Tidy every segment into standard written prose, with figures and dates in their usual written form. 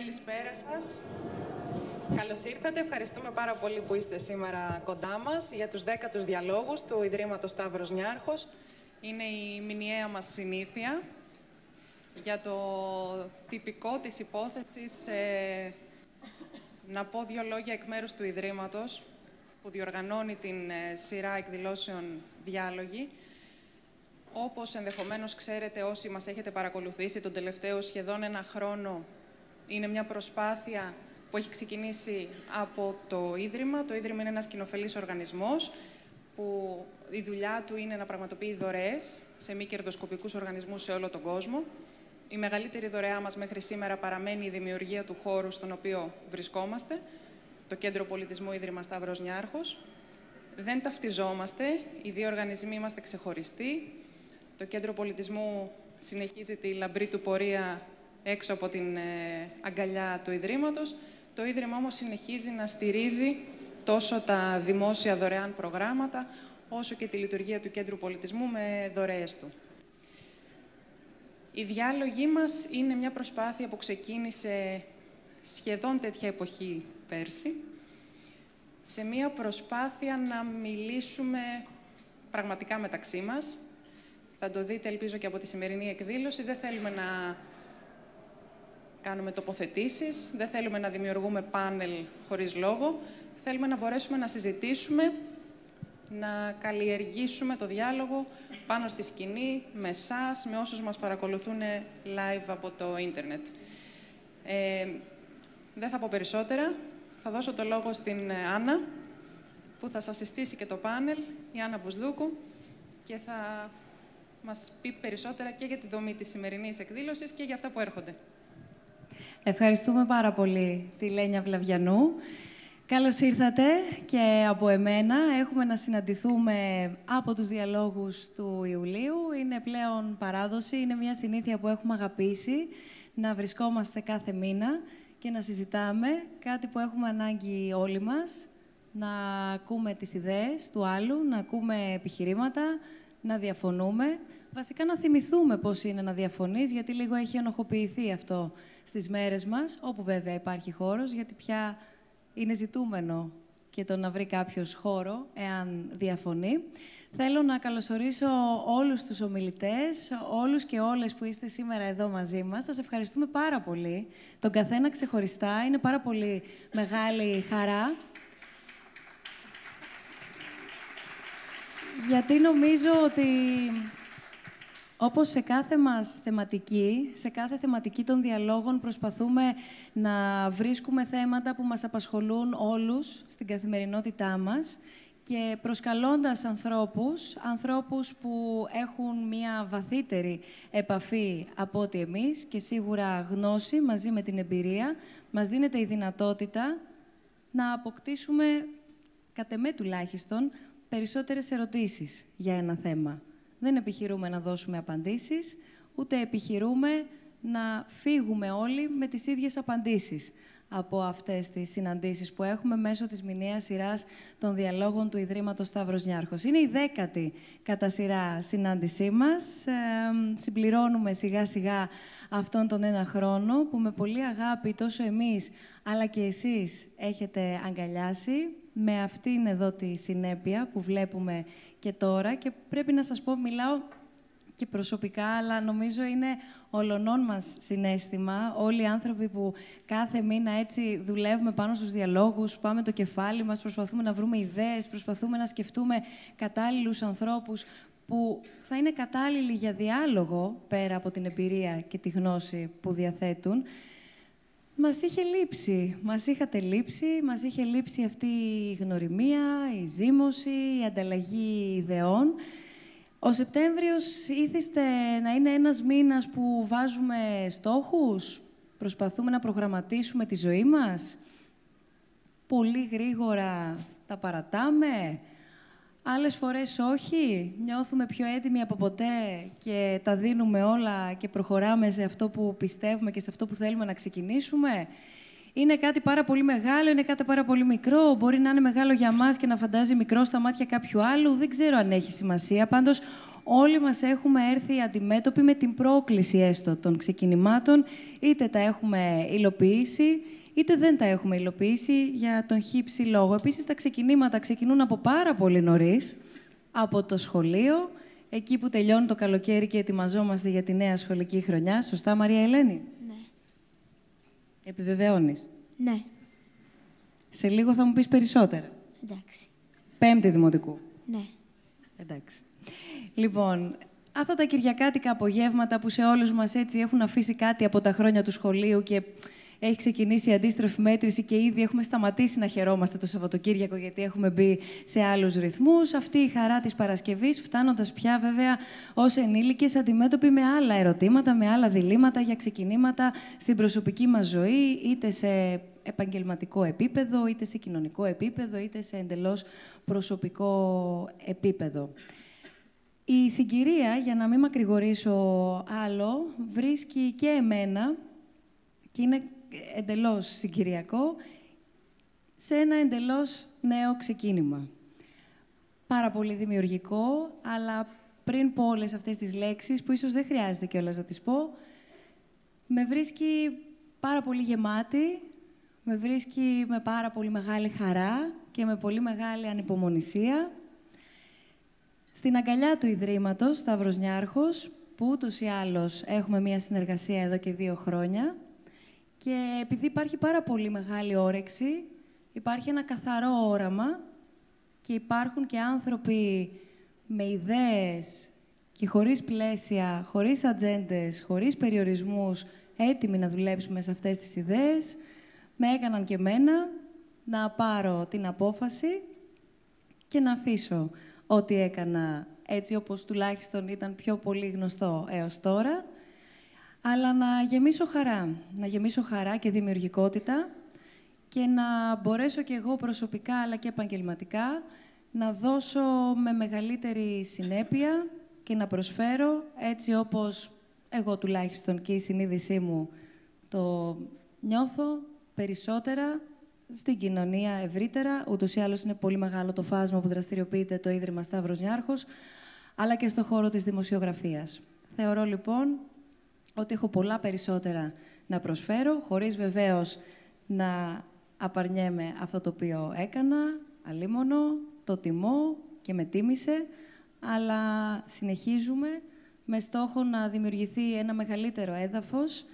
Καλησπέρα σας. Καλώς ήρθατε. Ευχαριστούμε πάρα πολύ που είστε σήμερα κοντά μας για τους 10ους διαλόγους του Ιδρύματος Σταύρος Νιάρχος. Είναι η μηνιαία μας συνήθεια για το τυπικό της υπόθεσης. Να πω δύο λόγια εκ μέρους του Ιδρύματος, που διοργανώνει την σειρά εκδηλώσεων Διάλογοι. Όπως ενδεχομένως ξέρετε όσοι μας έχετε παρακολουθήσει τον τελευταίο σχεδόν ένα χρόνο, είναι μια προσπάθεια που έχει ξεκινήσει από το Ίδρυμα. Το Ίδρυμα είναι ένας κοινοφελής οργανισμός που η δουλειά του είναι να πραγματοποιεί δωρεές σε μη κερδοσκοπικούς οργανισμούς σε όλο τον κόσμο. Η μεγαλύτερη δωρεά μας μέχρι σήμερα παραμένει η δημιουργία του χώρου στον οποίο βρισκόμαστε, το Κέντρο Πολιτισμού Ίδρυμα Σταύρος Νιάρχος. Δεν ταυτιζόμαστε, οι δύο οργανισμοί είμαστε ξεχωριστοί. Το Κέντρο Πολιτισμού συνεχίζει τη λαμπρή του πορεία έξω από την αγκαλιά του Ιδρύματος. Το Ίδρυμα όμως συνεχίζει να στηρίζει τόσο τα δημόσια δωρεάν προγράμματα, όσο και τη λειτουργία του Κέντρου Πολιτισμού με δωρεές του. Οι διάλογοι μας είναι μια προσπάθεια που ξεκίνησε σχεδόν τέτοια εποχή πέρσι, σε μια προσπάθεια να μιλήσουμε πραγματικά μεταξύ μας. Θα το δείτε, ελπίζω, και από τη σημερινή εκδήλωση. Δεν θέλουμε να κάνουμε τοποθετήσεις, δεν θέλουμε να δημιουργούμε πάνελ χωρίς λόγο. Θέλουμε να μπορέσουμε να συζητήσουμε, να καλλιεργήσουμε το διάλογο πάνω στη σκηνή, με εσάς, με όσους μας παρακολουθούν live από το ίντερνετ. Δεν θα πω περισσότερα. Θα δώσω το λόγο στην Άννα, που θα σας συστήσει και το πάνελ, η Άννα Μπουσδούκου, και θα μας πει περισσότερα και για τη δομή της σημερινής εκδήλωσης και για αυτά που έρχονται. Ευχαριστούμε πάρα πολύ τη Λένια Βλαβιανού. Καλώς ήρθατε και από εμένα. Έχουμε να συναντηθούμε από τους διαλόγους του Ιουλίου. Είναι πλέον παράδοση, είναι μια συνήθεια που έχουμε αγαπήσει, να βρισκόμαστε κάθε μήνα και να συζητάμε κάτι που έχουμε ανάγκη όλοι μας, να ακούμε τις ιδέες του άλλου, να ακούμε επιχειρήματα, να διαφωνούμε. Βασικά να θυμηθούμε πώς είναι να διαφωνείς, γιατί λίγο έχει ενοχοποιηθεί αυτό στις μέρες μας, όπου βέβαια υπάρχει χώρος, γιατί πια είναι ζητούμενο και το να βρει κάποιος χώρο, εάν διαφωνεί. Θέλω να καλωσορίσω όλους τους ομιλητές, όλους και όλες που είστε σήμερα εδώ μαζί μας. Σας ευχαριστούμε πάρα πολύ. Τον καθένα ξεχωριστά. Είναι πάρα πολύ μεγάλη χαρά. Γιατί νομίζω ότι όπως σε κάθε μας θεματική, σε κάθε θεματική των διαλόγων προσπαθούμε να βρίσκουμε θέματα που μας απασχολούν όλους στην καθημερινότητά μας και προσκαλώντας ανθρώπους που έχουν μία βαθύτερη επαφή από ό,τι εμείς και σίγουρα γνώση μαζί με την εμπειρία, μας δίνεται η δυνατότητα να αποκτήσουμε, κατ' εμέ τουλάχιστον, περισσότερες ερωτήσεις για ένα θέμα. Δεν επιχειρούμε να δώσουμε απαντήσεις, ούτε επιχειρούμε να φύγουμε όλοι με τις ίδιες απαντήσεις από αυτές τις συναντήσεις που έχουμε μέσω της μηνιαίας σειράς των διαλόγων του Ιδρύματος Σταύρος Νιάρχος. Είναι η 10η κατά σειρά συνάντησή μας. Συμπληρώνουμε σιγά-σιγά αυτόν τον ένα χρόνο που με πολύ αγάπη τόσο εμείς αλλά και εσείς έχετε αγκαλιάσει με αυτήν εδώ τη συνέπεια που βλέπουμε και τώρα. Και πρέπει να σας πω, μιλάω και προσωπικά, αλλά νομίζω είναι ολονών μας συναίσθημα. Όλοι οι άνθρωποι που κάθε μήνα έτσι δουλεύουμε πάνω στους διαλόγους, πάμε το κεφάλι μας, προσπαθούμε να βρούμε ιδέες, προσπαθούμε να σκεφτούμε κατάλληλους ανθρώπους που θα είναι κατάλληλοι για διάλογο, πέρα από την εμπειρία και τη γνώση που διαθέτουν. Μας είχε λείψει, μας είχατε λείψει, μας είχε λείψει αυτή η γνωριμία, η ζήμωση, η ανταλλαγή ιδεών. Ο Σεπτέμβριος ήθιστε να είναι ένας μήνας που βάζουμε στόχους, προσπαθούμε να προγραμματίσουμε τη ζωή μας. Πολύ γρήγορα τα παρατάμε, άλλες φορές όχι, νιώθουμε πιο έτοιμοι από ποτέ και τα δίνουμε όλα και προχωράμε σε αυτό που πιστεύουμε και σε αυτό που θέλουμε να ξεκινήσουμε. Είναι κάτι πάρα πολύ μεγάλο, είναι κάτι πάρα πολύ μικρό, μπορεί να είναι μεγάλο για μας και να φαντάζει μικρό στα μάτια κάποιου άλλου, δεν ξέρω αν έχει σημασία. Πάντως, όλοι μας έχουμε έρθει αντιμέτωποι με την πρόκληση έστω των ξεκινημάτων, είτε τα έχουμε υλοποιήσει, είτε δεν τα έχουμε υλοποιήσει για τον χύψη λόγο. Επίσης, τα ξεκινήματα ξεκινούν από πάρα πολύ νωρίς, από το σχολείο, εκεί που τελειώνει το καλοκαίρι και ετοιμαζόμαστε για τη νέα σχολική χρονιά. Σωστά, Μαρία Ελένη? Ναι. Επιβεβαιώνεις? Ναι. Σε λίγο θα μου πεις περισσότερα. Εντάξει. Πέμπτη δημοτικού. Ναι. Εντάξει. Λοιπόν, αυτά τα κυριακάτικα απογεύματα που σε όλους μας έτσι έχουν αφήσει κάτι από τα χρόνια του σχολείου και έχει ξεκινήσει η αντίστροφη μέτρηση και ήδη έχουμε σταματήσει να χαιρόμαστε το Σαββατοκύριακο γιατί έχουμε μπει σε άλλους ρυθμούς. Αυτή η χαρά της Παρασκευής, φτάνοντας πια βέβαια ως ενήλικες αντιμέτωποι με άλλα ερωτήματα, με άλλα διλήμματα για ξεκινήματα στην προσωπική μας ζωή, είτε σε επαγγελματικό επίπεδο, είτε σε κοινωνικό επίπεδο, είτε σε εντελώς προσωπικό επίπεδο. Η συγκυρία, για να μην μακρηγορήσω άλλο, βρίσκει και εμένα, και είναι εντελώς συγκυριακό, σε ένα εντελώς νέο ξεκίνημα. Πάρα πολύ δημιουργικό, αλλά πριν πω όλες αυτές τις λέξεις, που ίσως δεν χρειάζεται κιόλας να τις πω, με βρίσκει πάρα πολύ γεμάτη, με βρίσκει με πάρα πολύ μεγάλη χαρά και με πολύ μεγάλη ανυπομονησία. Στην αγκαλιά του Ιδρύματος Σταύρος Νιάρχος, που ούτως ή άλλως έχουμε μία συνεργασία εδώ και 2 χρόνια, και επειδή υπάρχει πάρα πολύ μεγάλη όρεξη, υπάρχει ένα καθαρό όραμα και υπάρχουν και άνθρωποι με ιδέες και χωρίς πλαίσια, χωρίς ατζέντες, χωρίς περιορισμούς, έτοιμοι να δουλέψουμε σε αυτές τις ιδέες, με έκαναν και εμένα να πάρω την απόφαση και να αφήσω ό,τι έκανα έτσι όπως τουλάχιστον ήταν πιο πολύ γνωστό έως τώρα, αλλά να γεμίσω χαρά και δημιουργικότητα και να μπορέσω κι εγώ προσωπικά αλλά και επαγγελματικά να δώσω με μεγαλύτερη συνέπεια και να προσφέρω έτσι όπως εγώ τουλάχιστον και η συνείδησή μου το νιώθω περισσότερα στην κοινωνία ευρύτερα. Ούτως ή άλλως είναι πολύ μεγάλο το φάσμα που δραστηριοποιείται το Ίδρυμα Σταύρος Νιάρχος, αλλά και στο χώρο της δημοσιογραφίας. Θεωρώ λοιπόν ότι έχω πολλά περισσότερα να προσφέρω, χωρίς βεβαίως να απαρνιέμαι αυτό το οποίο έκανα, αλίμονο, το τιμώ και με τίμησε, αλλά συνεχίζουμε με στόχο να δημιουργηθεί ένα μεγαλύτερο έδαφος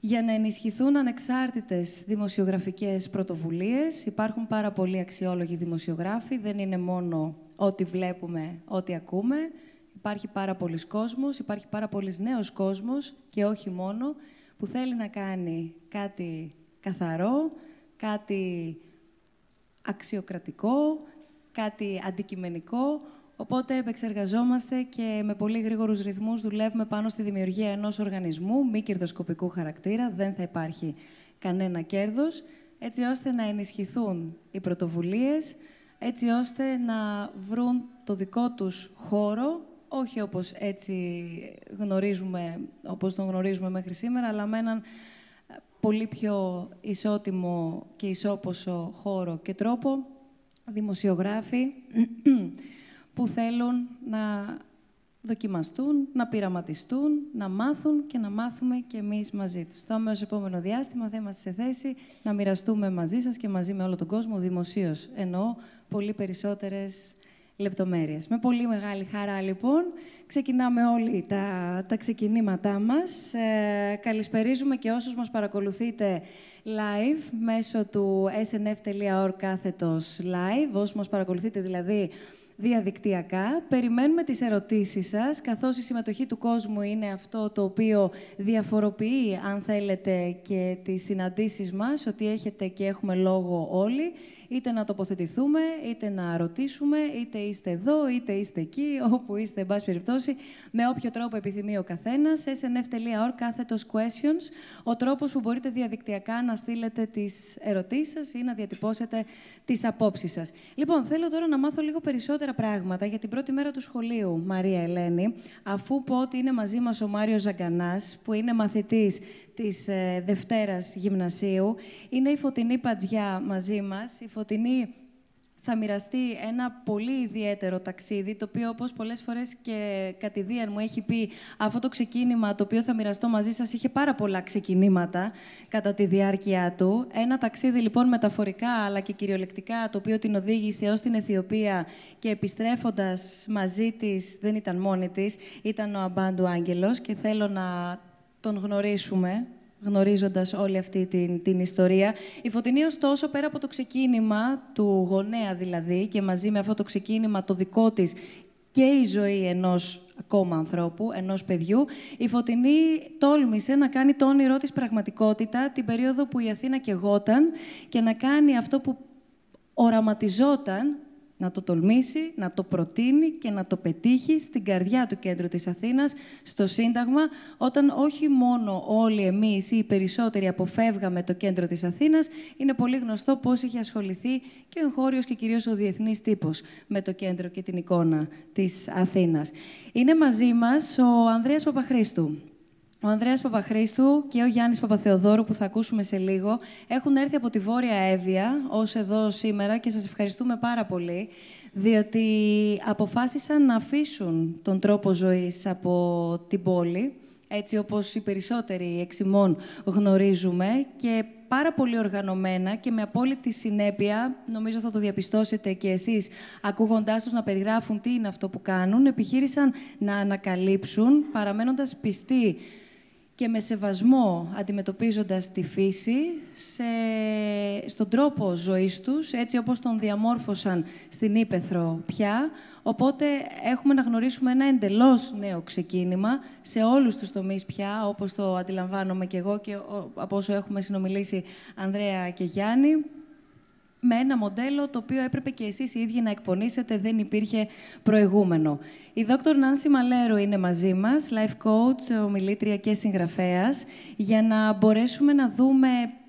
για να ενισχυθούν ανεξάρτητες δημοσιογραφικές πρωτοβουλίες. Υπάρχουν πάρα πολλοί αξιόλογοι δημοσιογράφοι, δεν είναι μόνο ό,τι βλέπουμε, ό,τι ακούμε. Υπάρχει πάρα πολλής κόσμος, υπάρχει πάρα πολλής νέος κόσμος και όχι μόνο, που θέλει να κάνει κάτι καθαρό, κάτι αξιοκρατικό, κάτι αντικειμενικό. Οπότε επεξεργαζόμαστε και με πολύ γρήγορους ρυθμούς δουλεύουμε πάνω στη δημιουργία ενός οργανισμού μη κερδοσκοπικού χαρακτήρα, δεν θα υπάρχει κανένα κέρδος, έτσι ώστε να ενισχυθούν οι πρωτοβουλίες, έτσι ώστε να βρουν το δικό τους χώρο, όχι όπως έτσι όπως τον γνωρίζουμε μέχρι σήμερα, αλλά με έναν πολύ πιο ισότιμο και ισόποσο χώρο και τρόπο, δημοσιογράφοι που θέλουν να δοκιμαστούν, να πειραματιστούν, να μάθουν και να μάθουμε και εμείς μαζί τους. Στο άμεσο επόμενο διάστημα θα είμαστε σε θέση να μοιραστούμε μαζί σας και μαζί με όλο τον κόσμο, δημοσίως εννοώ, πολύ περισσότερες λεπτομέρειες. Με πολύ μεγάλη χαρά, λοιπόν, ξεκινάμε όλοι τα ξεκινήματά μας. Καλησπερίζουμε και όσους μας παρακολουθείτε live μέσω του snf.org/live, όσους μας παρακολουθείτε δηλαδή διαδικτυακά. Περιμένουμε τις ερωτήσεις σας, καθώς η συμμετοχή του κόσμου είναι αυτό το οποίο διαφοροποιεί, αν θέλετε, και τις συναντήσεις μας, ότι έχετε και έχουμε λόγο όλοι, είτε να τοποθετηθούμε, είτε να ρωτήσουμε, είτε είστε εδώ, είτε είστε εκεί, όπου είστε, εν πάση περιπτώσει, με όποιο τρόπο επιθυμεί ο καθένας. snf.org/questions, ο τρόπος που μπορείτε διαδικτυακά να στείλετε τις ερωτήσεις σας ή να διατυπώσετε τις απόψεις σας. Λοιπόν, θέλω τώρα να μάθω λίγο περισσότερα πράγματα για την πρώτη μέρα του σχολείου, Μαρία Ελένη, αφού πω ότι είναι μαζί μας ο Μάριος Ζαγκανάς, που είναι μαθητής της Δευτέρας Γυμνασίου. Είναι η Φωτεινή Πατζιά μαζί μας. Η Φωτεινή θα μοιραστεί ένα πολύ ιδιαίτερο ταξίδι, το οποίο, όπως πολλές φορές και κατηδίαν μου έχει πει, αυτό το ξεκίνημα το οποίο θα μοιραστώ μαζί σας είχε πάρα πολλά ξεκινήματα κατά τη διάρκεια του. Ένα ταξίδι, λοιπόν, μεταφορικά, αλλά και κυριολεκτικά, το οποίο την οδήγησε ως την Αιθιοπία και επιστρέφοντας μαζί της, δεν ήταν μόνη της, ήταν ο Αμπάντου Άγγελος και θέλω να τον γνωρίσουμε, γνωρίζοντας όλη αυτή την ιστορία. Η Φωτεινή, ωστόσο, πέρα από το ξεκίνημα του γονέα δηλαδή και μαζί με αυτό το ξεκίνημα το δικό της και η ζωή ενός ακόμα ανθρώπου, ενός παιδιού, η Φωτεινή τόλμησε να κάνει το όνειρό της πραγματικότητα την περίοδο που η Αθήνα καιγόταν και να κάνει αυτό που οραματιζόταν, να το τολμήσει, να το προτείνει και να το πετύχει στην καρδιά του κέντρου της Αθήνας, στο Σύνταγμα, όταν όχι μόνο όλοι εμείς ή οι περισσότεροι αποφεύγαμε το κέντρο της Αθήνας, είναι πολύ γνωστό πώς είχε ασχοληθεί και ο εγχώριος και κυρίως ο διεθνής τύπος με το κέντρο και την εικόνα της Αθήνας. Είναι μαζί μας ο Ανδρέας Παπαχρήστου. Ο Ανδρέας Παπαχρήστου και ο Γιάννης Παπαθεοδόρου, που θα ακούσουμε σε λίγο, έχουν έρθει από τη Βόρεια Εύβοια ως εδώ σήμερα και σας ευχαριστούμε πάρα πολύ, διότι αποφάσισαν να αφήσουν τον τρόπο ζωής από την πόλη, έτσι όπως οι περισσότεροι εξ ημών γνωρίζουμε, και πάρα πολύ οργανωμένα και με απόλυτη συνέπεια, νομίζω θα το διαπιστώσετε και εσείς ακούγοντάς τους να περιγράφουν τι είναι αυτό που κάνουν, επιχείρησαν να ανακαλύψουν, παραμένοντας πιστοί και με σεβασμό αντιμετωπίζοντας τη φύση στον τρόπο ζωής τους, έτσι όπως τον διαμόρφωσαν στην Ύπαιθρο πια. Οπότε έχουμε να γνωρίσουμε ένα εντελώς νέο ξεκίνημα σε όλους τους τομείς πια, όπως το αντιλαμβάνομαι και εγώ και από όσο έχουμε συνομιλήσει Ανδρέα και Γιάννη, με ένα μοντέλο το οποίο έπρεπε και εσείς οι ίδιοι να εκπονήσετε, δεν υπήρχε προηγούμενο. Η Δόκτωρ Νάνση Μαλέρου είναι μαζί μας, life coach, ομιλήτρια και συγγραφέας, για να μπορέσουμε να δούμε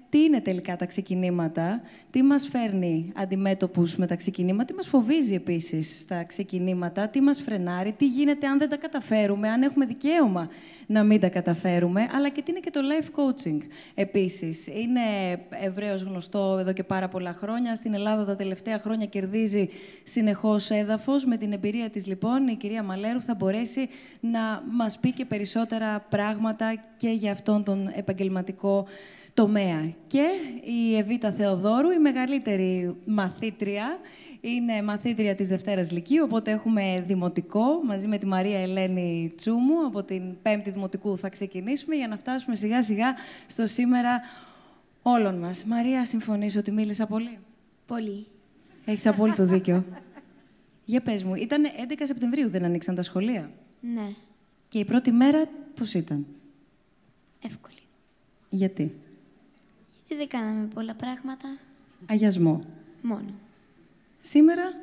τι είναι τελικά τα ξεκινήματα, τι μας φέρνει αντιμέτωπους με τα ξεκινήματα, τι μας φοβίζει επίσης στα ξεκινήματα, τι μας φρενάρει, τι γίνεται αν δεν τα καταφέρουμε, αν έχουμε δικαίωμα να μην τα καταφέρουμε, αλλά και τι είναι και το life coaching επίσης. Είναι ευρέως γνωστό εδώ και πάρα πολλά χρόνια. Στην Ελλάδα τα τελευταία χρόνια κερδίζει συνεχώς έδαφος. Με την εμπειρία της, λοιπόν, η κυρία Μαλέρου θα μπορέσει να μας πει και περισσότερα πράγματα και για αυτόν τον επαγγελματικό τομέα. Και η Εβίτα Θεοδόρου, η μεγαλύτερη μαθήτρια, είναι μαθήτρια της Δευτέρας Λυκείου, οπότε έχουμε δημοτικό. Μαζί με τη Μαρία Ελένη Τσούμου, από την 5η Δημοτικού θα ξεκινήσουμε για να φτάσουμε σιγά-σιγά στο σήμερα όλων μας. Μαρία, συμφωνείς ότι μίλησα πολύ? Πολύ. Έχεις απόλυτο δίκιο. Για πες μου, ήταν 11 Σεπτεμβρίου, δεν ανοίξαν τα σχολεία? Ναι. Και η πρώτη μέρα πώς ήταν? Εύκολη. Γιατί? Γιατί δεν κάναμε πολλά πράγματα. Αγιασμό. Μόνο. Σήμερα?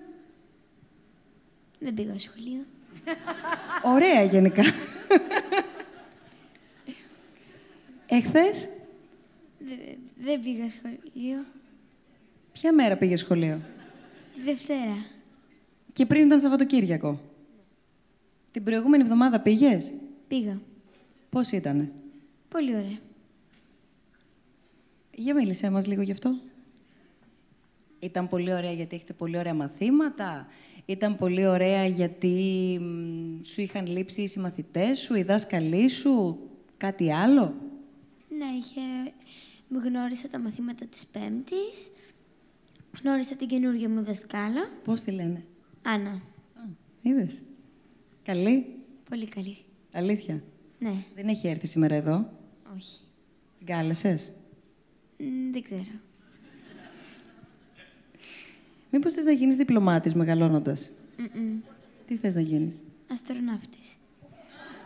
Δεν πήγα σχολείο. Ωραία γενικά. Εχθές? Δεν πήγα σχολείο. Ποια μέρα πήγες σχολείο? Τη Δευτέρα. Και πριν ήταν Σαββατοκύριακο? Την προηγούμενη εβδομάδα πήγες? Πήγα. Πώς ήτανε? Πολύ ωραία. Για μίλησέ μας λίγο γι' αυτό. Ήταν πολύ ωραία γιατί έχετε πολύ ωραία μαθήματα? Ήταν πολύ ωραία γιατί σου είχαν λείψει οι συμμαθητές σου, οι δάσκαλοι σου, κάτι άλλο? Ναι, γνώρισα τα μαθήματα της Πέμπτης. Γνώρισα την καινούργια μου δασκάλα. Πώς τη λένε? Άννα. Είδες. Καλή. Πολύ καλή. Αλήθεια. Ναι. Δεν έχει έρθει σήμερα εδώ? Όχι. Την κάλεσες? Δεν ξέρω. Μήπως θες να γίνεις διπλωμάτης μεγαλώνοντας? Τι θες να γίνεις? Αστροναύτης.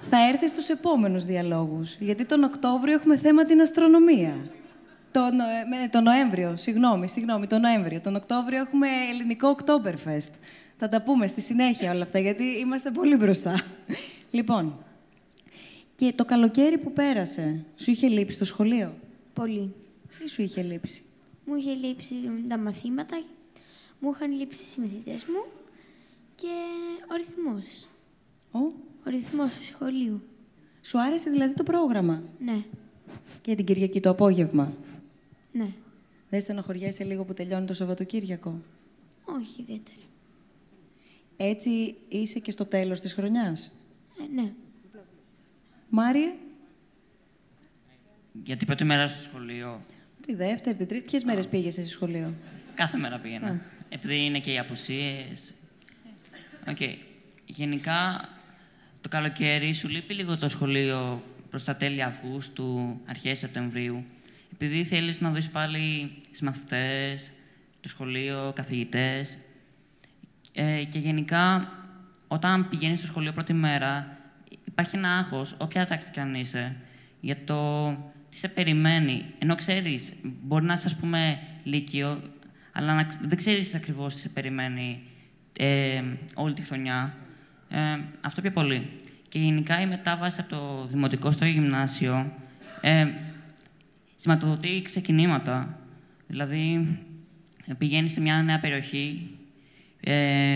Θα έρθεις στους επόμενους διαλόγους, γιατί τον Οκτώβριο έχουμε θέμα την αστρονομία. Τον Νοέμβριο, συγγνώμη, τον Νοέμβριο. Τον Οκτώβριο έχουμε ελληνικό Oktoberfest. Θα τα πούμε στη συνέχεια όλα αυτά, γιατί είμαστε πολύ μπροστά. Λοιπόν, και το καλοκαίρι που πέρασε, σου είχε λείψει το σχολείο? Πολύ. Τι σου είχε λείψει? Μου είχε λείψει τα μαθήματα, μου είχαν λείψει οι συμμαθητές μου και ο ρυθμός. Ο ρυθμός του σχολείου. Σου άρεσε δηλαδή το πρόγραμμα? Ναι. Και την Κυριακή το απόγευμα? Ναι. Δεν στενοχωριέσαι λίγο που τελειώνει το Σαββατοκύριακο? Όχι ιδιαίτερα. Έτσι είσαι και στο τέλος της χρονιάς? Ναι. Μάριε? Για την πρώτη μέρα στο σχολείο. Τη δεύτερη, τη τρίτη. Ποιες μέρες πήγες εσύ σχολείο? Κάθε μέρα πήγαινα. Επειδή είναι και οι απουσίες. Γενικά, το καλοκαίρι σου λείπει λίγο το σχολείο προς τα τέλη Αυγούστου, αρχές Σεπτεμβρίου. Επειδή θέλεις να δεις πάλι τις μαθητές, το σχολείο, καθηγητές. Και γενικά, όταν πηγαίνεις στο σχολείο πρώτη μέρα, υπάρχει ένα άγχος, όποια τάξη κι αν είσαι, για το τι σε περιμένει. Ενώ ξέρεις, μπορεί να είσαι, ας πούμε, λύκειο, αλλά δεν ξέρεις ακριβώς τι σε περιμένει όλη τη χρονιά. Αυτό πιο πολύ. Και γενικά η μετάβαση από το δημοτικό στο γυμνάσιο σηματοδοτεί ξεκινήματα. Δηλαδή, πηγαίνεις σε μια νέα περιοχή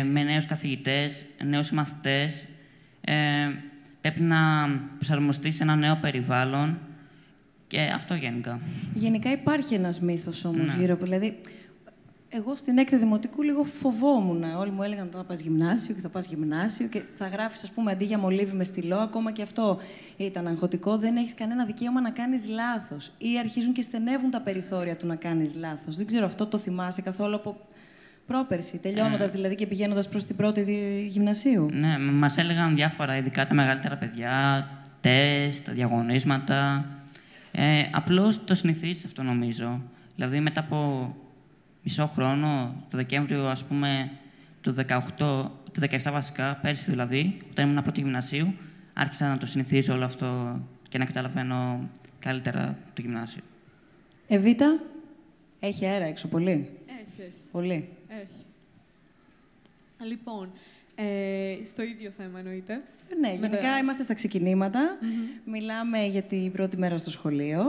με νέους καθηγητές, νέους μαθητές. Πρέπει να προσαρμοστείς σε ένα νέο περιβάλλον και αυτό γενικά. Γενικά υπάρχει ένας μύθος όμως Ναι. γύρω από. Δηλαδή, εγώ στην έκτη δημοτικού λίγο φοβόμουν. Όλοι μου έλεγαν ότι θα πας γυμνάσιο και θα πας γυμνάσιο και θα γράφεις, ας πούμε, αντί για μολύβι με στυλό. Ακόμα και αυτό ήταν αγχωτικό. Δεν έχεις κανένα δικαίωμα να κάνεις λάθος. Ή αρχίζουν και στενεύουν τα περιθώρια του να κάνεις λάθος. Δεν ξέρω, αυτό το θυμάσαι καθόλου από πρόπερση, τελειώνοντας δηλαδή και πηγαίνοντας προς την πρώτη γυμνασίου? Ναι, μας έλεγαν διάφορα, ειδικά τα μεγαλύτερα παιδιά, τεστ, διαγωνίσματα. Απλώς το συνηθίζεις αυτό, νομίζω. Δηλαδή, μετά από μισό χρόνο, το Δεκέμβριο, ας πούμε, του 17 βασικά, πέρσι δηλαδή, όταν ήμουν πρώτη γυμνασίου, άρχισα να το συνηθίζω όλο αυτό και να καταλαβαίνω καλύτερα το γυμνάσιο. Εβίτα, έχει αέρα έξω πολύ? Έχει. Πολύ. Έχει. Λοιπόν, στο ίδιο θέμα εννοείται. Ναι, γενικά είμαστε στα ξεκινήματα. Μιλάμε για την πρώτη μέρα στο σχολείο.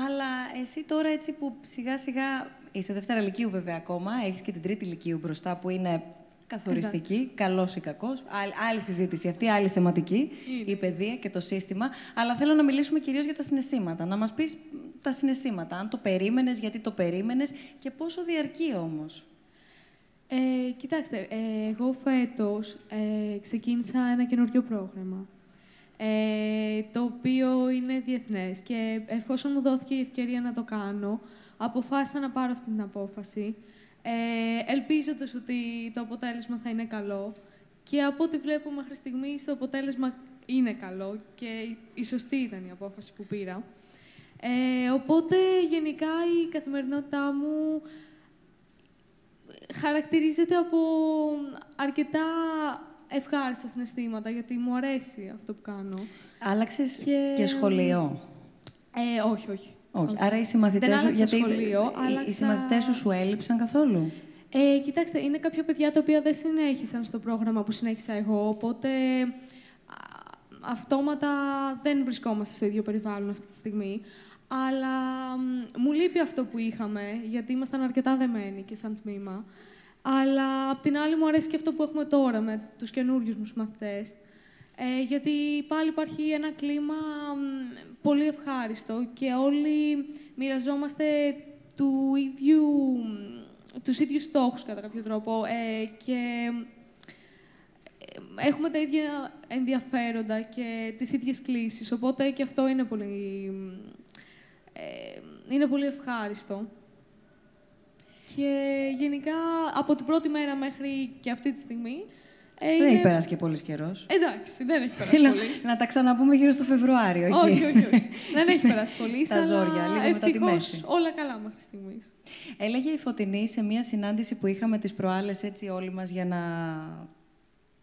Αλλά εσύ τώρα έτσι που σιγά-σιγά είσαι Δευτέρα Λυκείου βέβαια ακόμα, έχεις και την Τρίτη Λυκείου μπροστά που είναι καθοριστική, καλός ή κακός. Άλλη συζήτηση αυτή, άλλη θεματική, η παιδεία και το σύστημα. Αλλά θέλω να μιλήσουμε κυρίως για τα συναισθήματα. Να μας πεις τα συναισθήματα, αν το περίμενες, γιατί το περίμενες και πόσο διαρκεί όμως. Κοιτάξτε, εγώ φέτος ξεκίνησα ένα καινούριο πρόγραμμα, το οποίο είναι διεθνές και εφόσον μου δόθηκε η ευκαιρία να το κάνω, αποφάσισα να πάρω αυτή την απόφαση, ελπίζοντας ότι το αποτέλεσμα θα είναι καλό και από ό,τι βλέπω μέχρι στιγμής το αποτέλεσμα είναι καλό και η σωστή ήταν η απόφαση που πήρα. Οπότε, γενικά, η καθημερινότητά μου χαρακτηρίζεται από αρκετά ευχάριστα συναισθήματα, γιατί μου αρέσει αυτό που κάνω. Άλλαξες και σχολείο? Όχι. Άρα οι συμμαθητές σου, γιατί σχολείο, οι συμμαθητές σου έλειψαν καθόλου? Κοιτάξτε, είναι κάποια παιδιά τα οποία δεν συνέχισαν στο πρόγραμμα που συνέχισα εγώ, οπότε αυτόματα δεν βρισκόμαστε στο ίδιο περιβάλλον αυτή τη στιγμή. Αλλά μου λείπει αυτό που είχαμε, γιατί ήμασταν αρκετά δεμένοι και σαν τμήμα. Αλλά απ' την άλλη μου αρέσει και αυτό που έχουμε τώρα με τους καινούριους μου μαθητές. Γιατί πάλι υπάρχει ένα κλίμα πολύ ευχάριστο και όλοι μοιραζόμαστε τους ίδιους στόχους κατά κάποιο τρόπο και έχουμε τα ίδια ενδιαφέροντα και τις ίδιες κλίσεις, οπότε και αυτό είναι πολύ ευχάριστο. Και γενικά, από την πρώτη μέρα μέχρι και αυτή τη στιγμή... Δεν έχει περάσει και πολύς καιρός. Εντάξει, δεν έχει περάσει πολύ. Να τα ξαναπούμε γύρω στο Φεβρουάριο, εκεί. Όχι. Δεν έχει περάσει πολύ. Τα ζόρια, λίγο μετά τη μέση. Όλα καλά μέχρι στιγμής. Έλεγε η Φωτεινή σε μία συνάντηση που είχαμε τις προάλλες έτσι όλοι μας για να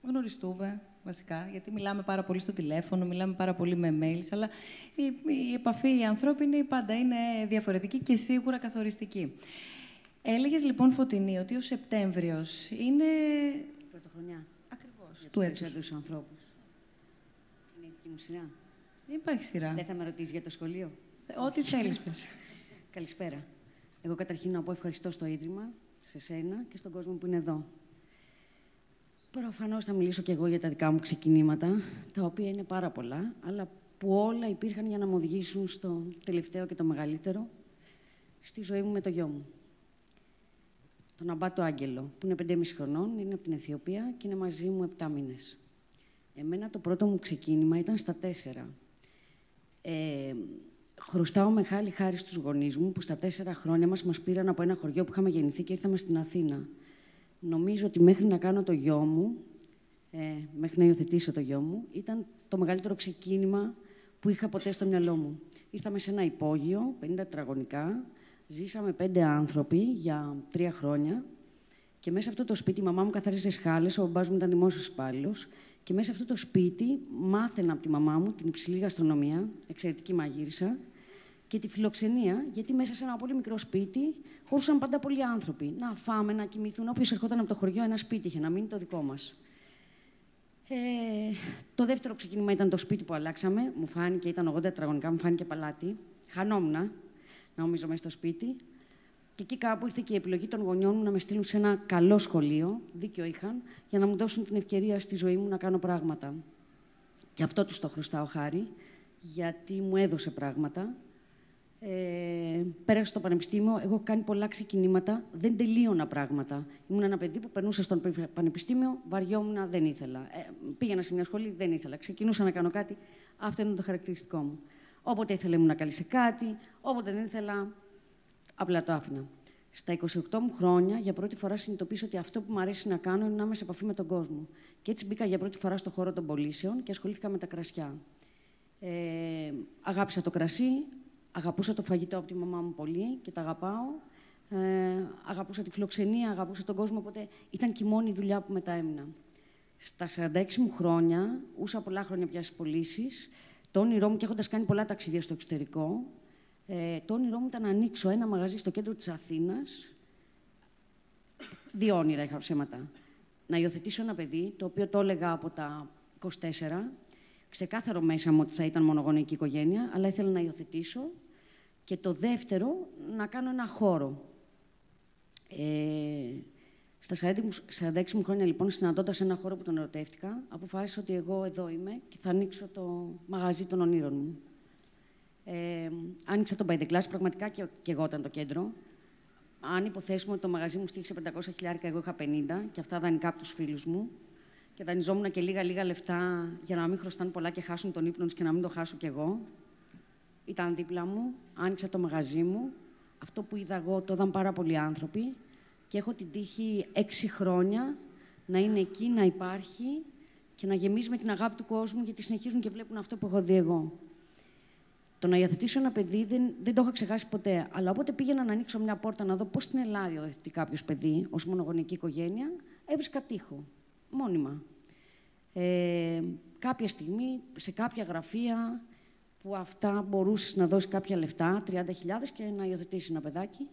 γνωριστούμε, βασικά, γιατί μιλάμε πάρα πολύ στο τηλέφωνο, μιλάμε πάρα πολύ με mails, αλλά η επαφή η ανθρώπινη πάντα είναι διαφορετική και σίγουρα καθοριστική. Έλεγες λοιπόν, Φωτεινή, ότι ο Σεπτέμβριος είναι... Πρωτοχρονιά. Ακριβώς. Του έτους. Για τους ανθρώπους. Είναι η δική μου σειρά. Δεν υπάρχει σειρά. Δεν θα με ρωτήσεις για το σχολείο. Ό,τι θέλεις, πες. Καλησπέρα. Εγώ καταρχήν να πω ευχαριστώ στο Ίδρυμα, σε σένα και στον κόσμο που είναι εδώ. Προφανώς θα μιλήσω κι εγώ για τα δικά μου ξεκινήματα, τα οποία είναι πάρα πολλά, αλλά που όλα υπήρχαν για να μου οδηγήσουν στο τελευταίο και το μεγαλύτερο, στη ζωή μου με το γιο μου. τον Αμπάτο Άγγελο, που είναι 5,5 χρονών, είναι από την Αιθιοπία και είναι μαζί μου 7 μήνες. Εμένα το πρώτο μου ξεκίνημα ήταν στα 4. Χρωστάω μεγάλη χάρη στους γονείς μου, που στα 4 χρόνια μας πήραν από ένα χωριό που είχαμε γεννηθεί και ήρθαμε στην Αθήνα. Νομίζω ότι μέχρι να κάνω το γιο μου, μέχρι να υιοθετήσω το γιο μου, ήταν το μεγαλύτερο ξεκίνημα που είχα ποτέ στο μυαλό μου. Ήρθαμε σε ένα υπόγειο, 50 τετραγωνικά, ζήσαμε 5 άνθρωποι για 3 χρόνια και μέσα σε αυτό το σπίτι η μαμά μου καθάριζε σχάλες, ο μπαμπάς μου ήταν δημόσιος υπάλληλος και μέσα σε αυτό το σπίτι μάθαινα από τη μαμά μου την υψηλή γαστρονομία, εξαιρετική μαγείρισα, και τη φιλοξενία, γιατί μέσα σε ένα πολύ μικρό σπίτι χωρούσαν πάντα πολλοί άνθρωποι. Να φάμε, να κοιμηθούν. Όποιος ερχόταν από το χωριό, ένα σπίτι είχε, να μείνει το δικό μας. Το δεύτερο ξεκίνημα ήταν το σπίτι που αλλάξαμε. Μου φάνηκε, ήταν 80 τετραγωνικά, μου φάνηκε παλάτι. Χανόμουν, νομίζω, μέσα στο σπίτι. Και εκεί κάπου ήρθε και η επιλογή των γονιών μου να με στείλουν σε ένα καλό σχολείο, δίκιο είχαν, για να μου δώσουν την ευκαιρία στη ζωή μου να κάνω πράγματα. Και αυτό τους το χρωστάω χάρη, γιατί μου έδωσε πράγματα. Πέρασα στο πανεπιστήμιο, εγώ έχω κάνει πολλά ξεκινήματα, δεν τελείωνα πράγματα. Ήμουν ένα παιδί που περνούσα στο πανεπιστήμιο, βαριόμουν, δεν ήθελα. Πήγαινα σε μια σχολή, δεν ήθελα. Ξεκινούσα να κάνω κάτι, αυτό είναι το χαρακτηριστικό μου. Όποτε ήθελα ήμουν καλή σε κάτι, όποτε δεν ήθελα, απλά το άφηνα. Στα 28 μου χρόνια, για πρώτη φορά συνειδητοποίησα ότι αυτό που μου αρέσει να κάνω είναι να είμαι σε επαφή με τον κόσμο. Και έτσι μπήκα για πρώτη φορά στο χώρο των πωλήσεων και ασχολήθηκα με τα κρασιά. Αγάπησα το κρασί. Αγαπούσα το φαγητό από τη μαμά μου πολύ και τα αγαπάω. Αγαπούσα τη φιλοξενία, αγαπούσα τον κόσμο, οπότε ήταν και η μόνη δουλειά που μετά έμεινα. Στα 46 μου χρόνια, ούσα πολλά χρόνια πια στις πωλήσεις, το όνειρό μου, και έχοντας κάνει πολλά ταξίδια στο εξωτερικό, το όνειρό μου ήταν να ανοίξω ένα μαγαζί στο κέντρο της Αθήνας. 2 όνειρα είχα, ψέματα. Να υιοθετήσω ένα παιδί, το οποίο το έλεγα από τα 24. Ξεκάθαρο μέσα μου ότι θα ήταν μονογονεϊκή οικογένεια, αλλά ήθελα να υιοθετήσω. Και το δεύτερο, να κάνω ένα χώρο. Στα 46 μου χρόνια, λοιπόν, συναντώντας ένα χώρο που τον ερωτεύτηκα, αποφάσισα ότι εγώ εδώ είμαι και θα ανοίξω το μαγαζί των ονείρων μου. Άνοιξα τον By the Glass, πραγματικά και εγώ ήταν το κέντρο. Αν υποθέσουμε ότι το μαγαζί μου στήχησε 500.000, εγώ είχα 50, και αυτά δανεικά από τους φίλους μου. Και δανειζόμουν και λίγα λεφτά για να μην χρωστάνε πολλά και χάσουν τον ύπνο τους και να μην το χάσω κι εγώ. Ήταν δίπλα μου, άνοιξα το μαγαζί μου. Αυτό που είδα εγώ το είδαν πάρα πολλοί άνθρωποι και έχω την τύχη 6 χρόνια να είναι εκεί, να υπάρχει και να γεμίζει με την αγάπη του κόσμου, γιατί συνεχίζουν και βλέπουν αυτό που έχω δει εγώ. Το να υιοθετήσω ένα παιδί δεν το έχω ξεχάσει ποτέ. Αλλά όποτε πήγαινα να ανοίξω μια πόρτα να δω πώς στην Ελλάδα υιοθετεί κάποιος παιδί ως μονογονεϊκή οικογένεια, έβρισκα τείχο. Μόνιμα. Κάποια στιγμή, σε κάποια γραφεία που αυτά μπορούσες να δώσεις κάποια λεφτά, 30.000, και να υιοθετήσεις ένα παιδάκι.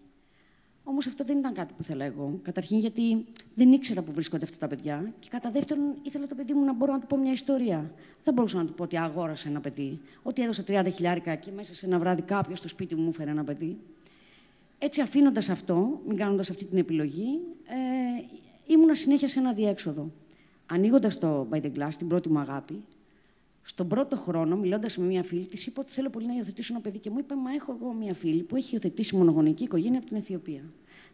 Όμως αυτό δεν ήταν κάτι που ήθελα εγώ. Καταρχήν γιατί δεν ήξερα που βρίσκονται αυτά τα παιδιά. Και κατά δεύτερον, ήθελα το παιδί μου να μπορώ να του πω μια ιστορία. Δεν μπορούσα να του πω ότι αγόρασα ένα παιδί, ότι έδωσα 30.000 και μέσα σε ένα βράδυ κάποιος στο σπίτι μου έφερε ένα παιδί. Έτσι, αφήνοντας αυτό, μην κάνοντας αυτή την επιλογή, ήμουνα συνέχεια σε ένα διέξοδο. Ανοίγοντας το By the Glass, την πρώτη μου αγάπη, στον πρώτο χρόνο, μιλώντας με μια φίλη, της είπα ότι θέλω πολύ να υιοθετήσω ένα παιδί και μου είπε: Μα έχω εγώ μια φίλη που έχει υιοθετήσει μονογονεϊκή οικογένεια από την Αιθιοπία.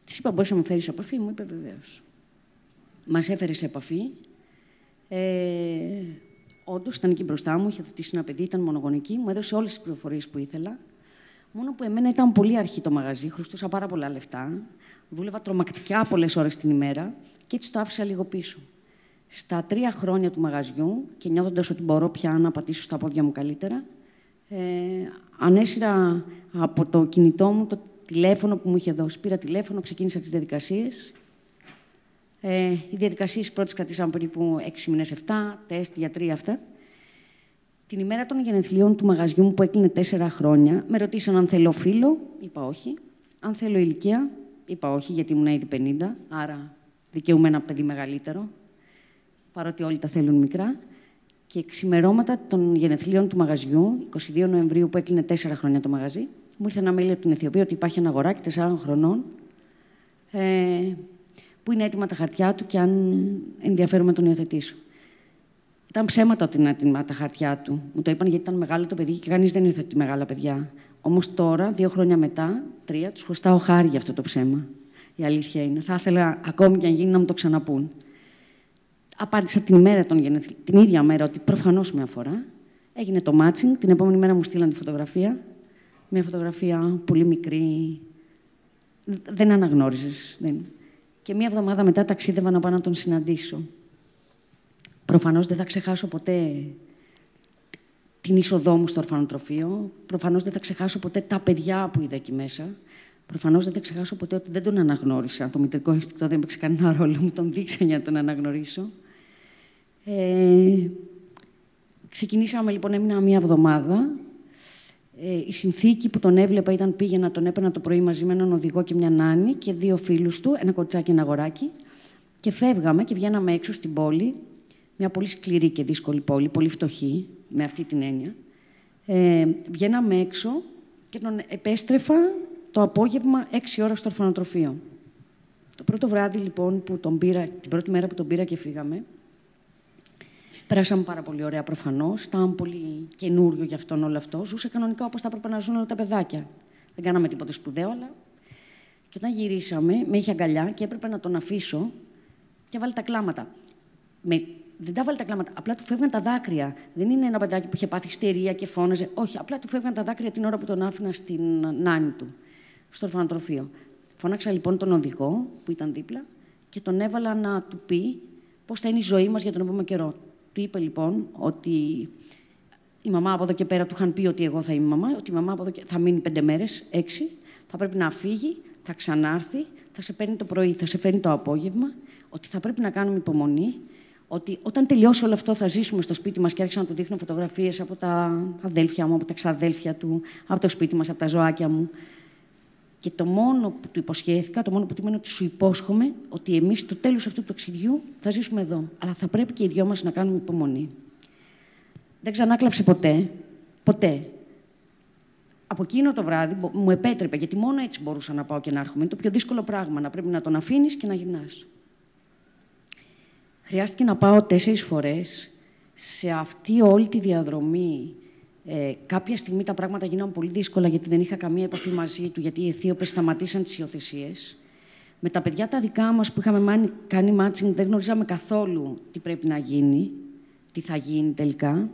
Της είπα: Μπορείς να με φέρεις σε επαφή? Μου είπε: Βεβαίως. Μας έφερε σε επαφή. Όντως, ήταν εκεί μπροστά μου, είχε υιοθετήσει ένα παιδί, ήταν μονογονεϊκή, μου έδωσε όλες τις πληροφορίες που ήθελα. Μόνο που εμένα ήταν πολύ αρχή το μαγαζί, χρωστούσα πάρα πολλά λεφτά, δούλευα τρομακτικά πολλές ώρες την ημέρα και έτσι το άφησα λίγο πίσω. Στα 3 χρόνια του μαγαζιού και νιώθοντας ότι μπορώ πια να πατήσω στα πόδια μου καλύτερα, ανέσυρα από το κινητό μου το τηλέφωνο που μου είχε δώσει. Πήρα τηλέφωνο, ξεκίνησα τις διαδικασίες. Οι διαδικασίες πρώτες κρατήσαν περίπου 6 μήνες, 7, τεστ, γιατροί, αυτά. Την ημέρα των γενεθλίων του μαγαζιού μου που έκλεινε 4 χρόνια, με ρωτήσαν αν θέλω φίλο, είπα όχι. Αν θέλω ηλικία, είπα όχι, γιατί ήμουν ήδη 50, άρα δικαιούμαι ένα παιδί μεγαλύτερο, παρότι όλοι τα θέλουν μικρά. Και ξημερώματα των γενεθλίων του μαγαζιού, 22 Νοεμβρίου που έκλεινε 4 χρόνια το μαγαζί, μου ήρθε ένα mail από την Αιθιοπία ότι υπάρχει ένα αγοράκι 4 χρονών, που είναι έτοιμα τα χαρτιά του και αν ενδιαφέρομαι τον υιοθετήσω. Ήταν ψέματα ότι είναι έτοιμα τα χαρτιά του. Μου το είπαν γιατί ήταν μεγάλο το παιδί και κανείς δεν υιοθετεί μεγάλα παιδιά. Όμως τώρα, 2 χρόνια μετά, 3, τους χρωστάω χάρη για αυτό το ψέμα. Η αλήθεια είναι. Θα ήθελα ακόμη και αν γίνει να μου το ξαναπούν. Απάντησα την ίδια μέρα ότι προφανώς με αφορά. Έγινε το matching. Την επόμενη μέρα μου στείλαν τη φωτογραφία. Μια φωτογραφία πολύ μικρή. Δεν αναγνώριζες. Και μία εβδομάδα μετά ταξίδευα να πάω να τον συναντήσω. Προφανώς δεν θα ξεχάσω ποτέ την είσοδό μου στο ορφανοτροφείο. Προφανώς δεν θα ξεχάσω ποτέ τα παιδιά που είδα εκεί μέσα. Προφανώς δεν θα ξεχάσω ποτέ ότι δεν τον αναγνώρισα. Το μητρικό инστινκτό δεν έπαιξε κανένα ρόλο. Μου τον δείξαν για να τον αναγνωρίσω. Ξεκινήσαμε λοιπόν, έμεινα μία εβδομάδα. Η συνθήκη που τον έβλεπα ήταν πήγαινα, τον έπαιρνα το πρωί μαζί με έναν οδηγό και μια νάνη και 2 φίλους του, ένα κοτσάκι και ένα αγοράκι. Και φεύγαμε και βγαίναμε έξω στην πόλη. Μια πολύ σκληρή και δύσκολη πόλη, πολύ φτωχή, με αυτή την έννοια. Βγαίναμε έξω και τον επέστρεφα το απόγευμα 6 ώρα στο ορφανοτροφείο. Το πρώτο βράδυ, λοιπόν, που τον πήρα, την πρώτη μέρα που τον πήρα και φύγαμε, περάσαμε πάρα πολύ ωραία προφανώς. Ήταν πολύ καινούριο για αυτόν όλο αυτό. Ζούσε κανονικά όπως θα έπρεπε να ζουν όλα τα παιδάκια. Δεν κάναμε τίποτα σπουδαίο, αλλά. Και όταν γυρίσαμε, με είχε αγκαλιά και έπρεπε να τον αφήσω και βάλει τα κλάματα. Δεν τα βάλει τα κλάματα, απλά του φεύγαν τα δάκρυα. Δεν είναι ένα παιδάκι που είχε πάθει ιστερία και φώναζε. Όχι, απλά του φεύγαν τα δάκρυα την ώρα που τον άφηνα στην νάνη του, στο ορφανοτροφείο. Φώναξα λοιπόν τον οδηγό που ήταν δίπλα και τον έβαλα να του πει πώς θα είναι η ζωή μας για τον επόμενο καιρό. Του είπε λοιπόν ότι η μαμά από εδώ και πέρα του είχαν πει ότι εγώ θα είμαι μαμά, ότι η μαμά από εδώ και θα μείνει 5 μέρες, 6, θα πρέπει να φύγει, θα ξανάρθει, θα σε παίρνει το πρωί, θα σε φέρνει το απόγευμα, ότι θα πρέπει να κάνουμε υπομονή, ότι όταν τελειώσει όλο αυτό θα ζήσουμε στο σπίτι μας και άρχισα να του δείχνω φωτογραφίες από τα αδέλφια μου, από τα ξαδέλφια του, από το σπίτι μας, από τα ζωάκια μου. Και το μόνο που του υποσχέθηκα, το μόνο που του είπα είναι ότι σου υπόσχομαι ότι εμείς στο τέλος αυτού του ταξιδιού θα ζήσουμε εδώ. Αλλά θα πρέπει και οι δυο μας να κάνουμε υπομονή. Δεν ξανάκλαψε ποτέ. Ποτέ. Από εκείνο το βράδυ μου επέτρεπε, γιατί μόνο έτσι μπορούσα να πάω και να έρχομαι. Είναι το πιο δύσκολο πράγμα, να πρέπει να τον αφήνεις και να γυρνάς. Χρειάστηκε να πάω 4 φορές. Σε αυτή όλη τη διαδρομή, κάποια στιγμή τα πράγματα γίνανε πολύ δύσκολα, γιατί δεν είχα καμία επαφή μαζί του, γιατί οι Αιθίωπες σταματήσαν τις υιοθεσίες. Με τα παιδιά τα δικά μας που είχαμε κάνει matching, δεν γνωρίζαμε καθόλου τι πρέπει να γίνει, τι θα γίνει τελικά.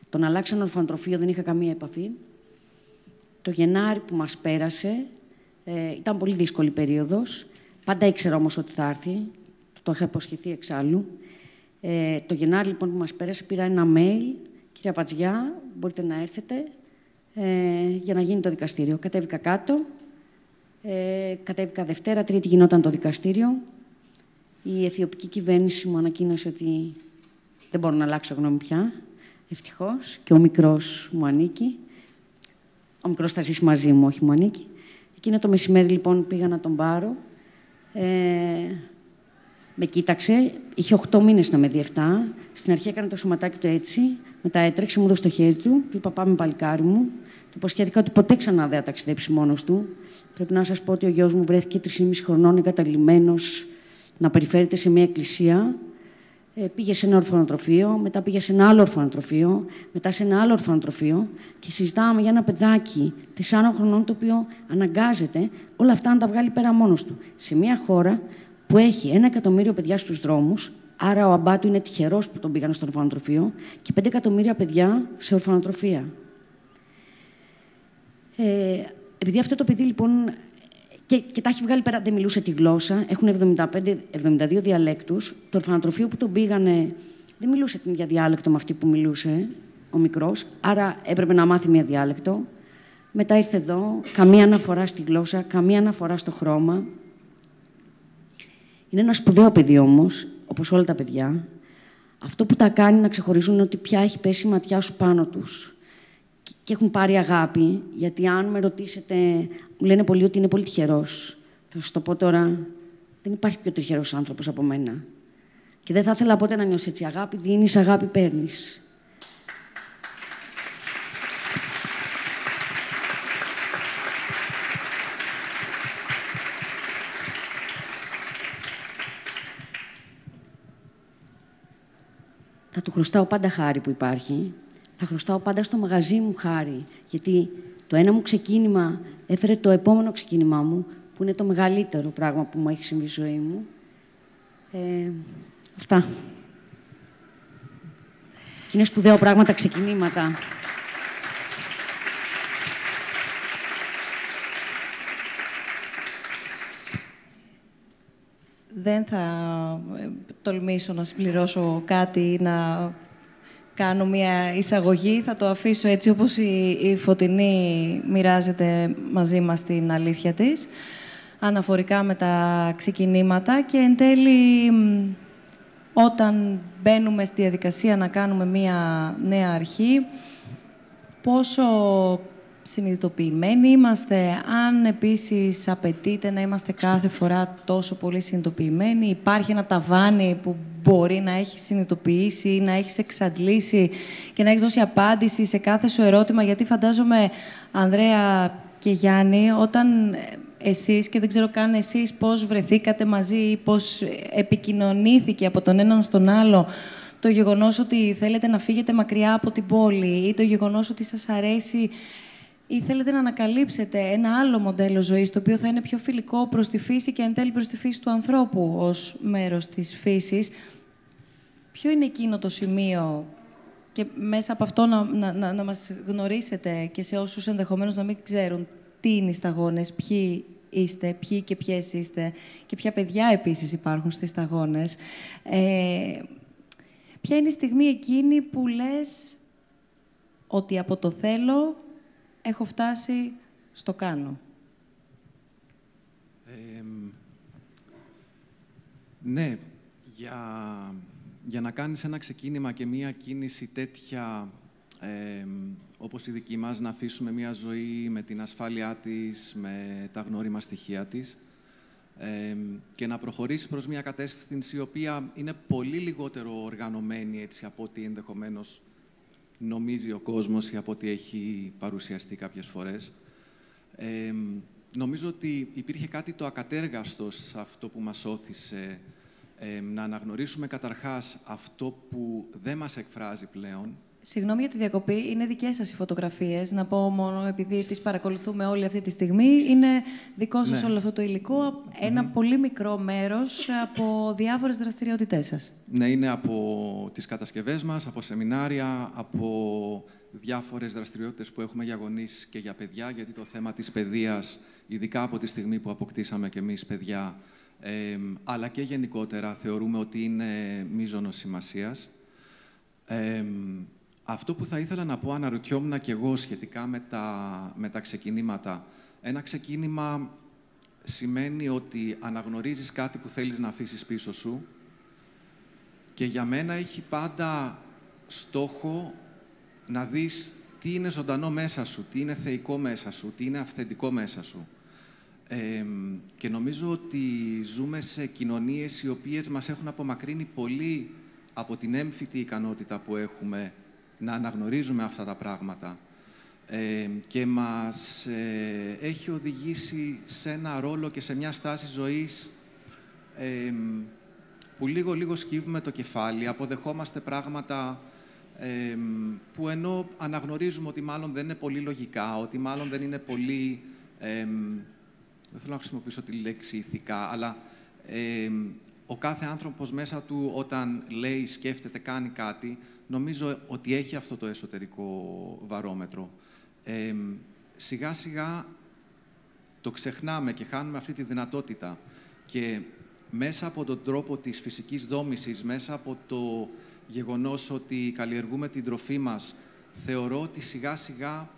Τον αλλάξαν ορφανοτροφείο, δεν είχα καμία επαφή. Το Γενάρη που μας πέρασε, ήταν πολύ δύσκολη περίοδος. Πάντα ήξερα όμως ότι θα έρθει. Το είχα υποσχεθεί εξάλλου. Το Γενάρη λοιπόν που μας πέρασε, πήρα ένα mail. Κυρία Πατζιά, μπορείτε να έρθετε για να γίνει το δικαστήριο. Κατέβηκα κάτω. Κατέβηκα Δευτέρα, Τρίτη γινόταν το δικαστήριο. Η αιθιοπική κυβέρνηση μου ανακοίνωσε ότι δεν μπορώ να αλλάξω γνώμη πια. Ευτυχώς. Και ο μικρός μου ανήκει. Ο μικρός θα ζήσει μαζί μου, όχι μου ανήκει. Εκείνο το μεσημέρι λοιπόν πήγα να τον πάρω. Με κοίταξε, είχε 8 μήνες να με δει 7. Στην αρχή έκανε το σωματάκι του έτσι, μετά έτρεξε, μου έδωσε το χέρι του, του είπα πάμε παλικάρι μου. Του υποσχέθηκα ότι ποτέ ξανά δεν θα ταξιδέψει μόνος του. Πρέπει να σας πω ότι ο γιος μου βρέθηκε 3,5 χρονών εγκαταλειμμένος να περιφέρεται σε μια εκκλησία. Πήγε σε ένα ορφανοτροφείο, μετά πήγε σε ένα άλλο ορφανοτροφείο, μετά σε ένα άλλο ορφανοτροφείο και συζητάμε για ένα παιδάκι 4 χρονών το οποίο αναγκάζεται όλα αυτά να τα βγάλει πέρα μόνος του. Σε μια χώρα που έχει 1 εκατομμύριο παιδιά στους δρόμους, άρα ο αμπά του είναι τυχερός που τον πήγαν στο ορφανοτροφείο, και 5 εκατομμύρια παιδιά σε ορφανοτροφία. Επειδή αυτό το παιδί λοιπόν και τα έχει βγάλει πέρα, δεν μιλούσε τη γλώσσα, έχουν 72 διαλέκτους. Το ορφανοτροφείο που τον πήγανε δεν μιλούσε την ίδια διάλεκτο με αυτή που μιλούσε ο μικρός, άρα έπρεπε να μάθει μία διάλεκτο. Μετά ήρθε εδώ, καμία αναφορά στη γλώσσα, καμία αναφορά στο χρώμα. Είναι ένα σπουδαίο παιδί όμως, όπως όλα τα παιδιά. Αυτό που τα κάνει να ξεχωρίζουν είναι ότι πια έχει πέσει η ματιά σου πάνω τους. Και έχουν πάρει αγάπη, γιατί αν με ρωτήσετε, μου λένε πολλοί ότι είναι πολύ τυχερός. Θα σας το πω τώρα, δεν υπάρχει πιο τυχερός άνθρωπος από μένα. Και δεν θα ήθελα ποτέ να νιώσεις έτσι. Αγάπη δίνεις, αγάπη παίρνεις. Θα του χρωστάω πάντα χάρη που υπάρχει. Θα χρωστάω πάντα στο μαγαζί μου χάρη. Γιατί το ένα μου ξεκίνημα έφερε το επόμενο ξεκίνημά μου, που είναι το μεγαλύτερο πράγμα που μου έχει συμβεί στη ζωή μου. Αυτά. Είναι σπουδαίο πράγμα τα ξεκινήματα. Δεν θα τολμήσω να συμπληρώσω κάτι, να κάνω μια εισαγωγή. Θα το αφήσω έτσι όπως η Φωτεινή μοιράζεται μαζί μας την αλήθεια της, αναφορικά με τα ξεκινήματα. Και εν τέλει, όταν μπαίνουμε στη διαδικασία να κάνουμε μια νέα αρχή, πόσο συνειδητοποιημένοι είμαστε, αν επίσης απαιτείται να είμαστε κάθε φορά τόσο πολύ συνειδητοποιημένοι. Υπάρχει ένα ταβάνι που μπορεί να έχει συνειδητοποιήσει ή να έχει εξαντλήσει και να έχει δώσει απάντηση σε κάθε σου ερώτημα. Γιατί φαντάζομαι, Ανδρέα και Γιάννη, όταν εσείς, και δεν ξέρω καν εσείς πώς βρεθήκατε μαζί ή πώς επικοινωνήθηκε από τον έναν στον άλλο το γεγονός ότι θέλετε να φύγετε μακριά από την πόλη ή το γεγονός ότι σας αρέσει ή θέλετε να ανακαλύψετε ένα άλλο μοντέλο ζωής, το οποίο θα είναι πιο φιλικό προς τη φύση και εν τέλει προς τη φύση του ανθρώπου ως μέρος της φύσης. Ποιο είναι εκείνο το σημείο, και μέσα από αυτό να μας γνωρίσετε και σε όσους ενδεχομένως να μην ξέρουν τι είναι οι σταγόνες, ποιοι είστε, ποιοι και ποιες είστε και ποια παιδιά επίσης υπάρχουν στις σταγόνες. Ποια είναι η στιγμή εκείνη που λες ότι από το θέλω έχω φτάσει στο κάνω? Ναι, για να κάνεις ένα ξεκίνημα και μία κίνηση τέτοια, όπως η δική μας, να αφήσουμε μία ζωή με την ασφάλειά της, με τα γνώριμα στοιχεία της, και να προχωρήσει προς μία κατεύθυνση η οποία είναι πολύ λιγότερο οργανωμένη έτσι, από ό,τι ενδεχομένως νομίζει ο κόσμος ή από ό,τι έχει παρουσιαστεί κάποιες φορές. Νομίζω ότι υπήρχε κάτι το ακατέργαστο σε αυτό που μας όθησε να αναγνωρίσουμε καταρχάς αυτό που δεν μας εκφράζει πλέον. Συγγνώμη για τη διακοπή. Είναι δικές σας οι φωτογραφίες. Να πω μόνο, επειδή τις παρακολουθούμε όλη αυτή τη στιγμή, είναι δικό σας όλο αυτό το υλικό. Ένα πολύ μικρό μέρος από διάφορες δραστηριότητές σας. Ναι, είναι από τις κατασκευές μας, από σεμινάρια, από διάφορες δραστηριότητες που έχουμε για γονείς και για παιδιά, γιατί το θέμα της παιδείας, ειδικά από τη στιγμή που αποκτήσαμε κι εμείς παιδιά, αλλά και γενικότερα θεωρούμε ότι είναι μείζωνος σημασίας. Αυτό που θα ήθελα να πω, αναρωτιόμουν κι εγώ σχετικά με τα ξεκινήματα. Ένα ξεκίνημα σημαίνει ότι αναγνωρίζεις κάτι που θέλεις να αφήσεις πίσω σου και για μένα έχει πάντα στόχο να δεις τι είναι ζωντανό μέσα σου, τι είναι θεϊκό μέσα σου, τι είναι αυθεντικό μέσα σου. Και νομίζω ότι ζούμε σε κοινωνίες οι οποίες μας έχουν απομακρύνει πολύ από την έμφυτη ικανότητα που έχουμε να αναγνωρίζουμε αυτά τα πράγματα και μας έχει οδηγήσει σε ένα ρόλο και σε μια στάση ζωής που λίγο σκύβουμε το κεφάλι, αποδεχόμαστε πράγματα που ενώ αναγνωρίζουμε ότι μάλλον δεν είναι πολύ λογικά, ότι μάλλον δεν είναι πολύ, δεν θέλω να χρησιμοποιήσω τη λέξη ηθικά, αλλά ο κάθε άνθρωπος μέσα του όταν λέει, σκέφτεται, κάνει κάτι, νομίζω ότι έχει αυτό το εσωτερικό βαρόμετρο. Σιγά-σιγά το ξεχνάμε και χάνουμε αυτή τη δυνατότητα. Και μέσα από τον τρόπο της φυσικής δόμησης, μέσα από το γεγονός ότι καλλιεργούμε την τροφή μας, θεωρώ ότι σιγά-σιγά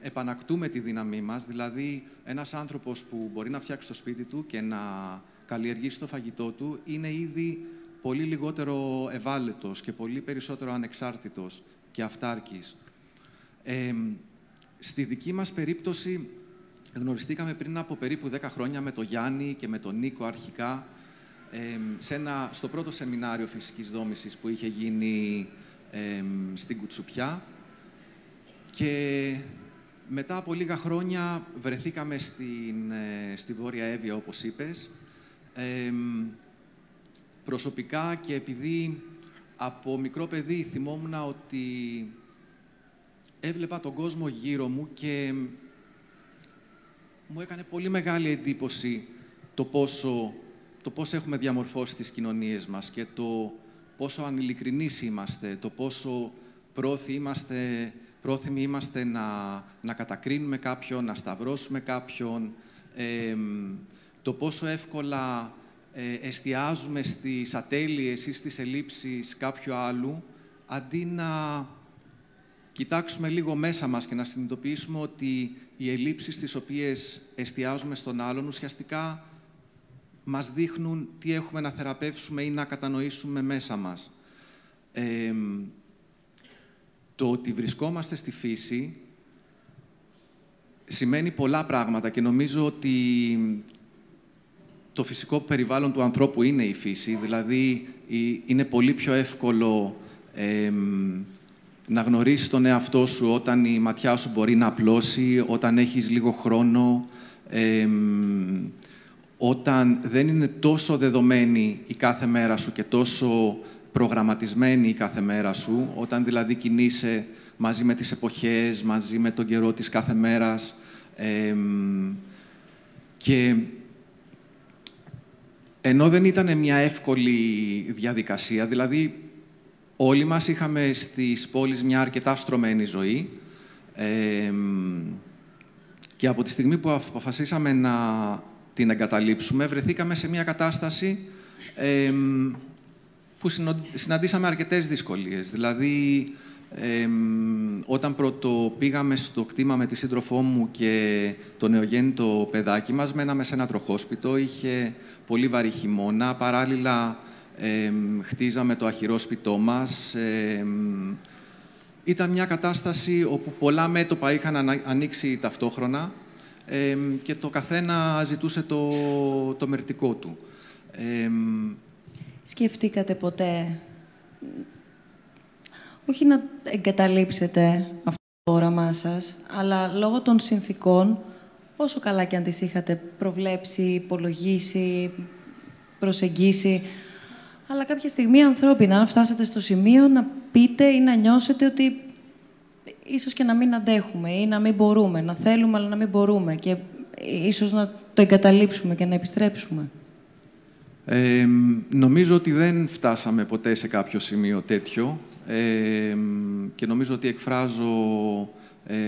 επανακτούμε τη δύναμή μας. Δηλαδή, ένας άνθρωπος που μπορεί να φτιάξει το σπίτι του και να καλλιεργήσει το φαγητό του, είναι ήδη πολύ λιγότερο ευάλωτος και πολύ περισσότερο ανεξάρτητος και αυτάρκης. Στη δική μας περίπτωση, γνωριστήκαμε πριν από περίπου 10 χρόνια με τον Γιάννη και με τον Νίκο αρχικά, στο πρώτο σεμινάριο φυσικής δόμησης που είχε γίνει στην Κουτσουπιά. Και μετά από λίγα χρόνια βρεθήκαμε στη Βόρεια Εύβοια, όπως είπες. Προσωπικά και επειδή από μικρό παιδί θυμόμουν ότι έβλεπα τον κόσμο γύρω μου και μου έκανε πολύ μεγάλη εντύπωση το πόσο έχουμε διαμορφώσει τις κοινωνίες μας και το πόσο ανειλικρινείς είμαστε, το πόσο πρόθυμοι είμαστε να κατακρίνουμε κάποιον, να σταυρώσουμε κάποιον, το πόσο εύκολα εστιάζουμε στις ατέλειες ή στις ελλείψεις κάποιου άλλου, αντί να κοιτάξουμε λίγο μέσα μας και να συνειδητοποιήσουμε ότι οι ελλείψεις στις οποίες εστιάζουμε στον άλλον ουσιαστικά μας δείχνουν τι έχουμε να θεραπεύσουμε ή να κατανοήσουμε μέσα μας. Το ότι βρισκόμαστε στη φύση σημαίνει πολλά πράγματα και νομίζω ότι το φυσικό περιβάλλον του ανθρώπου είναι η φύση, δηλαδή είναι πολύ πιο εύκολο να γνωρίσεις τον εαυτό σου όταν η ματιά σου μπορεί να απλώσει, όταν έχεις λίγο χρόνο, όταν δεν είναι τόσο δεδομένη η κάθε μέρα σου και τόσο προγραμματισμένη η κάθε μέρα σου, όταν δηλαδή κινείσαι μαζί με τις εποχές, μαζί με τον καιρό της κάθε μέρας. Και ενώ δεν ήταν μια εύκολη διαδικασία, δηλαδή όλοι μας είχαμε στις πόλεις μια αρκετά στρωμένη ζωή και από τη στιγμή που αποφασίσαμε να την εγκαταλείψουμε, βρεθήκαμε σε μια κατάσταση που συναντήσαμε αρκετές δυσκολίες. Δηλαδή, όταν πρώτο πήγαμε στο κτήμα με τη σύντροφό μου και το νεογέννητο παιδάκι μας, μέναμε σε ένα τροχόσπιτο, είχε πολύ βαρύ χειμώνα, παράλληλα χτίζαμε το αχυρόσπιτό μας. Ήταν μια κατάσταση όπου πολλά μέτωπα είχαν ανοίξει ταυτόχρονα και το καθένα ζητούσε το μερτικό του. Σκεφτήκατε ποτέ, όχι να εγκαταλείψετε αυτό το όραμά σας, αλλά λόγω των συνθήκων, όσο καλά και αν τις είχατε προβλέψει, υπολογίσει, προσεγγίσει, αλλά κάποια στιγμή ανθρώπινα, αν φτάσατε στο σημείο να πείτε ή να νιώσετε ότι ίσως και να μην αντέχουμε ή να μην μπορούμε, να θέλουμε αλλά να μην μπορούμε και ίσως να το εγκαταλείψουμε και να επιστρέψουμε. Νομίζω ότι δεν φτάσαμε ποτέ σε κάποιο σημείο τέτοιο και νομίζω ότι εκφράζω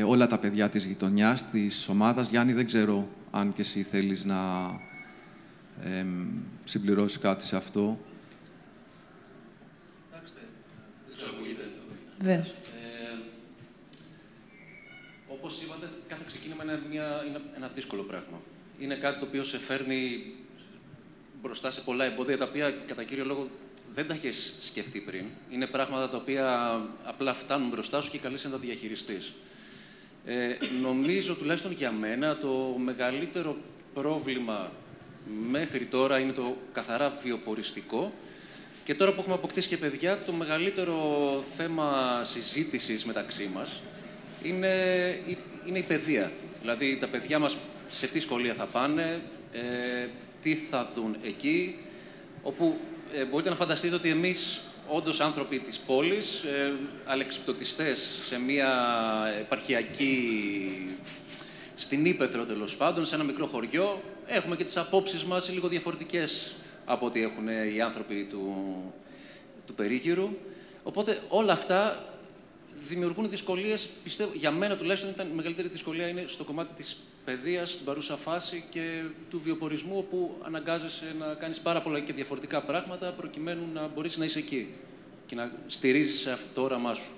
όλα τα παιδιά της γειτονιάς, της ομάδας. Γιάννη, δεν ξέρω αν και εσύ θέλεις να συμπληρώσεις κάτι σε αυτό. Κοιτάξτε, δεν ξέρω, ακούγεται. Βεβαίως. Όπως είπατε, κάθε ξεκίνημα είναι ένα δύσκολο πράγμα. Είναι κάτι το οποίο σε φέρνει μπροστά σε πολλά εμπόδια, τα οποία κατά κύριο λόγο δεν τα έχεις σκεφτεί πριν. Είναι πράγματα τα οποία απλά φτάνουν μπροστά σου και καλείσαι να τα διαχειριστείς. Νομίζω, τουλάχιστον για μένα, το μεγαλύτερο πρόβλημα μέχρι τώρα είναι το καθαρά βιοποριστικό. Και τώρα που έχουμε αποκτήσει και παιδιά, το μεγαλύτερο θέμα συζήτησης μεταξύ μας είναι η παιδεία. Δηλαδή, τα παιδιά μας σε τι σχολεία θα πάνε, τι θα δουν εκεί, όπου μπορείτε να φανταστείτε ότι εμείς, όντως άνθρωποι της πόλης, αλεξιπτωτιστές σε μια επαρχιακή, στην Ύπαιθρο τέλος πάντων, σε ένα μικρό χωριό, έχουμε και τις απόψεις μας λίγο διαφορετικές από ό,τι έχουν οι άνθρωποι του περίγυρου. Οπότε όλα αυτά δημιουργούν δυσκολίες, πιστεύω, για μένα τουλάχιστον η μεγαλύτερη δυσκολία είναι στο κομμάτι της παιδείας, στην παρούσα φάση και του βιοπορισμού, όπου αναγκάζεσαι να κάνεις πάρα πολλά και διαφορετικά πράγματα προκειμένου να μπορείς να είσαι εκεί και να στηρίζεις αυτό το όραμά σου.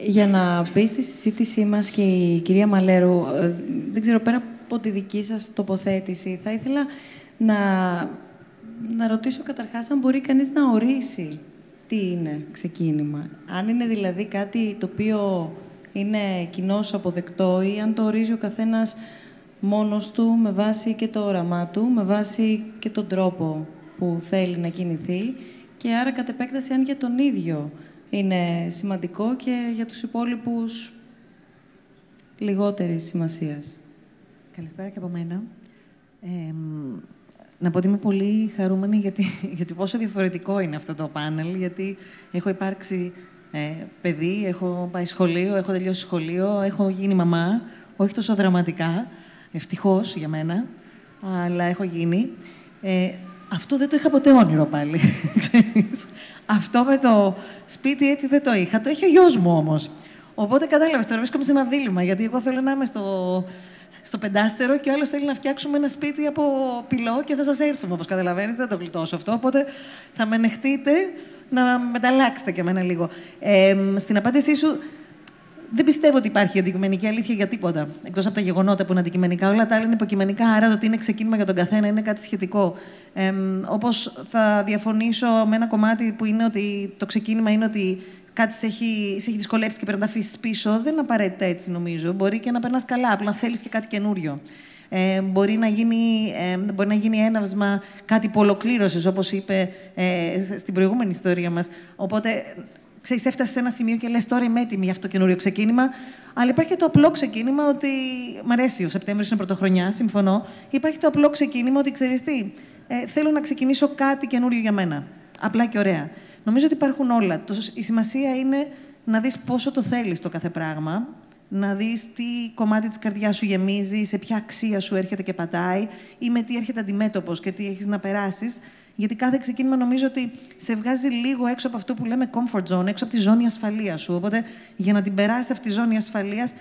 Για να μπει στη συζήτησή μας και η κυρία Μαλέρου, δεν ξέρω, πέρα από τη δική σας τοποθέτηση, θα ήθελα να ρωτήσω καταρχάς αν μπορεί κανείς να ορίσει τι είναι ξεκίνημα. Αν είναι δηλαδή κάτι το οποίο είναι κοινώς αποδεκτό ή αν το ορίζει ο καθένας μόνος του, με βάση και το όραμά του, με βάση και τον τρόπο που θέλει να κινηθεί και άρα κατ' επέκταση αν για τον ίδιο είναι σημαντικό και για τους υπόλοιπους λιγότερης σημασίας. Καλησπέρα και από μένα. Να πω ότι είμαι πολύ χαρούμενη γιατί πόσο διαφορετικό είναι αυτό το πάνελ, γιατί έχω υπάρξει Παιδί, έχω πάει σχολείο, έχω τελειώσει σχολείο, έχω γίνει μαμά, όχι τόσο δραματικά, ευτυχώς για μένα, αλλά έχω γίνει. Αυτό δεν το είχα ποτέ όνειρο πάλι, ξέρεις. Αυτό με το σπίτι έτσι δεν το είχα. Το έχει ο γιος μου όμως. Οπότε κατάλαβες, τώρα βρίσκομαι σε ένα δίλημμα, γιατί εγώ θέλω να είμαι στο πεντάστερο και ο άλλος θέλει να φτιάξουμε ένα σπίτι από πυλό και θα σας έρθουμε, όπως καταλαβαίνεις, δεν το γλιτώσω αυτό. Οπότε θα με ανεχτείτε να μεταλλάξετε κι εμένα λίγο. Στην απάντησή σου, δεν πιστεύω ότι υπάρχει αντικειμενική αλήθεια για τίποτα. Εκτός από τα γεγονότα που είναι αντικειμενικά, όλα τα άλλα είναι υποκειμενικά. Άρα το ότι είναι ξεκίνημα για τον καθένα είναι κάτι σχετικό. Όπως θα διαφωνήσω με ένα κομμάτι που είναι ότι το ξεκίνημα είναι ότι κάτι σε έχει δυσκολέψει και πρέπει να τα αφήσεις πίσω. Δεν είναι απαραίτητα έτσι, νομίζω. Μπορεί και να περνάς καλά, απλά θέλεις και κάτι καινούριο. Μπορεί να γίνει έναυσμα κάτι που ολοκλήρωσες, όπως είπε στην προηγούμενη ιστορία μας. Οπότε, ξέρεις, έφτασες σε ένα σημείο και λες τώρα είμαι έτοιμη για αυτό το καινούριο ξεκίνημα. Αλλά υπάρχει και το απλό ξεκίνημα ότι. Μ' αρέσει, ο Σεπτέμβριος είναι πρωτοχρονιά, συμφωνώ. Υπάρχει το απλό ξεκίνημα ότι ξέρεις τι, θέλω να ξεκινήσω κάτι καινούριο για μένα. Απλά και ωραία. Νομίζω ότι υπάρχουν όλα. Η σημασία είναι να δεις πόσο το θέλεις το κάθε πράγμα, να δεις τι κομμάτι της καρδιάς σου γεμίζει, σε ποια αξία σου έρχεται και πατάει ή με τι έρχεται αντιμέτωπος και τι έχεις να περάσεις. Γιατί κάθε ξεκίνημα νομίζω ότι σε βγάζει λίγο έξω από αυτό που λέμε comfort zone, έξω από τη ζώνη ασφαλείας σου. Οπότε για να την περάσεις αυτή τη ζώνη ασφαλείας,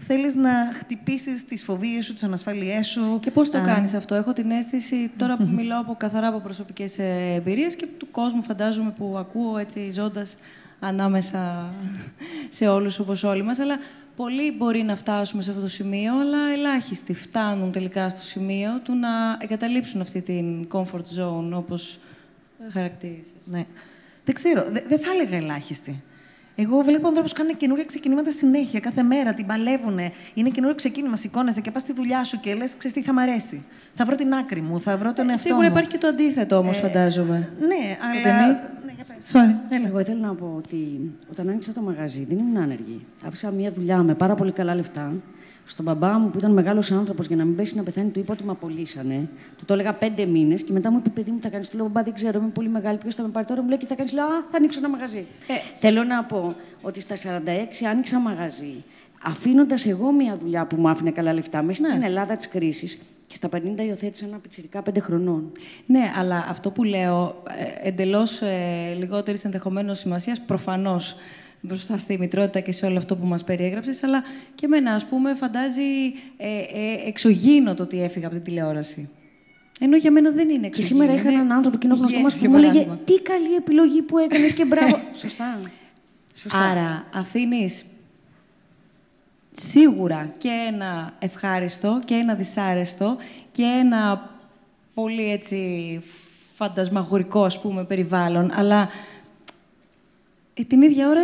θέλεις να χτυπήσεις τις φοβίες σου, τις ανασφαλειές σου. Και πώς το κάνεις αυτό? Έχω την αίσθηση, τώρα που μιλάω καθαρά από προσωπικές εμπειρίες και του κόσμου, φαντάζομαι, που ακούω έτσι ζώντας ανάμεσα σε όλους όπως όλοι μας, αλλά πολλοί μπορεί να φτάσουμε σε αυτό το σημείο, αλλά ελάχιστοι φτάνουν τελικά στο σημείο του να εγκαταλείψουν αυτή την comfort zone, όπως χαρακτήρισες. Ναι. Δεν ξέρω, δεν θα έλεγα ελάχιστοι. Εγώ βλέπω ανθρώπους που κάνουν καινούργια ξεκινήματα συνέχεια, κάθε μέρα, την παλεύουνε. Είναι καινούργιο ξεκίνημα, σηκώνεσαι και πας στη δουλειά σου και λες, ξέρεις τι, θα μ' αρέσει. Θα βρω την άκρη μου, θα βρω τον εαυτό σίγουρα μου. υπάρχει και το αντίθετο όμως, φαντάζομαι. Ναι, αλλά. Ναι, για πες. Sorry. Εγώ ήθελα να πω ότι όταν άνοιξα το μαγαζί δεν ήμουν άνεργη. Άφησα μια δουλειά με πάρα πολύ καλά λεφτά. Στον μπαμπά μου, που ήταν μεγάλος άνθρωπος, για να μην πέσει να πεθάνει, του είπα ότι με απολύσανε. Του το έλεγα 5 μήνες και μετά μου είπε: παιδί μου, θα κάνεις? Του λέω: μπαμπά, δεν ξέρω, είμαι πολύ μεγάλη. Ποιος θα με πάρει τώρα? Μου λέει: και θα κάνεις? Λέω: α, θα ανοίξω ένα μαγαζί. Θέλω να πω ότι στα 46 άνοιξα μαγαζί, αφήνοντας εγώ μια δουλειά που μου άφηνε καλά λεφτά μέσα στην Ελλάδα της κρίσης. Και στα 50 υιοθέτησα ένα πιτσιρικά 5 χρονών. Ναι, αλλά αυτό που λέω, εντελώς λιγότερης ενδεχομένως σημασίας, προφανώς μπροστά στη μητρότητα και σε όλο αυτό που μας περιέγραψες, αλλά και εμένα, ας πούμε, φαντάζει εξωγήινο το ότι έφυγα από την τηλεόραση. Ενώ για μένα δεν είναι εξωγήινο. Και σήμερα είχα έναν άνθρωπο κοινό γνωστό μας που μου έλεγε τι καλή επιλογή που έκανες και μπράβο. Σωστά. Άρα, αφήνεις σίγουρα και ένα ευχάριστο και ένα δυσάρεστο και ένα πολύ έτσι φαντασμαγορικό, ας πούμε, περιβάλλον, αλλά την ίδια ώρα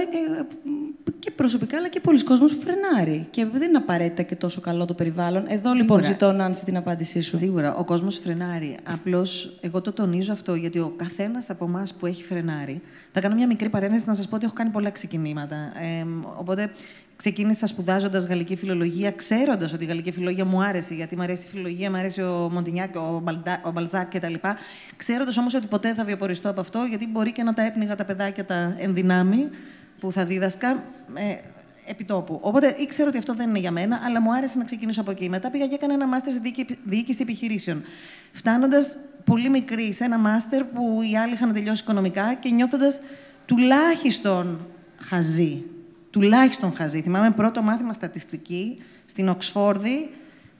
και προσωπικά αλλά και πολλοί κόσμος φρενάρει. Και δεν είναι απαραίτητα και τόσο καλό το περιβάλλον. Εδώ σίγουρα, λοιπόν ζητώ, Νάνση, την απάντησή σου. Σίγουρα, ο κόσμος φρενάρει. Απλώς εγώ το τονίζω αυτό, γιατί ο καθένας από εμάς που έχει φρενάρει. Θα κάνω μια μικρή παρένθεση να σας πω ότι έχω κάνει πολλά ξεκινήματα. Οπότε ξεκίνησα σπουδάζοντας γαλλική φιλολογία, ξέροντας ότι η γαλλική φιλολογία μου άρεσε, γιατί μου αρέσει η φιλολογία, μου αρέσει ο Μοντινιάκ, ο Μπαλζάκ κτλ. Ξέροντας όμως ότι ποτέ θα βιοποριστώ από αυτό, γιατί μπορεί και να τα έπνιγα τα παιδάκια τα ενδυνάμει που θα δίδασκα επιτόπου. Οπότε ήξερα ότι αυτό δεν είναι για μένα, αλλά μου άρεσε να ξεκινήσω από εκεί. Μετά πήγα και έκανα ένα μάστερ στη διοίκηση επιχειρήσεων. Φτάνοντας πολύ μικρή σε ένα μάστερ που οι άλλοι είχαν τελειώσει οικονομικά και νιώθοντας τουλάχιστον χαζή. Τουλάχιστον χαζή. Θυμάμαι πρώτο μάθημα στατιστική στην Οξφόρδη,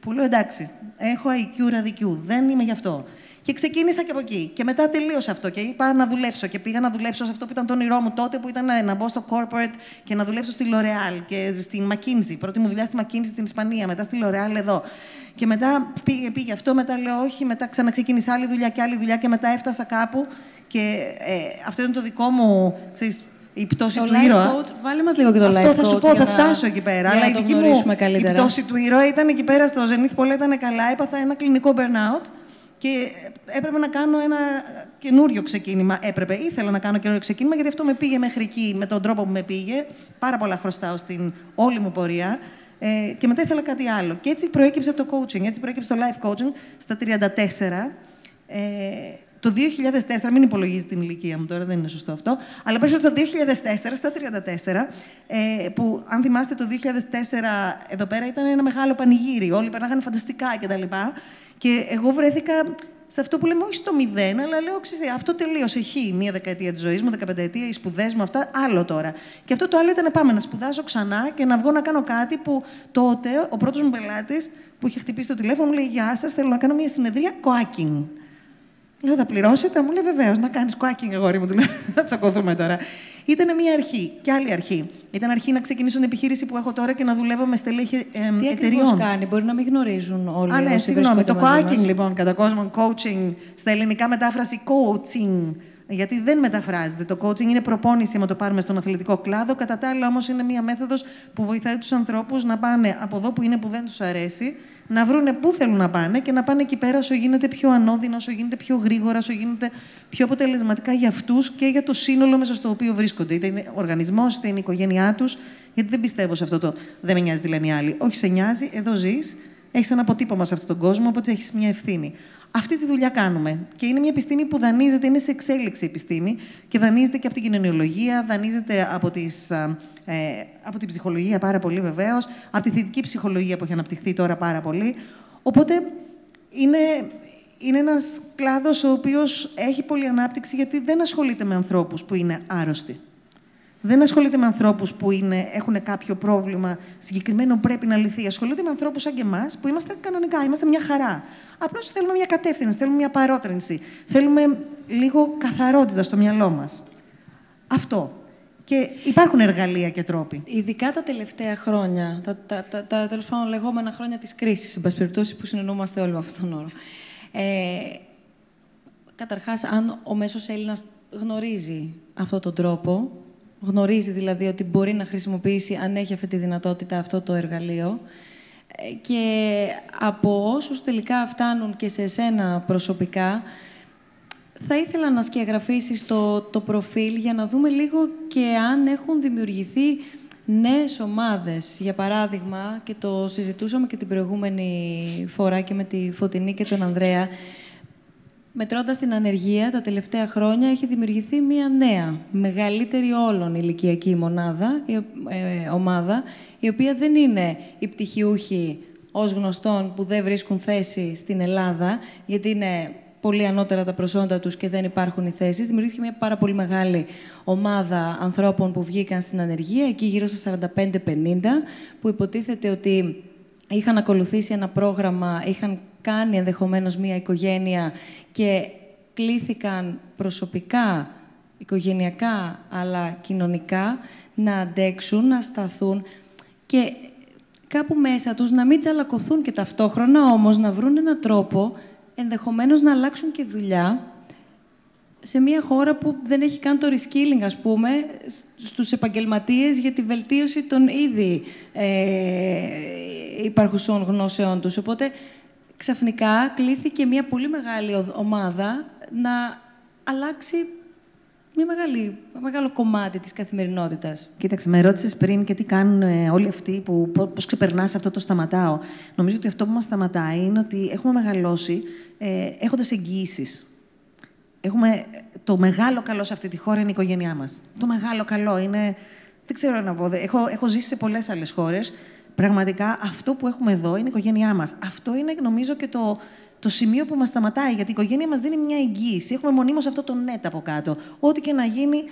που λέω εντάξει, έχω IQ ραδικιού, δεν είμαι γι' αυτό. Και ξεκίνησα και από εκεί. Και μετά τελείωσα αυτό και είπα να δουλέψω. Και πήγα να δουλέψω σε αυτό που ήταν το όνειρό μου τότε, που ήταν να μπω στο corporate και να δουλέψω στη L'Oréal και στην McKinsey. Πρώτη μου δουλειά στη McKinsey στην Ισπανία, μετά στη L'Oréal εδώ. Και μετά πήγε αυτό, μετά λέω όχι, μετά ξαναξεκίνησα άλλη δουλειά και άλλη δουλειά και μετά έφτασα κάπου. Και αυτό ήταν το δικό μου, ξέρεις, η πτώση του ήρωα. Coach, βάλε μας λίγο και το life coach. Αυτό θα σου πω, θα φτάσω εκεί πέρα. Αλλά η δική μου η πτώση του ήρωα ήταν εκεί πέρα στο Zenith, πολλά ήταν καλά. Έπαθα ένα κλινικό burnout και έπρεπε να κάνω ένα καινούριο ξεκίνημα. Ήθελα να κάνω καινούριο ξεκίνημα, γιατί αυτό με πήγε μέχρι εκεί με τον τρόπο που με πήγε. Πάρα πολλά χρωστάω στην όλη μου πορεία. Και μετά ήθελα κάτι άλλο. Και έτσι προέκυψε το coaching, έτσι προέκυψε το life coaching στα 34. το 2004, μην υπολογίζει την ηλικία μου τώρα, δεν είναι σωστό αυτό, αλλά πες το 2004, στα 34, που αν θυμάστε το 2004 εδώ πέρα ήταν ένα μεγάλο πανηγύρι, όλοι περνάγανε φανταστικά κτλ. Και εγώ βρέθηκα σε αυτό που λέμε, όχι στο 0, αλλά λέω, ξέρετε, αυτό τελείωσε. Μία δεκαετία της ζωής μου, 15ετία, οι σπουδές μου, αυτά, άλλο τώρα. Και αυτό το άλλο ήταν πάμε να σπουδάσω ξανά και να βγω να κάνω κάτι που τότε ο πρώτος μου πελάτης που είχε χτυπήσει το τηλέφωνο μου λέει: Γεια σας, θέλω να κάνω μια συνεδρία coaching. Λέω: Θα πληρώσετε? Μου λέει: Βεβαίως, να κάνεις coaching, αγόρι μου. Του λέω: Θα τσακωθούμε τώρα. Ήταν μια αρχή και άλλη αρχή. Ήταν αρχή να ξεκινήσω την επιχείρηση που έχω τώρα και να δουλεύω με στελέχη εταιριών. Τι ακριβώς κάνει, μπορεί να μην γνωρίζουν όλοι. Α, ναι, συγγνώμη. Το coaching, λοιπόν, κατά κόσμο, coaching, στα ελληνικά μετάφραση coaching. Γιατί δεν μεταφράζεται. Το coaching είναι προπόνηση, άμα το πάρουμε στον αθλητικό κλάδο. Κατά τα άλλα, όμως, είναι μια μέθοδος που βοηθάει τους ανθρώπους να πάνε από εδώ που είναι που δεν τους αρέσει, να βρούνε πού θέλουν να πάνε και να πάνε εκεί πέρα όσο γίνεται πιο ανώδυνα, όσο γίνεται πιο γρήγορα, όσο γίνεται πιο αποτελεσματικά για αυτούς και για το σύνολο μέσα στο οποίο βρίσκονται. Είτε είναι ο οργανισμός, είτε είναι η οικογένειά τους. Γιατί δεν πιστεύω σε αυτό το δεν με νοιάζει τι λένε οι άλλοι. Όχι, σε νοιάζει, εδώ ζεις, έχεις ένα αποτύπωμα σε αυτόν τον κόσμο, οπότε έχεις μια ευθύνη. Αυτή τη δουλειά κάνουμε. Και είναι μια επιστήμη που δανείζεται, είναι σε εξέλιξη επιστήμη και δανείζεται και από την κοινωνιολογία, δανείζεται από την ψυχολογία πάρα πολύ βεβαίως, από τη θετική ψυχολογία που έχει αναπτυχθεί τώρα πάρα πολύ. Οπότε είναι ένας κλάδος ο οποίος έχει πολλή ανάπτυξη γιατί δεν ασχολείται με ανθρώπους που είναι άρρωστοι. Δεν ασχολείται με ανθρώπους που έχουν κάποιο πρόβλημα συγκεκριμένο πρέπει να λυθεί. Ασχολείται με ανθρώπους σαν και εμάς που είμαστε κανονικά, είμαστε μια χαρά. Απλώς θέλουμε μια κατεύθυνση, θέλουμε μια παρότρινση. Θέλουμε λίγο καθαρότητα στο μυαλό μας. Αυτό. Και υπάρχουν εργαλεία και τρόποι. Ειδικά τα τελευταία χρόνια, τα τέλος πάντων λεγόμενα χρόνια της κρίσης, εν πάση περιπτώσει, που συνεννοούμαστε όλοι με αυτόν τον όρο. Καταρχάς, αν ο μέσος Έλληνας γνωρίζει αυτόν τον τρόπο, γνωρίζει δηλαδή ότι μπορεί να χρησιμοποιήσει, αν έχει αυτή τη δυνατότητα, αυτό το εργαλείο, και από όσους τελικά φτάνουν και σε εσένα προσωπικά, θα ήθελα να σκιαγραφίσεις το προφίλ για να δούμε λίγο και αν έχουν δημιουργηθεί νέες ομάδες. Για παράδειγμα, και το συζητούσαμε και την προηγούμενη φορά και με τη Φωτεινή και τον Ανδρέα, μετρώντας την ανεργία τα τελευταία χρόνια, έχει δημιουργηθεί μία νέα, μεγαλύτερη όλων ηλικιακή ομάδα, η οποία δεν είναι οι πτυχιούχοι ως γνωστόν που δεν βρίσκουν θέση στην Ελλάδα, γιατί είναι πολύ ανώτερα τα προσόντα τους και δεν υπάρχουν οι θέσεις. Δημιουργήθηκε μια πάρα πολύ μεγάλη ομάδα ανθρώπων που βγήκαν στην ανεργία, εκεί γύρω στα 45-50, που υποτίθεται ότι είχαν ακολουθήσει ένα πρόγραμμα, είχαν κάνει ενδεχομένως μια οικογένεια και κλήθηκαν προσωπικά, οικογενειακά, αλλά κοινωνικά, να αντέξουν, να σταθούν και κάπου μέσα τους να μην τσαλακωθούν και ταυτόχρονα όμως να βρουν έναν τρόπο ενδεχομένως να αλλάξουν και δουλειά σε μια χώρα που δεν έχει καν το reskilling, ας πούμε, στους επαγγελματίες για τη βελτίωση των ήδη υπαρχουσών γνώσεών τους. Οπότε, ξαφνικά κλήθηκε μια πολύ μεγάλη ομάδα να αλλάξει ένα μεγάλο κομμάτι της καθημερινότητας. Κοίταξε, με ρώτησες πριν και τι κάνουν όλοι αυτοί, πώς ξεπερνάς αυτό το σταματάω. Νομίζω ότι αυτό που μας σταματάει είναι ότι έχουμε μεγαλώσει έχοντας εγγυήσεις. Το μεγάλο καλό σε αυτή τη χώρα είναι η οικογένειά μας. Το μεγάλο καλό είναι, δεν ξέρω να πω, έχω ζήσει σε πολλές άλλες χώρες. Πραγματικά αυτό που έχουμε εδώ είναι η οικογένειά μας. Αυτό είναι, νομίζω, και το σημείο που μας σταματάει, γιατί η οικογένεια μας δίνει μια εγγύηση. Έχουμε μονίμως αυτό το net από κάτω. Ό,τι και να γίνει,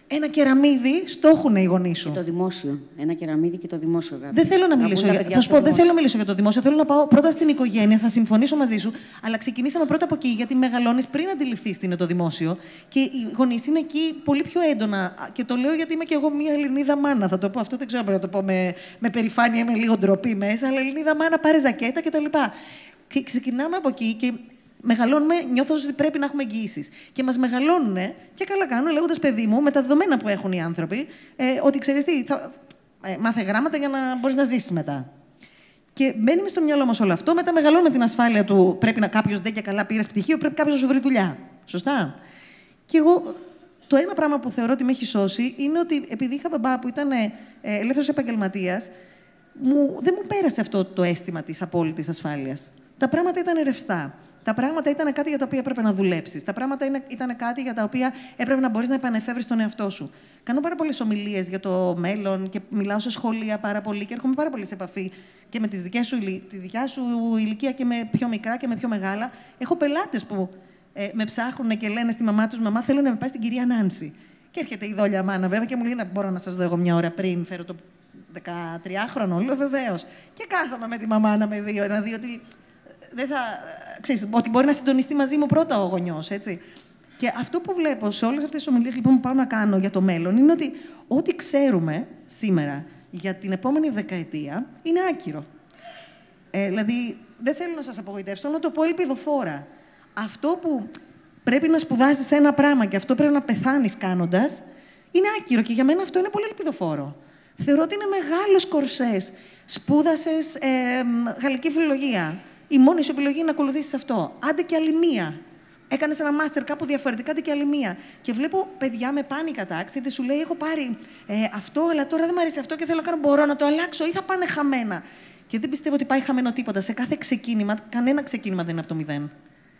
ένα κεραμίδι στο έχουν οι γονείς σου. Και το δημόσιο. Ένα κεραμίδι και το δημόσιο, βέβαια. Δεν θέλω να μιλήσω δεν θέλω να μιλήσω για το δημόσιο. Θέλω να πάω πρώτα στην οικογένεια, θα συμφωνήσω μαζί σου. Αλλά ξεκινήσαμε πρώτα από εκεί, γιατί μεγαλώνεις πριν αντιληφθείς τι είναι το δημόσιο. Και οι γονείς είναι εκεί πολύ πιο έντονα. Και το λέω γιατί είμαι κι εγώ μια Ελληνίδα μάνα. Θα το πω αυτό, δεν ξέρω αν πρέπει να το πω με περηφάνεια, με λίγο ντροπή μέσα. Αλλά Ελληνίδα μάνα, πάρε ζακέτα κτλ. Και ξεκινάμε από εκεί και μεγαλώνουμε, νιώθω ότι πρέπει να έχουμε εγγυήσεις. Και μας μεγαλώνουν και καλά κάνουν, λέγοντας, παιδί μου, με τα δεδομένα που έχουν οι άνθρωποι, ότι ξέρεις τι, μάθε γράμματα για να μπορείς να ζήσεις μετά. Και μπαίνει στο μυαλό μας όλο αυτό. Μετά μεγαλώνουμε την ασφάλεια του πρέπει να κάποιος δεν και καλά πήρες πτυχίο, πρέπει κάποιος να σου βρει δουλειά. Σωστά. Και εγώ το ένα πράγμα που θεωρώ ότι με έχει σώσει είναι ότι επειδή είχα μπαμπά που ήταν ελεύθερος επαγγελματίας, δεν μου πέρασε αυτό το αίσθημα της απόλυτης ασφάλειας. Τα πράγματα ήταν ρευστά. Τα πράγματα ήταν κάτι για τα οποία έπρεπε να δουλέψεις. Τα πράγματα ήταν κάτι για τα οποία έπρεπε να μπορείς να επανεφεύρεις τον εαυτό σου. Κάνω πάρα πολλές ομιλίες για το μέλλον και μιλάω σε σχολεία πάρα πολύ και έρχομαι πάρα πολύ σε επαφή και με τη δικιά σου ηλικία και με πιο μικρά και με πιο μεγάλα. Έχω πελάτες που με ψάχνουν και λένε στη μαμά τους: «Μαμά, θέλω να με πάει στην κυρία Νάνση». Και έρχεται η δόλια μάνα, βέβαια, και μου λέει: «Μπορώ να σας δω εγώ μια ώρα πριν φέρω το 13χρονο». Λέω: «Βεβαίως». Και κάθομαι με τη μαμά να δει ότι, ότι μπορεί να συντονιστεί μαζί μου πρώτα ο γονιός, έτσι. Και αυτό που βλέπω σε όλες αυτές τις ομιλίες λοιπόν, που πάω να κάνω για το μέλλον είναι ότι ό,τι ξέρουμε σήμερα για την επόμενη δεκαετία είναι άκυρο. Δηλαδή, δεν θέλω να σας απογοητεύσω, θέλω να το πω ελπιδοφόρα. Αυτό που πρέπει να σπουδάσεις ένα πράγμα και αυτό πρέπει να πεθάνεις κάνοντας, είναι άκυρο και για μένα αυτό είναι πολύ ελπιδοφόρο. Θεωρώ ότι είναι μεγάλος κορσές. Σπούδασες γαλλική φιλολογία. Η μόνη σου επιλογή είναι να ακολουθήσεις αυτό. Άντε και άλλη μία. Έκανες ένα μάστερ κάπου διαφορετικά, άντε και άλλη μία. Και βλέπω παιδιά με panic attacks, γιατί σου λέει: «Έχω πάρει αυτό, αλλά τώρα δεν μου αρέσει αυτό και θέλω να κάνω. Μπορώ να το αλλάξω ή θα πάνε χαμένα». Και δεν πιστεύω ότι πάει χαμένο τίποτα. Σε κάθε ξεκίνημα, κανένα ξεκίνημα δεν είναι από το 0.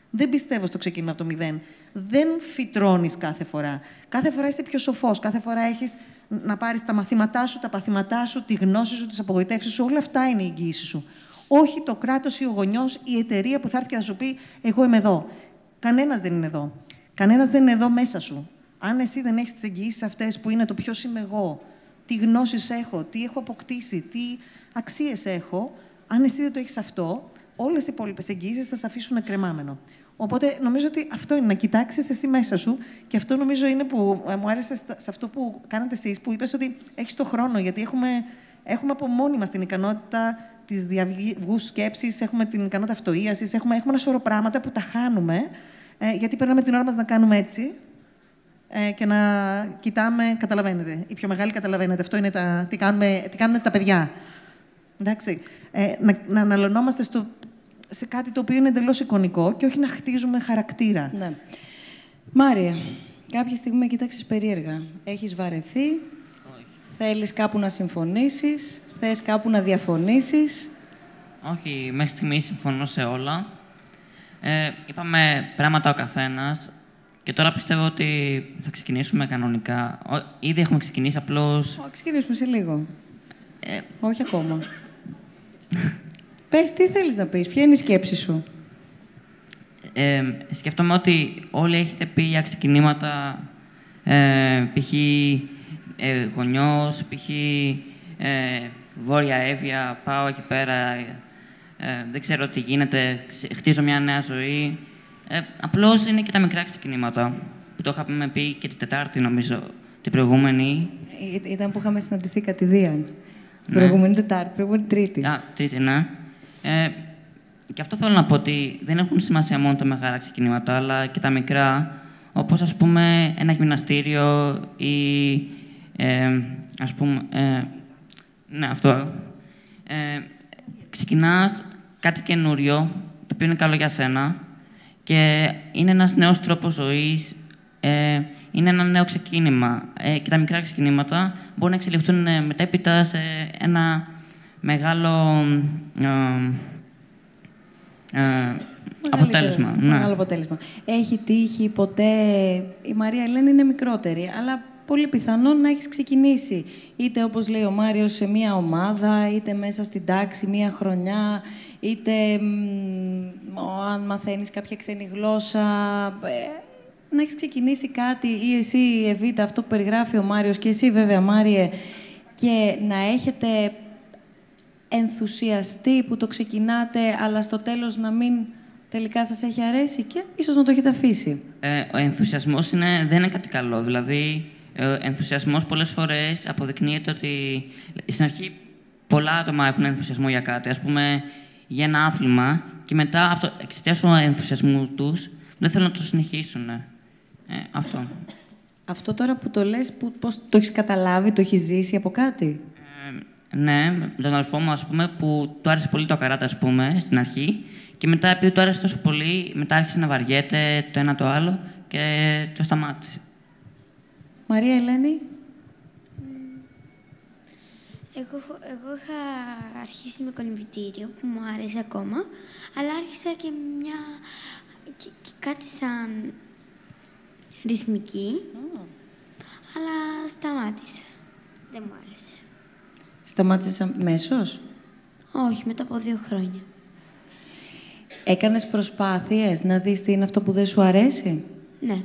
Δεν πιστεύω στο ξεκίνημα από το 0. Δεν φυτρώνεις κάθε φορά. Κάθε φορά είσαι πιο σοφός. Κάθε φορά έχεις να πάρεις τα μαθήματά σου, τα παθήματά σου, τη γνώση σου, τις απογοητεύσεις σου. Όλα αυτά είναι η εγγύηση σου. Όχι το κράτος ή ο γονιός, η εταιρεία που θα έρθει και θα σου πει: «Εγώ είμαι εδώ». Κανένας δεν είναι εδώ. Κανένας δεν είναι εδώ μέσα σου. Αν εσύ δεν έχεις τις εγγυήσεις αυτές που είναι το ποιος είμαι εγώ, τι γνώσεις έχω, τι έχω αποκτήσει, τι αξίες έχω, αν εσύ δεν το έχεις αυτό, όλες οι υπόλοιπες εγγυήσεις θα σε αφήσουν κρεμάμενο. Οπότε νομίζω ότι αυτό είναι να κοιτάξεις εσύ μέσα σου και αυτό νομίζω είναι που μου άρεσε σε αυτό που κάνατε εσείς, που είπες ότι έχεις το χρόνο, γιατί έχουμε από μόνοι μας την ικανότητα της διαυγούς σκέψης, έχουμε την ικανότητα αυτοίασης, έχουμε ένα σωρό πράγματα που τα χάνουμε, γιατί περνάμε την ώρα μας να κάνουμε έτσι και να κοιτάμε, καταλαβαίνετε. Οι πιο μεγάλοι καταλαβαίνετε. Αυτό είναι τι κάνουν τα παιδιά. Εντάξει. Να αναλωνόμαστε σε κάτι το οποίο είναι εντελώς εικονικό και όχι να χτίζουμε χαρακτήρα. Ναι. Μάρια, κάποια στιγμή με κοίταξες περίεργα. Έχεις βαρεθεί, θέλεις κάπου να συμφωνήσεις, θες κάπου να διαφωνήσεις. Όχι, μέχρι στιγμής συμφωνώ σε όλα. Είπαμε πράγματα ο καθένας και τώρα πιστεύω ότι θα ξεκινήσουμε κανονικά. Ήδη έχουμε ξεκινήσει, απλώς... Ξεκινήσουμε σε λίγο. Όχι ακόμα. Πες, τι θέλεις να πεις, ποια είναι η σκέψη σου? Σκέφτομαι ότι όλοι έχετε πει για ξεκινήματα, π.χ. Γονιός, π.χ. Βόρεια Εύβοια, πάω εκεί πέρα, δεν ξέρω τι γίνεται, χτίζω μια νέα ζωή. Απλώς είναι και τα μικρά ξεκινήματα, που το είχαμε πει και την Τετάρτη, νομίζω, την προηγούμενη. Ήταν που είχαμε συναντηθεί κατηδίαν. Ναι. Προηγούμενη Τετάρτη, προηγούμενη Τρίτη. Τρίτη, ναι. Και αυτό θέλω να πω, ότι δεν έχουν σημασία μόνο τα μεγάλα ξεκινήματα, αλλά και τα μικρά, όπως ας πούμε ένα γυμναστήριο ή ας πούμε... ναι, αυτό. Ξεκινάς κάτι καινούριο, το οποίο είναι καλό για σένα και είναι ένας νέος τρόπος ζωής, είναι ένα νέο ξεκίνημα. Και τα μικρά ξεκινήματα μπορούν να εξελιχθούν μετέπειτα σε ένα μεγάλο αποτέλεσμα. Μεγάλο αποτέλεσμα. Έχει τύχει ποτέ... Η Μαρία Ελένη είναι μικρότερη, αλλά πολύ πιθανόν να έχεις ξεκινήσει. Είτε, όπως λέει ο Μάριος, σε μία ομάδα, είτε μέσα στην τάξη μία χρονιά, είτε αν μαθαίνεις κάποια ξένη γλώσσα... να έχεις ξεκινήσει κάτι, ή εσύ, Εβίτα, αυτό που περιγράφει ο Μάριος, και εσύ βέβαια, Μάριε, και να έχετε ενθουσιαστεί που το ξεκινάτε, αλλά στο τέλος να μην τελικά σας έχει αρέσει και ίσως να το έχετε αφήσει. Ο ενθουσιασμός δεν είναι κάτι καλό. Δηλαδή, ο ενθουσιασμός πολλές φορές αποδεικνύεται ότι στην αρχή πολλά άτομα έχουν ενθουσιασμό για κάτι, ας πούμε για ένα άθλημα, και μετά εξαιτίας του ενθουσιασμού τους δεν θέλουν να το συνεχίσουν. Αυτό. Αυτό τώρα που το λες, πώς το έχεις καταλάβει, το έχεις ζήσει από κάτι? Ναι, με τον αδελφό μου, ας πούμε, που του άρεσε πολύ το καράτε, ας πούμε, στην αρχή, και μετά, επειδή του άρεσε τόσο πολύ, μετά άρχισε να βαριέται το ένα το άλλο και το σταμάτησε. Μαρία Ελένη. Εγώ είχα αρχίσει με κολυμβητήριο, που μου άρεσε ακόμα, αλλά άρχισα και κάτι σαν ρυθμική, αλλά σταμάτησα. Δεν μου άρεσε. Σταμάτησες αμέσως? Όχι, μετά από 2 χρόνια. Έκανες προσπάθειες να δεις τι είναι αυτό που δεν σου αρέσει? Ναι.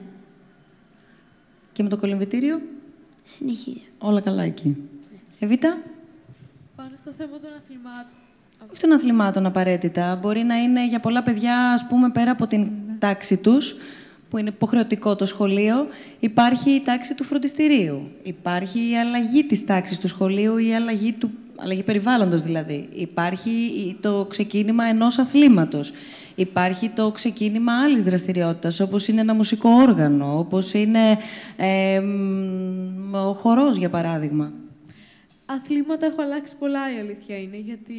Και με το κολυμβητήριο? Συνεχίζω. Όλα καλά εκεί. Εβίτα? Πάνω στο θέμα των αθλημάτων. Όχι των αθλημάτων απαραίτητα. Μπορεί να είναι για πολλά παιδιά, ας πούμε, πέρα από την τάξη τους, που είναι υποχρεωτικό το σχολείο, υπάρχει η τάξη του φροντιστηρίου. Υπάρχει η αλλαγή της τάξης του σχολείου, η αλλαγή περιβάλλοντος δηλαδή. Υπάρχει το ξεκίνημα ενός αθλήματος. Υπάρχει το ξεκίνημα άλλης δραστηριότητας, όπως είναι ένα μουσικό όργανο, όπως είναι ο χορός, για παράδειγμα. Αθλήματα έχω αλλάξει πολλά, η αλήθεια είναι, γιατί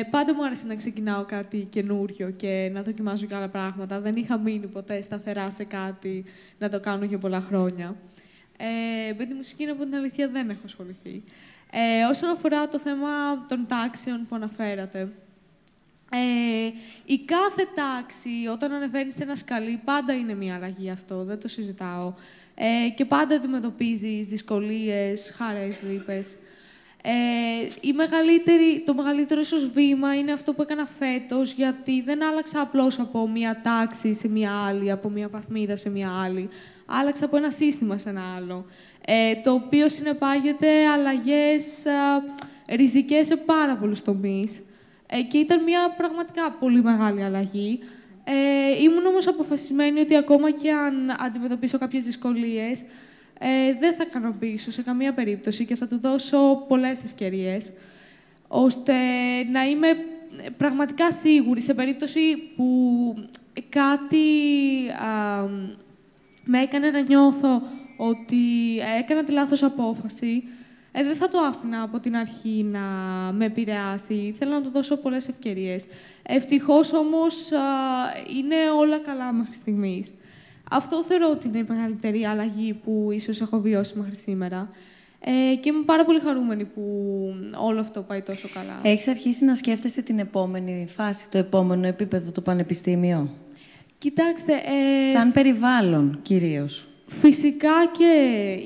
πάντα μου άρεσε να ξεκινάω κάτι καινούριο και να δοκιμάζω και άλλα πράγματα. Δεν είχα μείνει ποτέ σταθερά σε κάτι να το κάνω για πολλά χρόνια. Με τη μουσική, από την αλήθεια, δεν έχω ασχοληθεί. Όσον αφορά το θέμα των τάξεων που αναφέρατε, η κάθε τάξη, όταν ανεβαίνει σε ένα σκαλί, πάντα είναι μια αλλαγή αυτό, δεν το συζητάω. Και πάντα αντιμετωπίζεις δυσκολίες, χαρές, λύπες. Το μεγαλύτερο ίσως βήμα είναι αυτό που έκανα φέτος, γιατί δεν άλλαξα απλώς από μία τάξη σε μία άλλη, από μία βαθμίδα σε μία άλλη. Άλλαξα από ένα σύστημα σε ένα άλλο, το οποίο συνεπάγεται αλλαγές ριζικές σε πάρα πολλούς τομείς. Και ήταν μια πραγματικά πολύ μεγάλη αλλαγή. Ήμουν όμως αποφασισμένη ότι ακόμα και αν αντιμετωπίσω κάποιες δυσκολίες, δεν θα κάνω πίσω σε καμία περίπτωση και θα του δώσω πολλές ευκαιρίες, ώστε να είμαι πραγματικά σίγουρη σε περίπτωση που κάτι με έκανε να νιώθω ότι έκανα τη λάθος απόφαση. Δεν θα το άφηνα από την αρχή να με επηρεάσει. Θέλω να του δώσω πολλές ευκαιρίες. Ευτυχώς όμως είναι όλα καλά μέχρι στιγμής. Αυτό θεωρώ ότι είναι η μεγαλύτερη αλλαγή που ίσως έχω βιώσει μέχρι σήμερα. Και είμαι πάρα πολύ χαρούμενη που όλο αυτό πάει τόσο καλά. Έχεις αρχίσει να σκέφτεσαι την επόμενη φάση, το επόμενο επίπεδο, το πανεπιστήμιο? Κοιτάξτε... Σαν περιβάλλον, κυρίως. Φυσικά και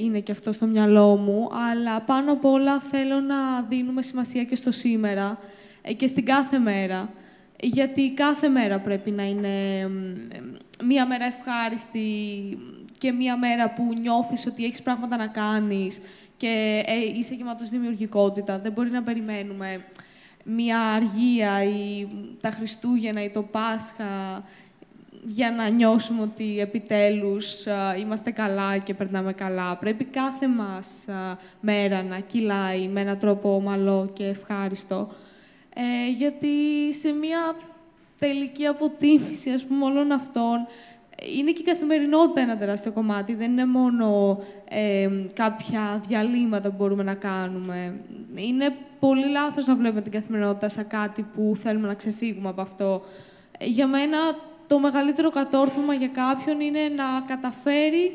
είναι και αυτό στο μυαλό μου, αλλά πάνω απ' όλα θέλω να δίνουμε σημασία και στο σήμερα και στην κάθε μέρα. Γιατί κάθε μέρα πρέπει να είναι μία μέρα ευχάριστη και μία μέρα που νιώθεις ότι έχεις πράγματα να κάνεις και είσαι γεμάτος δημιουργικότητα. Δεν μπορεί να περιμένουμε μία αργία ή τα Χριστούγεννα ή το Πάσχα για να νιώσουμε ότι επιτέλους είμαστε καλά και περνάμε καλά. Πρέπει κάθε μας μέρα να κυλάει με έναν τρόπο ομαλό και ευχάριστο. Γιατί σε μια τελική αποτίμηση, ας πούμε, όλων αυτών, είναι και η καθημερινότητα ένα τεράστιο κομμάτι. Δεν είναι μόνο κάποια διαλύματα που μπορούμε να κάνουμε. Είναι πολύ λάθος να βλέπουμε την καθημερινότητα σαν κάτι που θέλουμε να ξεφύγουμε από αυτό. Για μένα, το μεγαλύτερο κατόρθωμα για κάποιον είναι να καταφέρει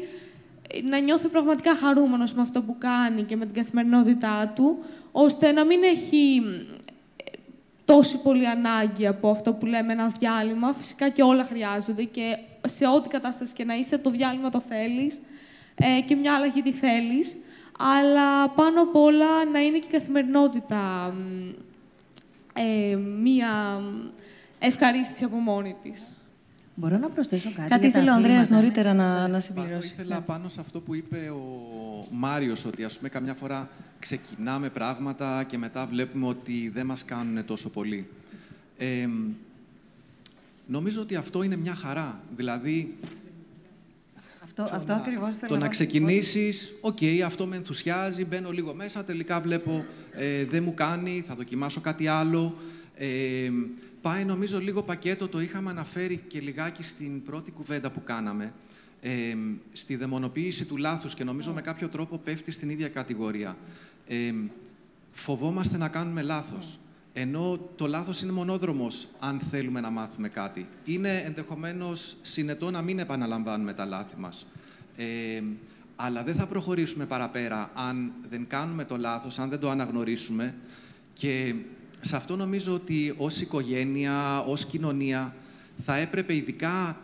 να νιώθει πραγματικά χαρούμενος με αυτό που κάνει και με την καθημερινότητά του, ώστε να μην έχει τόση πολύ ανάγκη από αυτό που λέμε ένα διάλειμμα. Φυσικά και όλα χρειάζονται και σε ό,τι κατάσταση και να είσαι, το διάλειμμα το θέλεις και μια αλλαγή τη θέλεις, αλλά πάνω απ' όλα να είναι και η καθημερινότητα μία ευχαρίστηση από μόνη της. Μπορώ να προσθέσω κάτι? Κάτι ήθελε ο Ανδρέας νωρίτερα να συμπληρώσει. Ήθελα πάνω σε αυτό που είπε ο Μάριος, ότι ας πούμε καμιά φορά ξεκινάμε πράγματα και μετά βλέπουμε ότι δεν μας κάνουν τόσο πολύ. Νομίζω ότι αυτό είναι μια χαρά. Δηλαδή, αυτό ακριβώς θέλω το να ξεκινήσεις, αυτό με ενθουσιάζει, μπαίνω λίγο μέσα, τελικά βλέπω δεν μου κάνει, θα δοκιμάσω κάτι άλλο. Πάει, νομίζω, λίγο πακέτο, το είχαμε αναφέρει και λιγάκι στην πρώτη κουβέντα που κάναμε, στη δαιμονοποίηση του λάθους και νομίζω με κάποιο τρόπο πέφτει στην ίδια κατηγορία. Φοβόμαστε να κάνουμε λάθος, ενώ το λάθος είναι μονόδρομος αν θέλουμε να μάθουμε κάτι. Είναι ενδεχομένως συνετό να μην επαναλαμβάνουμε τα λάθη μας. αλλά δεν θα προχωρήσουμε παραπέρα αν δεν κάνουμε το λάθος, αν δεν το αναγνωρίσουμε. Και σε αυτό νομίζω ότι ως οικογένεια, ως κοινωνία, θα έπρεπε ειδικά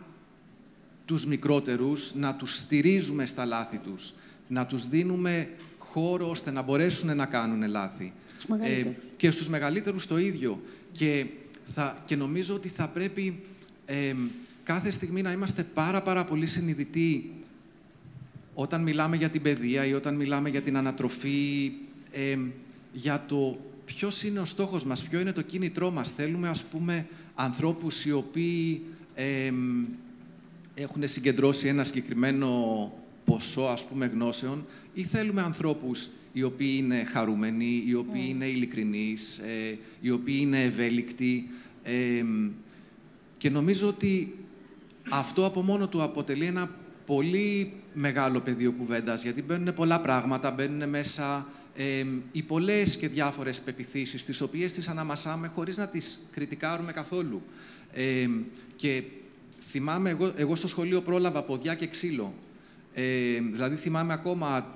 τους μικρότερους να τους στηρίζουμε στα λάθη τους, να τους δίνουμε χώρο ώστε να μπορέσουν να κάνουν λάθη. Και στους μεγαλύτερους το ίδιο. Και νομίζω ότι θα πρέπει κάθε στιγμή να είμαστε πάρα πολύ συνειδητοί όταν μιλάμε για την παιδεία ή όταν μιλάμε για την ανατροφή, για το ποιος είναι ο στόχος μας, ποιο είναι το κίνητρό μας. Θέλουμε, ας πούμε, ανθρώπους οι οποίοι έχουν συγκεντρώσει ένα συγκεκριμένο ποσό, ας πούμε, γνώσεων, ή θέλουμε ανθρώπους οι οποίοι είναι χαρούμενοι, οι οποίοι είναι ειλικρινείς, οι οποίοι είναι ευέλικτοι. Και νομίζω ότι αυτό από μόνο του αποτελεί ένα πολύ μεγάλο πεδίο κουβέντας, γιατί μπαίνουν πολλά πράγματα, μπαίνουν μέσα οι πολλές και διάφορες πεποιθήσεις, τις οποίες τις αναμασάμε χωρίς να τις κριτικάρουμε καθόλου. Και θυμάμαι, εγώ στο σχολείο πρόλαβα ποδιά και ξύλο. Δηλαδή θυμάμαι ακόμα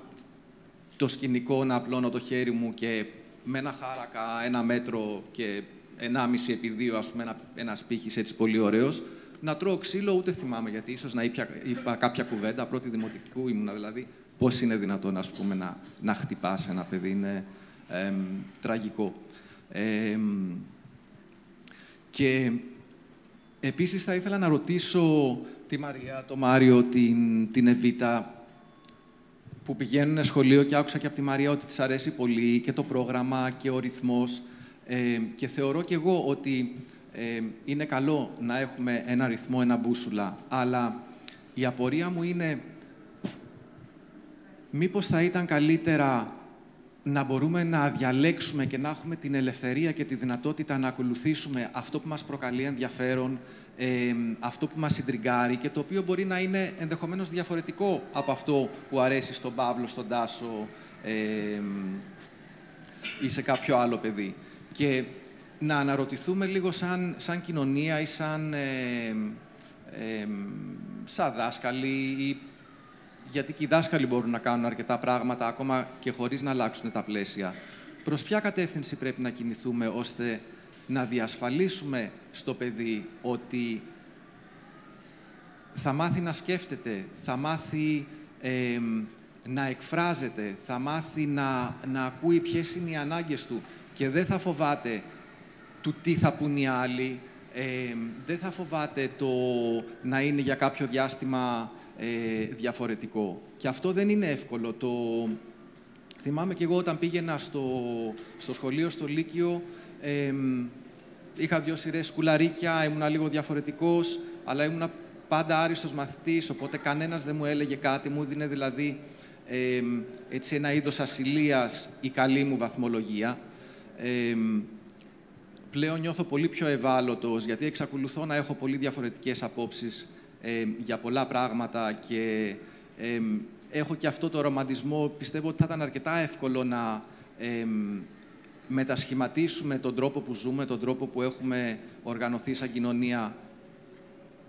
το σκηνικό να απλώνω το χέρι μου και με ένα χάρακα 1 μέτρο και 1,5 επί 2, ας πούμε, ένας πύχης έτσι πολύ ωραίος, να τρώω ξύλο, ούτε θυμάμαι γιατί. Ίσως να είπα κάποια κουβέντα, πρώτη δημοτικού ήμουνα δηλαδή. Πώς είναι δυνατόν, ας πούμε, να χτυπάς ένα παιδί, είναι τραγικό. Και επίσης θα ήθελα να ρωτήσω τη Μαρία, το Μάριο, την Εβίτα, που πηγαίνουν σχολείο και άκουσα και από τη Μαρία ότι της αρέσει πολύ και το πρόγραμμα και ο ρυθμός. Και θεωρώ κι εγώ ότι είναι καλό να έχουμε ένα ρυθμό, ένα μπούσουλα, αλλά η απορία μου είναι μήπως θα ήταν καλύτερα να μπορούμε να διαλέξουμε και να έχουμε την ελευθερία και τη δυνατότητα να ακολουθήσουμε αυτό που μας προκαλεί ενδιαφέρον, αυτό που μας συντριγκάρει και το οποίο μπορεί να είναι ενδεχομένως διαφορετικό από αυτό που αρέσει στον Παύλο, στον Τάσο ή σε κάποιο άλλο παιδί. Και να αναρωτηθούμε λίγο σαν κοινωνία ή σαν δάσκαλοι, ή γιατί και οι δάσκαλοι μπορούν να κάνουν αρκετά πράγματα ακόμα και χωρίς να αλλάξουν τα πλαίσια. Προς ποια κατεύθυνση πρέπει να κινηθούμε ώστε να διασφαλίσουμε στο παιδί ότι θα μάθει να σκέφτεται, θα μάθει να εκφράζεται, θα μάθει να ακούει ποιες είναι οι ανάγκες του και δεν θα φοβάται του τι θα πουν οι άλλοι, δεν θα φοβάται το να είναι για κάποιο διάστημα διαφορετικό. Και αυτό δεν είναι εύκολο. Θυμάμαι και εγώ όταν πήγαινα στο σχολείο, στο Λύκειο, είχα 2 σειρές σκουλαρίκια, ήμουνα λίγο διαφορετικός, αλλά ήμουνα πάντα άριστος μαθητής, οπότε κανένας δεν μου έλεγε κάτι, μου δίνε δηλαδή έτσι ένα είδος ασυλίας η καλή μου βαθμολογία. Πλέον νιώθω πολύ πιο ευάλωτος, γιατί εξακολουθώ να έχω πολύ διαφορετικές απόψεις για πολλά πράγματα και έχω και αυτό το ρομαντισμό. Πιστεύω ότι θα ήταν αρκετά εύκολο να μετασχηματίσουμε τον τρόπο που ζούμε, τον τρόπο που έχουμε οργανωθεί σαν κοινωνία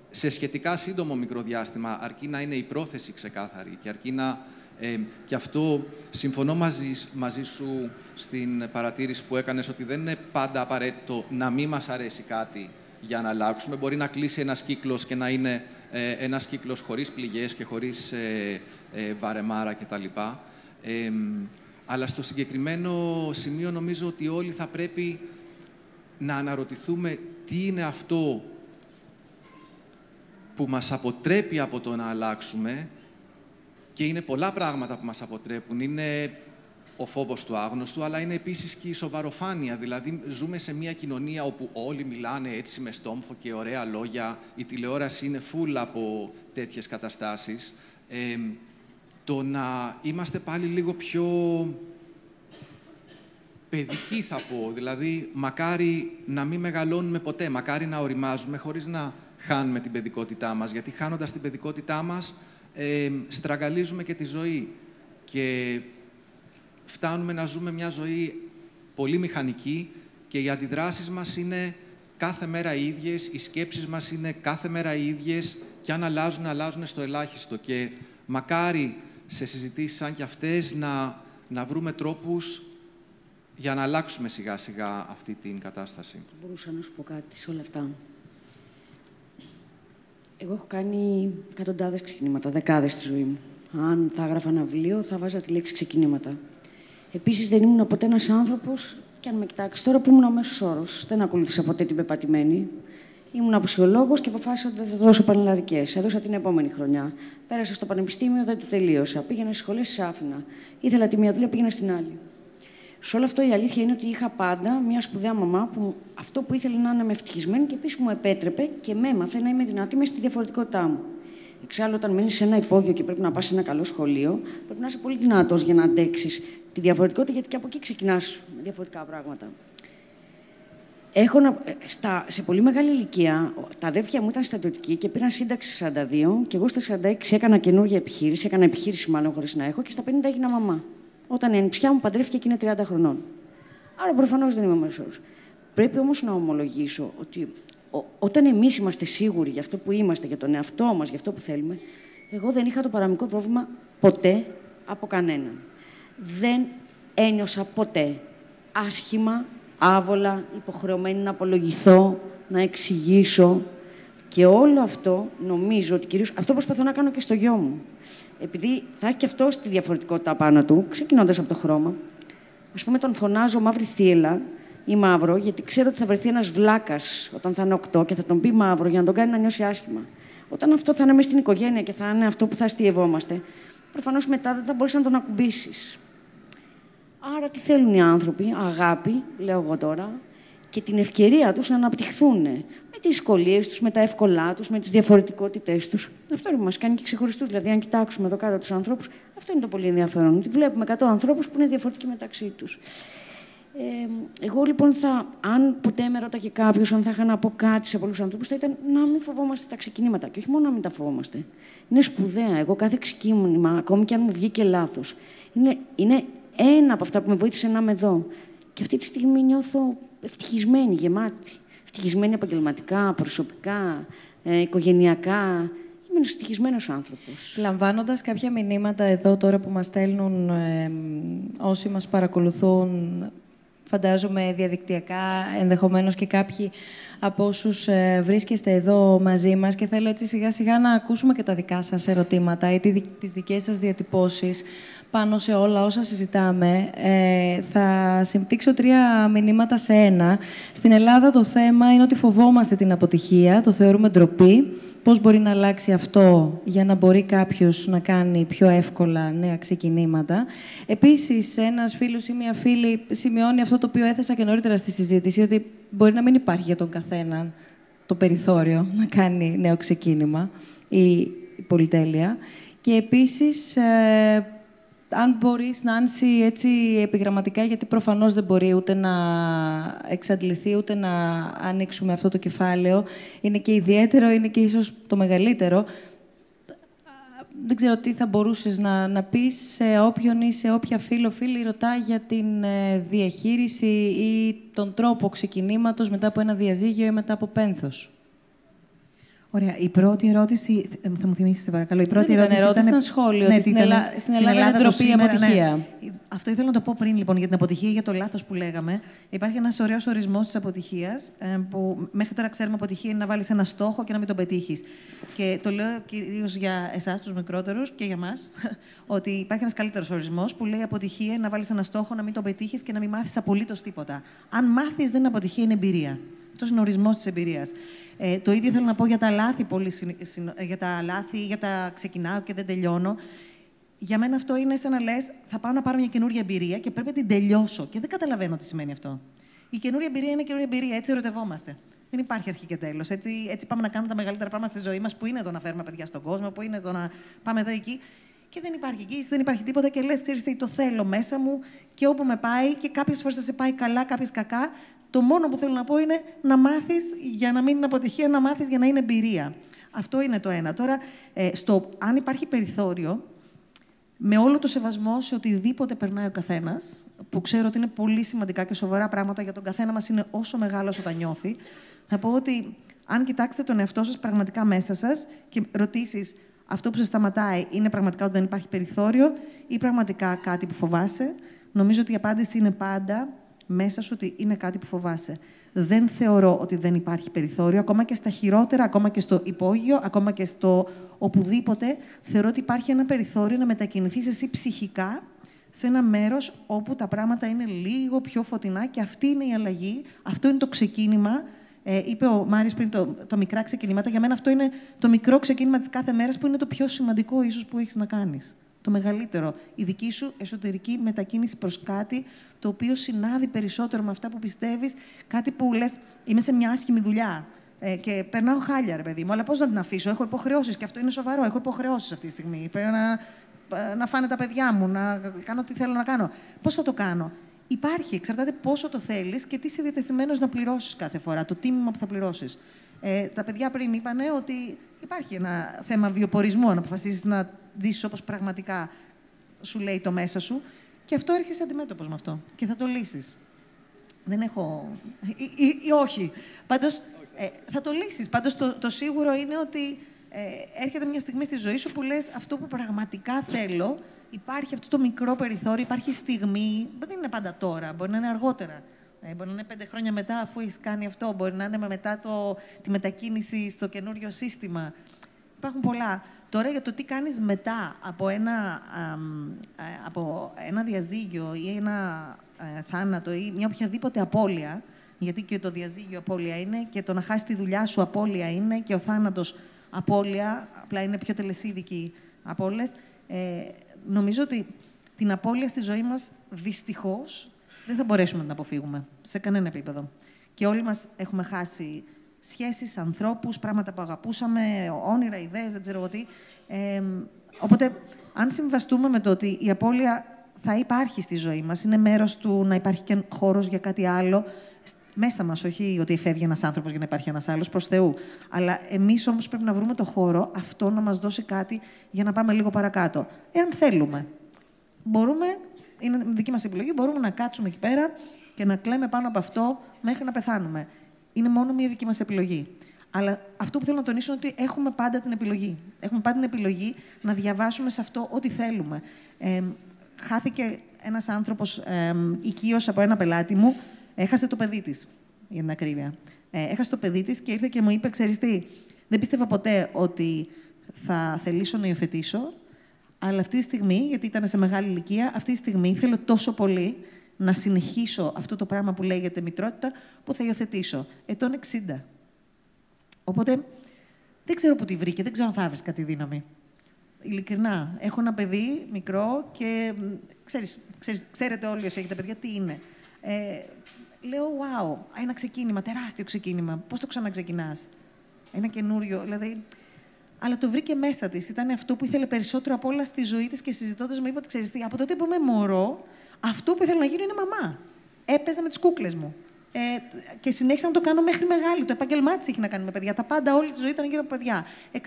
σε σχετικά σύντομο μικρό διάστημα, αρκεί να είναι η πρόθεση ξεκάθαρη και αρκεί να... και αυτό συμφωνώ μαζί σου στην παρατήρηση που έκανες ότι δεν είναι πάντα απαραίτητο να μην μας αρέσει κάτι για να αλλάξουμε. Μπορεί να κλείσει ένας κύκλος και να είναι ένας κύκλος χωρίς πληγές και χωρίς βαρεμάρα κτλ. Αλλά στο συγκεκριμένο σημείο νομίζω ότι όλοι θα πρέπει να αναρωτηθούμε τι είναι αυτό που μας αποτρέπει από το να αλλάξουμε, και είναι πολλά πράγματα που μας αποτρέπουν. Είναι ο φόβος του άγνωστου, αλλά είναι επίσης και η σοβαροφάνεια. Δηλαδή, ζούμε σε μια κοινωνία όπου όλοι μιλάνε έτσι με στόμφο και ωραία λόγια. Η τηλεόραση είναι full από τέτοιες καταστάσεις. Το να είμαστε πάλι λίγο πιο παιδικοί, θα πω. Δηλαδή, μακάρι να μην μεγαλώνουμε ποτέ, μακάρι να οριμάζουμε χωρίς να χάνουμε την παιδικότητά μας. Γιατί χάνοντας την παιδικότητά μας, στραγγαλίζουμε και τη ζωή. Και φτάνουμε να ζούμε μια ζωή πολύ μηχανική και οι αντιδράσεις μας είναι κάθε μέρα οι ίδιες, οι σκέψεις μας είναι κάθε μέρα οι ίδιες και αν αλλάζουν, αλλάζουν στο ελάχιστο. Και μακάρι σε συζητήσεις σαν και αυτές να βρούμε τρόπους για να αλλάξουμε σιγά-σιγά αυτή την κατάσταση. Μπορούσα να σου πω κάτι σε όλα αυτά. Εγώ έχω κάνει εκατοντάδες ξεκινήματα, δεκάδες στη ζωή μου. Αν θα έγραφα ένα βιβλίο, θα βάζα τη λέξη ξεκινήματα. Επίσης, δεν ήμουν ποτέ ένας άνθρωπος, και αν με κοιτάξει τώρα, που ήμουν ο μέσος όρος. Δεν ακολούθησα ποτέ την πεπατημένη. Ήμουν απουσιολόγος και αποφάσισα ότι δεν θα δώσω πανελλαδικές. Έδωσα την επόμενη χρονιά. Πέρασα στο πανεπιστήμιο, δεν το τελείωσα. Πήγαινα στις σχολές, τις άφηνα. Ήθελα τη μία δουλειά, πήγαινα στην άλλη. Σε όλο αυτό η αλήθεια είναι ότι είχα πάντα μια σπουδαία μαμά που αυτό που ήθελε να είμαι ευτυχισμένη και επίσης μου επέτρεπε και με έμαθε να είμαι δυνατή μες στη διαφορετικότητά μου. Εξάλλου, όταν μένεις σε ένα υπόγειο και πρέπει να πας σε ένα καλό σχολείο, πρέπει να είσαι πολύ δυνατός για να αντέξεις τη διαφορετικότητα, γιατί και από εκεί ξεκινάς με διαφορετικά πράγματα. Σε πολύ μεγάλη ηλικία, τα αδέρφια μου ήταν στρατιωτικοί και πήραν σύνταξη 42 και εγώ στα 46 έκανα καινούργια επιχείρηση, έκανα επιχείρηση μάλλον χωρίς να έχω και στα 50 έγινα μαμά. Όταν η ανιψιά μου παντρεύτηκε και είναι 30 χρονών. Άρα προφανώς δεν είμαι μέσος. Πρέπει όμως να ομολογήσω ότι όταν εμείς είμαστε σίγουροι για αυτό που είμαστε, για τον εαυτό μας, για αυτό που θέλουμε, εγώ δεν είχα το παραμικρό πρόβλημα ποτέ από κανέναν. Δεν ένιωσα ποτέ άσχημα, άβολα, υποχρεωμένη να απολογηθώ, να εξηγήσω. Και όλο αυτό νομίζω ότι κυρίως αυτό προσπαθώ να κάνω και στο γιο μου. Επειδή θα έχει και αυτό τη διαφορετικότητα πάνω του, ξεκινώντας από το χρώμα. Ας πούμε, τον φωνάζω μαύρη θύελλα ή μαύρο, γιατί ξέρω ότι θα βρεθεί ένας βλάκας όταν θα είναι 8 και θα τον πει μαύρο για να τον κάνει να νιώσει άσχημα. Όταν αυτό θα είναι μέσα στην οικογένεια και θα είναι αυτό που θα αστειευόμαστε, προφανώς μετά δεν θα μπορείς να τον ακουμπήσεις. Άρα τι θέλουν οι άνθρωποι? Αγάπη, λέω εγώ τώρα, και την ευκαιρία τους να αναπτυχθούν με τις δυσκολίες τους, με τα εύκολά τους, με τις διαφορετικότητές τους. Αυτό είναι που μας κάνει και ξεχωριστούς. Δηλαδή, αν κοιτάξουμε εδώ κάτω τους ανθρώπους, αυτό είναι το πολύ ενδιαφέρον. Ότι βλέπουμε 100 ανθρώπους που είναι διαφορετικοί μεταξύ τους. Εγώ λοιπόν αν ποτέ με ρώταγε κάποιος αν θα είχα να πω κάτι σε πολλούς ανθρώπους, θα ήταν να μην φοβόμαστε τα ξεκινήματα. Και όχι μόνο να μην τα φοβόμαστε. Είναι σπουδαία. Εγώ κάθε ξεκίνημα, ακόμη και αν μου βγήκε λάθος, είναι ένα από αυτά που με βοήθησε να είμαι εδώ. Και αυτή τη στιγμή νιώθω ευτυχισμένη, γεμάτη. Ευτυχισμένη επαγγελματικά, προσωπικά, οικογενειακά. Είμαι ένας ευτυχισμένος άνθρωπος. Λαμβάνοντας κάποια μηνύματα εδώ τώρα που μας στέλνουν όσοι μας παρακολουθούν, φαντάζομαι διαδικτυακά, ενδεχομένως και κάποιοι από όσους βρίσκεστε εδώ μαζί μας, και θέλω έτσι σιγά σιγά να ακούσουμε και τα δικά σας ερωτήματα ή τις δικές σας διατυπώσεις πάνω σε όλα όσα συζητάμε. Θα συμπτύξω 3 μηνύματα σε ένα. Στην Ελλάδα το θέμα είναι ότι φοβόμαστε την αποτυχία, το θεωρούμε ντροπή. Πώς μπορεί να αλλάξει αυτό για να μπορεί κάποιος να κάνει πιο εύκολα νέα ξεκινήματα. Επίσης, ένας φίλος ή μια φίλη σημειώνει αυτό το οποίο έθεσα και νωρίτερα στη συζήτηση, ότι μπορεί να μην υπάρχει για τον καθέναν το περιθώριο να κάνει νέο ξεκίνημα ή η πολυτέλεια. Και επίσης, αν μπορείς, Νάνση, έτσι επιγραμματικά, γιατί προφανώς δεν μπορεί ούτε να εξαντληθεί, ούτε να ανοίξουμε αυτό το κεφάλαιο. Είναι και ιδιαίτερο, είναι και ίσως το μεγαλύτερο. Δεν ξέρω τι θα μπορούσες να πεις σε όποιον ή σε όποια φίλη ρωτά για την διαχείριση ή τον τρόπο ξεκινήματος μετά από ένα διαζύγιο ή μετά από πένθος. Ωραία. Η πρώτη ερώτηση, θα μου θυμίσεις, σε παρακαλώ. Η πρώτη ερώτηση ήταν σχόλιο. Ναι, στην Ελλάδα είναι ντροπή η αποτυχία. Ναι. Αυτό ήθελα να το πω πριν, λοιπόν, για την αποτυχία, για το λάθος που λέγαμε. Υπάρχει ένας ωραίος ορισμός της αποτυχίας, που μέχρι τώρα ξέρουμε αποτυχία είναι να βάλεις ένα στόχο και να μην τον πετύχεις. Και το λέω κυρίως για εσάς, τους μικρότερους, και για εμάς, ότι υπάρχει ένας καλύτερος ορισμός που λέει αποτυχία είναι να βάλεις ένα στόχο, να μην τον πετύχεις και να μην μάθεις απολύτως τίποτα. Αν μάθεις, δεν είναι αποτυχία, είναι εμπειρία. Αυτός είναι ο ορισμός της εμπειρίας. Το ίδιο θέλω να πω για τα λάθη, για τα ξεκινάω και δεν τελειώνω. Για μένα αυτό είναι σαν να λες, θα πάω να πάρω μια καινούργια εμπειρία και πρέπει να την τελειώσω. Και δεν καταλαβαίνω τι σημαίνει αυτό. Η καινούργια εμπειρία είναι καινούργια εμπειρία, έτσι ερωτευόμαστε. Δεν υπάρχει αρχή και τέλος. Έτσι πάμε να κάνουμε τα μεγαλύτερα πράγματα στη ζωή μας, που είναι το να φέρουμε παιδιά στον κόσμο, που είναι το να πάμε εδώ εκεί. Και δεν υπάρχει εγγύηση, δεν υπάρχει τίποτα και λες, ξέρεις τι, το θέλω μέσα μου και όπου με πάει, και κάποιες φορές θα σε πάει καλά, κάποιες κακά. Το μόνο που θέλω να πω είναι να μάθεις για να μην είναι αποτυχία, να μάθεις για να είναι εμπειρία. Αυτό είναι το ένα. Τώρα, αν υπάρχει περιθώριο, με όλο το σεβασμό σε οτιδήποτε περνάει ο καθένας, που ξέρω ότι είναι πολύ σημαντικά και σοβαρά πράγματα για τον καθένα μας, είναι όσο μεγάλο όσο τα νιώθει, θα πω ότι αν κοιτάξετε τον εαυτό σας πραγματικά μέσα σας και ρωτήσεις Αυτό που σε σταματάει είναι πραγματικά ότι δεν υπάρχει περιθώριο ή πραγματικά κάτι που φοβάσαι. Νομίζω ότι η απάντηση είναι πάντα μέσα σου ότι είναι κάτι που φοβάσαι. Δεν θεωρώ ότι δεν υπάρχει περιθώριο, ακόμα και στα χειρότερα, ακόμα και στο υπόγειο, ακόμα και στο οπουδήποτε. Θεωρώ ότι υπάρχει ένα περιθώριο να μετακινηθείς εσύ ψυχικά σε ένα μέρος όπου τα πράγματα είναι λίγο πιο φωτεινά και αυτή είναι η αλλαγή, αυτό είναι το ξεκίνημα. Είπε ο Μάρης πριν το μικρά ξεκινήματα. Για μένα αυτό είναι το μικρό ξεκίνημα της κάθε μέρας που είναι το πιο σημαντικό ίσως που έχεις να κάνεις. Το μεγαλύτερο. Η δική σου εσωτερική μετακίνηση προς κάτι το οποίο συνάδει περισσότερο με αυτά που πιστεύεις, κάτι που λες, είμαι σε μια άσχημη δουλειά και περνάω χάλια, ρε παιδί μου, αλλά πώς να την αφήσω, έχω υποχρεώσεις και αυτό είναι σοβαρό, έχω υποχρεώσεις αυτή τη στιγμή, πρέπει να φάνε τα παιδιά μου, να κάνω ό,τι θέλω να κάνω. Πώς θα το κάνω? Υπάρχει, εξαρτάται πόσο το θέλεις και τι είσαι διατεθειμένος να πληρώσεις κάθε φορά, το τίμημα που θα πληρώσεις. Τα παιδιά πριν είπανε ότι υπάρχει ένα θέμα βιοπορισμού, αν αποφασίσεις να ζήσεις όπως πραγματικά σου λέει το μέσα σου, και αυτό έρχεσαι αντιμέτωπος με αυτό και θα το λύσεις. Δεν έχω... ή όχι. Πάντως, θα το λύσεις. Πάντως, το σίγουρο είναι ότι έρχεται μια στιγμή στη ζωή σου που λες αυτό που πραγματικά θέλω, υπάρχει αυτό το μικρό περιθώριο, υπάρχει στιγμή, δεν είναι πάντα τώρα, μπορεί να είναι αργότερα. Μπορεί να είναι 5 χρόνια μετά, αφού έχεις κάνει αυτό, μπορεί να είναι μετά τη μετακίνηση στο καινούριο σύστημα. Υπάρχουν πολλά. Τώρα για το τι κάνεις μετά από ένα διαζύγιο ή ένα θάνατο ή μια οποιαδήποτε απώλεια, γιατί και το διαζύγιο απώλεια είναι και το να χάσεις τη δουλειά σου απώλεια είναι και ο θάνατος απώλεια, απλά είναι πιο τελεσίδικη από όλες. Νομίζω ότι την απώλεια στη ζωή μας, δυστυχώς, δεν θα μπορέσουμε να την αποφύγουμε σε κανένα επίπεδο. Και όλοι μας έχουμε χάσει σχέσεις, ανθρώπους, πράγματα που αγαπούσαμε, όνειρα, ιδέες, δεν ξέρω εγώ τι. Οπότε, αν συμβαστούμε με το ότι η απώλεια θα υπάρχει στη ζωή μας, είναι μέρος του να υπάρχει και χώρος για κάτι άλλο, μέσα μας, όχι ότι φεύγει ένας άνθρωπος για να υπάρχει ένας άλλος, προς Θεού. Αλλά εμείς όμως πρέπει να βρούμε το χώρο αυτό να μας δώσει κάτι για να πάμε λίγο παρακάτω. Εάν θέλουμε. Μπορούμε, είναι δική μας επιλογή, μπορούμε να κάτσουμε εκεί πέρα και να κλαίμε πάνω από αυτό μέχρι να πεθάνουμε. Είναι μόνο μια δική μας επιλογή. Αλλά αυτό που θέλω να τονίσω είναι ότι έχουμε πάντα την επιλογή. Έχουμε πάντα την επιλογή να διαβάσουμε σε αυτό ό,τι θέλουμε. Χάθηκε ένας άνθρωπος οικείος από ένα πελάτη μου, έχασε το παιδί της, για την ακρίβεια. Έχασε το παιδί της και ήρθε και μου είπε, ξέρεις τι, δεν πίστευα ποτέ ότι θα θελήσω να υιοθετήσω, αλλά αυτή τη στιγμή, γιατί ήταν σε μεγάλη ηλικία, αυτή τη στιγμή θέλω τόσο πολύ να συνεχίσω αυτό το πράγμα που λέγεται μητρότητα, που θα υιοθετήσω. Ετών 60. Οπότε, δεν ξέρω πού τη βρήκε, δεν ξέρω αν θα έβρισκα τη δύναμη. Ειλικρινά. Έχω ένα παιδί μικρό και ξέρετε όλοι όσοι έχετε παιδιά τι είναι. Λέω, wow, ένα ξεκίνημα, τεράστιο ξεκίνημα. Πώς το ξαναξεκινάς? Ένα καινούριο, δηλαδή... Αλλά το βρήκε μέσα της. Ήταν αυτό που ήθελε περισσότερο από όλα στη ζωή της και συζητώντας μου είπε ότι ξέρεις τι, από τότε που είμαι μωρό, αυτό που ήθελα να γίνω είναι μαμά. Έπαιζα με τις κούκλες μου. Και συνέχισα να το κάνω μέχρι μεγάλη. Το επάγγελμά της είχε να κάνει με παιδιά. Τα πάντα, όλη τη ζωή ήταν γύρω από παιδιά. 60-60.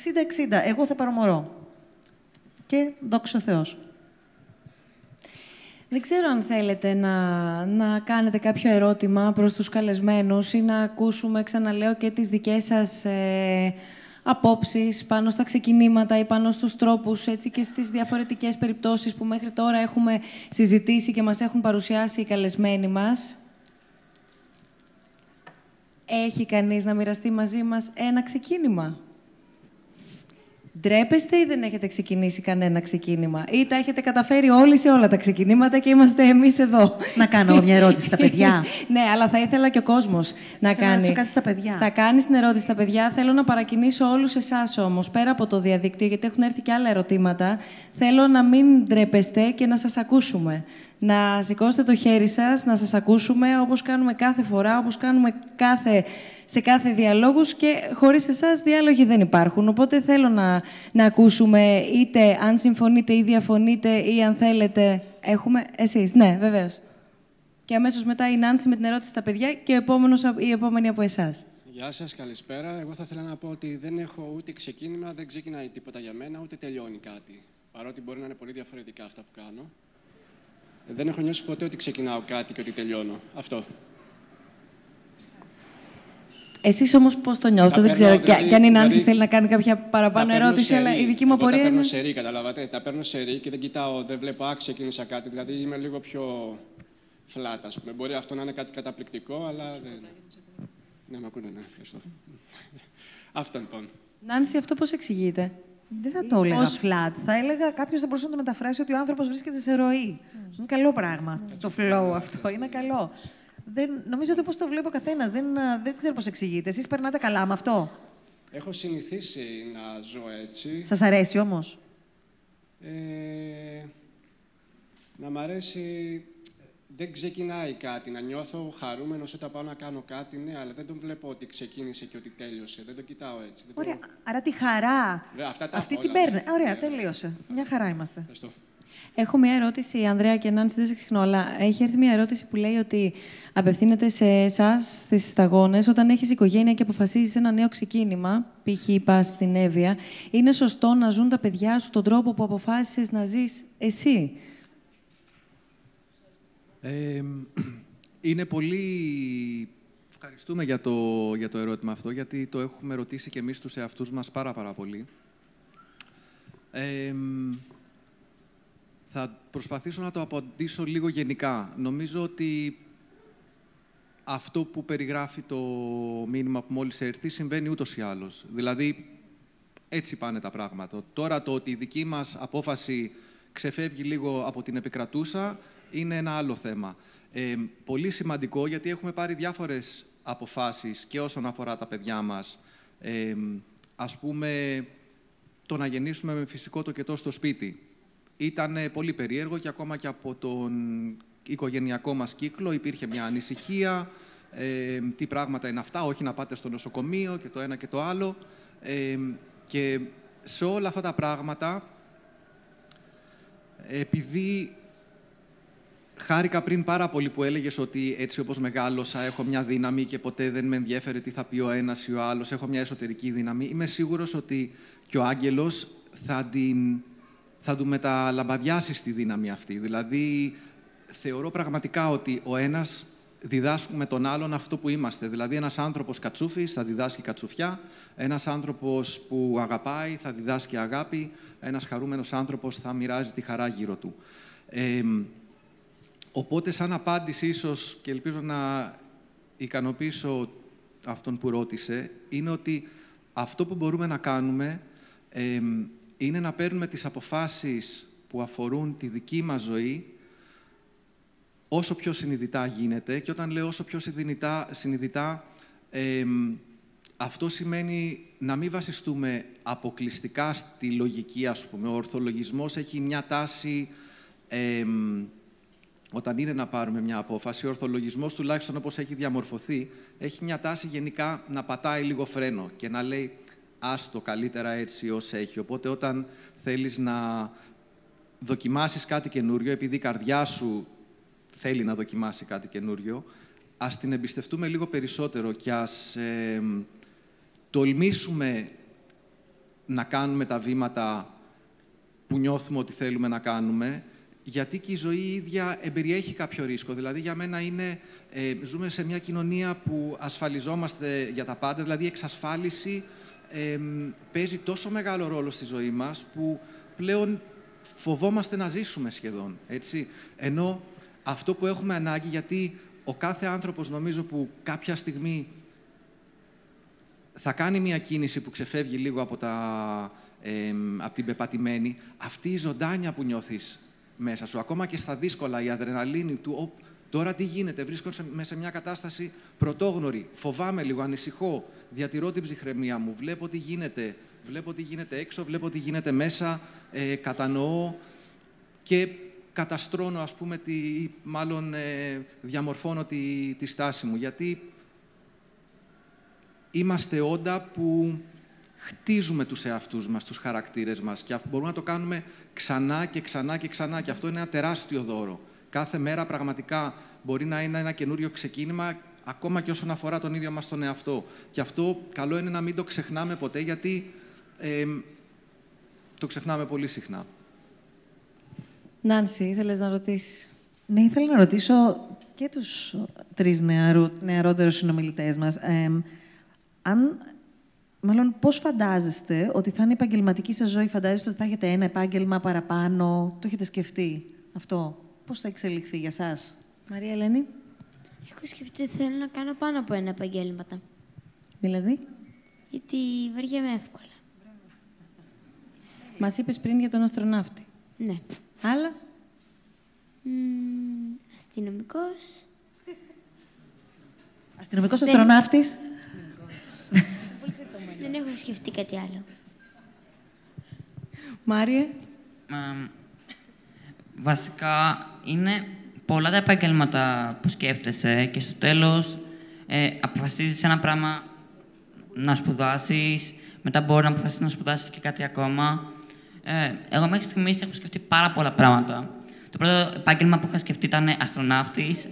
Εγώ θα πάρω μωρό. Και δόξα ο Θεός. Δεν ξέρω αν θέλετε να κάνετε κάποιο ερώτημα προς τους καλεσμένους ή να ακούσουμε, ξαναλέω, και τις δικές σας απόψεις πάνω στα ξεκινήματα ή πάνω στους τρόπους, έτσι, και στις διαφορετικές περιπτώσεις που μέχρι τώρα έχουμε συζητήσει και μας έχουν παρουσιάσει οι καλεσμένοι μας. Έχει κανείς να μοιραστεί μαζί μας ένα ξεκίνημα? Ντρέπεστε ή δεν έχετε ξεκινήσει κανένα ξεκίνημα? Ή τα έχετε καταφέρει όλοι σε όλα τα ξεκινήματα και είμαστε εμείς εδώ? Να κάνω μια ερώτηση στα παιδιά. Ναι, αλλά θα ήθελα και ο κόσμος να κάνει. Να κάτι στα παιδιά. Θα κάνεις την ερώτηση στα παιδιά. Θέλω να παρακινήσω όλους εσάς όμως, πέρα από το διαδίκτυο, γιατί έχουν έρθει και άλλα ερωτήματα. Θέλω να μην ντρέπεστε και να σας ακούσουμε. Να σηκώσετε το χέρι σας, να σας ακούσουμε, όπως κάνουμε κάθε φορά, όπως κάνουμε σε κάθε διαλόγους, και χωρίς εσάς διάλογοι δεν υπάρχουν. Οπότε θέλω να ακούσουμε, είτε αν συμφωνείτε ή διαφωνείτε ή αν θέλετε. Έχουμε εσείς, ναι, βεβαίως. Και αμέσως μετά η Νάνση με την ερώτηση στα παιδιά και η επόμενη από εσάς. Γεια σας, καλησπέρα. Εγώ θα ήθελα να πω ότι δεν έχω ούτε ξεκίνημα, δεν ξεκινάει τίποτα για μένα, ούτε τελειώνει κάτι. Παρότι μπορεί να είναι πολύ διαφορετικά αυτά που κάνω. Δεν έχω νιώσει ποτέ ότι ξεκινάω κάτι και ότι τελειώνω. Αυτό. Εσείς όμως πώς το νιώθετε, δεν ξέρω. Και αν η Νάνση θέλει να κάνει κάποια παραπάνω ερώτηση, αλλά η δική μου απορία είναι. Τα παίρνω σερί, καταλάβατε. Τα παίρνω σερί και δεν κοιτάω, δεν βλέπω, ξεκίνησα κάτι. Δηλαδή είμαι λίγο πιο flat, ας πούμε. Μπορεί αυτό να είναι κάτι καταπληκτικό, αλλά δεν. Ναι, με ακούνε, ναι, ευχαριστώ. Αυτό λοιπόν. Νάνση, αυτό πώς εξηγείται? Δεν θα το έλεγα flat. Θα έλεγα κάποιος θα μπορούσε να το μεταφράσει ότι ο άνθρωπος βρίσκεται σε ροή. Είναι καλό πράγμα το flow αυτό. Είναι καλό. Νομίζω ότι όπως το βλέπει ο καθένας. Δεν ξέρω πώς εξηγείται. Εσείς περνάτε καλά με αυτό? Έχω συνηθίσει να ζω έτσι. Σας αρέσει όμως? Να μ' αρέσει... Δεν ξεκινάει κάτι. Να νιώθω χαρούμενος όταν πάω να κάνω κάτι, ναι, αλλά δεν τον βλέπω ότι ξεκίνησε και ότι τέλειωσε. Δεν το κοιτάω έτσι. Ωραία. Άρα τη χαρά. Αυτή την παίρνει. Ωραία, τελείωσε. Μια χαρά είμαστε. Ευχαριστώ. Έχω μια ερώτηση, Ανδρέα και Νάνση, δεν σε ξεχνώ, αλλά έχει έρθει μια ερώτηση που λέει ότι απευθύνεται σε εσάς, στις σταγόνες, όταν έχεις οικογένεια και αποφασίζεις ένα νέο ξεκίνημα, π.χ. πας στην Εύβοια, είναι σωστό να ζουν τα παιδιά σου τον τρόπο που αποφάσισες να ζεις εσύ? Είναι πολύ... Ευχαριστούμε για το ερώτημα αυτό, γιατί το έχουμε ρωτήσει και εμείς τους εαυτούς μας πάρα πολύ. Θα προσπαθήσω να το απαντήσω λίγο γενικά. Νομίζω ότι αυτό που περιγράφει το μήνυμα που μόλις έρθει συμβαίνει ούτως ή άλλως. Δηλαδή, έτσι πάνε τα πράγματα. Τώρα το ότι η δική μας απόφαση ξεφεύγει λίγο από την επικρατούσα είναι ένα άλλο θέμα. Πολύ σημαντικό, γιατί έχουμε πάρει διάφορες αποφάσεις και όσον αφορά τα παιδιά μας. Ας πούμε, το να γεννήσουμε με φυσικό τοκετό στο σπίτι. Ήταν πολύ περίεργο και ακόμα και από τον οικογενειακό μας κύκλο υπήρχε μια ανησυχία. Τι πράγματα είναι αυτά, όχι να πάτε στο νοσοκομείο και το ένα και το άλλο. Και σε όλα αυτά τα πράγματα, επειδή χάρηκα πριν πάρα πολύ που έλεγες ότι έτσι όπως μεγάλωσα έχω μια δύναμη και ποτέ δεν με ενδιέφερε τι θα πει ο ένας ή ο άλλος, έχω μια εσωτερική δύναμη, είμαι σίγουρος ότι και ο άγγελος θα του μεταλαμπαδιάσει στη δύναμη αυτή. Δηλαδή, θεωρώ πραγματικά ότι ο ένας διδάσκουμε τον άλλον αυτό που είμαστε. Δηλαδή, ένας άνθρωπος κατσούφης θα διδάσκει κατσουφιά, ένας άνθρωπος που αγαπάει θα διδάσκει αγάπη, ένας χαρούμενος άνθρωπος θα μοιράζει τη χαρά γύρω του. Οπότε, σαν απάντηση, ίσως, και ελπίζω να ικανοποιήσω αυτόν που ρώτησε, είναι ότι αυτό που μπορούμε να κάνουμε είναι να παίρνουμε τις αποφάσεις που αφορούν τη δική μας ζωή όσο πιο συνειδητά γίνεται. Και όταν λέω όσο πιο συνειδητά, αυτό σημαίνει να μην βασιστούμε αποκλειστικά στη λογική, ας πούμε. Ο ορθολογισμός έχει μια τάση, όταν είναι να πάρουμε μια απόφαση, ο ορθολογισμός, τουλάχιστον όπως έχει διαμορφωθεί, έχει μια τάση γενικά να πατάει λίγο φρένο και να λέει άστο καλύτερα έτσι ως έχει. Οπότε όταν θέλεις να δοκιμάσεις κάτι καινούριο, επειδή η καρδιά σου θέλει να δοκιμάσει κάτι καινούριο, ας την εμπιστευτούμε λίγο περισσότερο και ας τολμήσουμε να κάνουμε τα βήματα που νιώθουμε ότι θέλουμε να κάνουμε, γιατί και η ζωή η ίδια εμπεριέχει κάποιο ρίσκο. Δηλαδή, για μένα ζούμε σε μια κοινωνία που ασφαλιζόμαστε για τα πάντα, δηλαδή η εξασφάλιση παίζει τόσο μεγάλο ρόλο στη ζωή μας, που πλέον φοβόμαστε να ζήσουμε σχεδόν, έτσι. Ενώ αυτό που έχουμε ανάγκη, γιατί ο κάθε άνθρωπος, νομίζω, που κάποια στιγμή θα κάνει μια κίνηση που ξεφεύγει λίγο από την πεπατημένη, αυτή η ζωντάνια που νιώθεις μέσα σου, ακόμα και στα δύσκολα, η αδρεναλίνη του, τώρα τι γίνεται, βρίσκομαι σε μια κατάσταση πρωτόγνωρη, φοβάμαι λίγο, ανησυχώ, διατηρώ την ψυχραιμία μου, βλέπω τι γίνεται έξω, βλέπω τι γίνεται μέσα, κατανοώ και καταστρώνω, ας πούμε, διαμορφώνω τη στάση μου. Γιατί είμαστε όντα που χτίζουμε τους εαυτούς μας, τους χαρακτήρες μας, και μπορούμε να το κάνουμε ξανά και ξανά και ξανά, και αυτό είναι ένα τεράστιο δώρο. Κάθε μέρα πραγματικά μπορεί να είναι ένα καινούριο ξεκίνημα, ακόμα και όσον αφορά τον ίδιο μας τον εαυτό. Και αυτό καλό είναι να μην το ξεχνάμε ποτέ, γιατί το ξεχνάμε πολύ συχνά. Νάνση, ήθελες να ρωτήσεις? Ναι, ήθελα να ρωτήσω και τους τρεις νεαρότερους συνομιλητές μας. Μάλλον, πώς φαντάζεστε ότι θα είναι η επαγγελματική σας ζωή? Φαντάζεστε ότι θα έχετε ένα επάγγελμα παραπάνω? Το έχετε σκεφτεί αυτό? Πώς θα εξελιχθεί για σας? Μαρία Ελένη. Έχω σκεφτεί ότι θέλω να κάνω πάνω από ένα επαγγέλματα. Δηλαδή? Γιατί βαριέμαι εύκολα. Μας είπες πριν για τον αστροναύτη. Ναι. Άλλα? Αστυνομικός. Αστυνομικός αστροναύτης. Δεν έχω σκεφτεί κάτι άλλο. Μάριε. Βασικά, είναι πολλά τα επαγγέλματα που σκέφτεσαι και στο τέλος αποφασίζεις ένα πράγμα να σπουδάσεις, μετά μπορεί να αποφασίσεις να σπουδάσεις και κάτι ακόμα. Εγώ μέχρι στιγμής έχω σκεφτεί πάρα πολλά πράγματα. Το πρώτο επάγγελμα που είχα σκεφτεί ήταν αστροναύτης.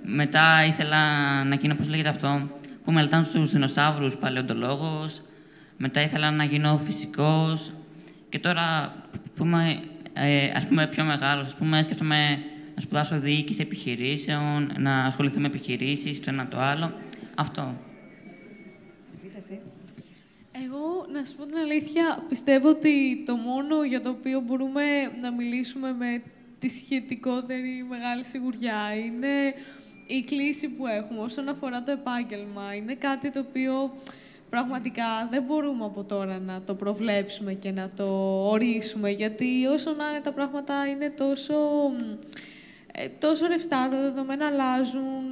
Μετά ήθελα να γίνω, πώς λέγεται αυτό, που μελετάνε τους δεινοσαύρους, παλαιοντολόγος. Μετά ήθελα να γίνω φυσικός. Και τώρα που είμαι ας πούμε πιο μεγάλος, σκέφτομαι να σπουδάσω διοίκηση επιχειρήσεων, να ασχοληθώ με επιχειρήσεις, το ένα το άλλο. Αυτό. Εγώ, να σου πω την αλήθεια, πιστεύω ότι το μόνο για το οποίο μπορούμε να μιλήσουμε με τη σχετικότερη μεγάλη σιγουριά είναι η κλίση που έχουμε όσον αφορά το επάγγελμα. Είναι κάτι το οποίο πραγματικά δεν μπορούμε από τώρα να το προβλέψουμε και να το ορίσουμε, γιατί όσο να είναι τα πράγματα είναι τόσο ρευστά, τα δεδομένα αλλάζουν.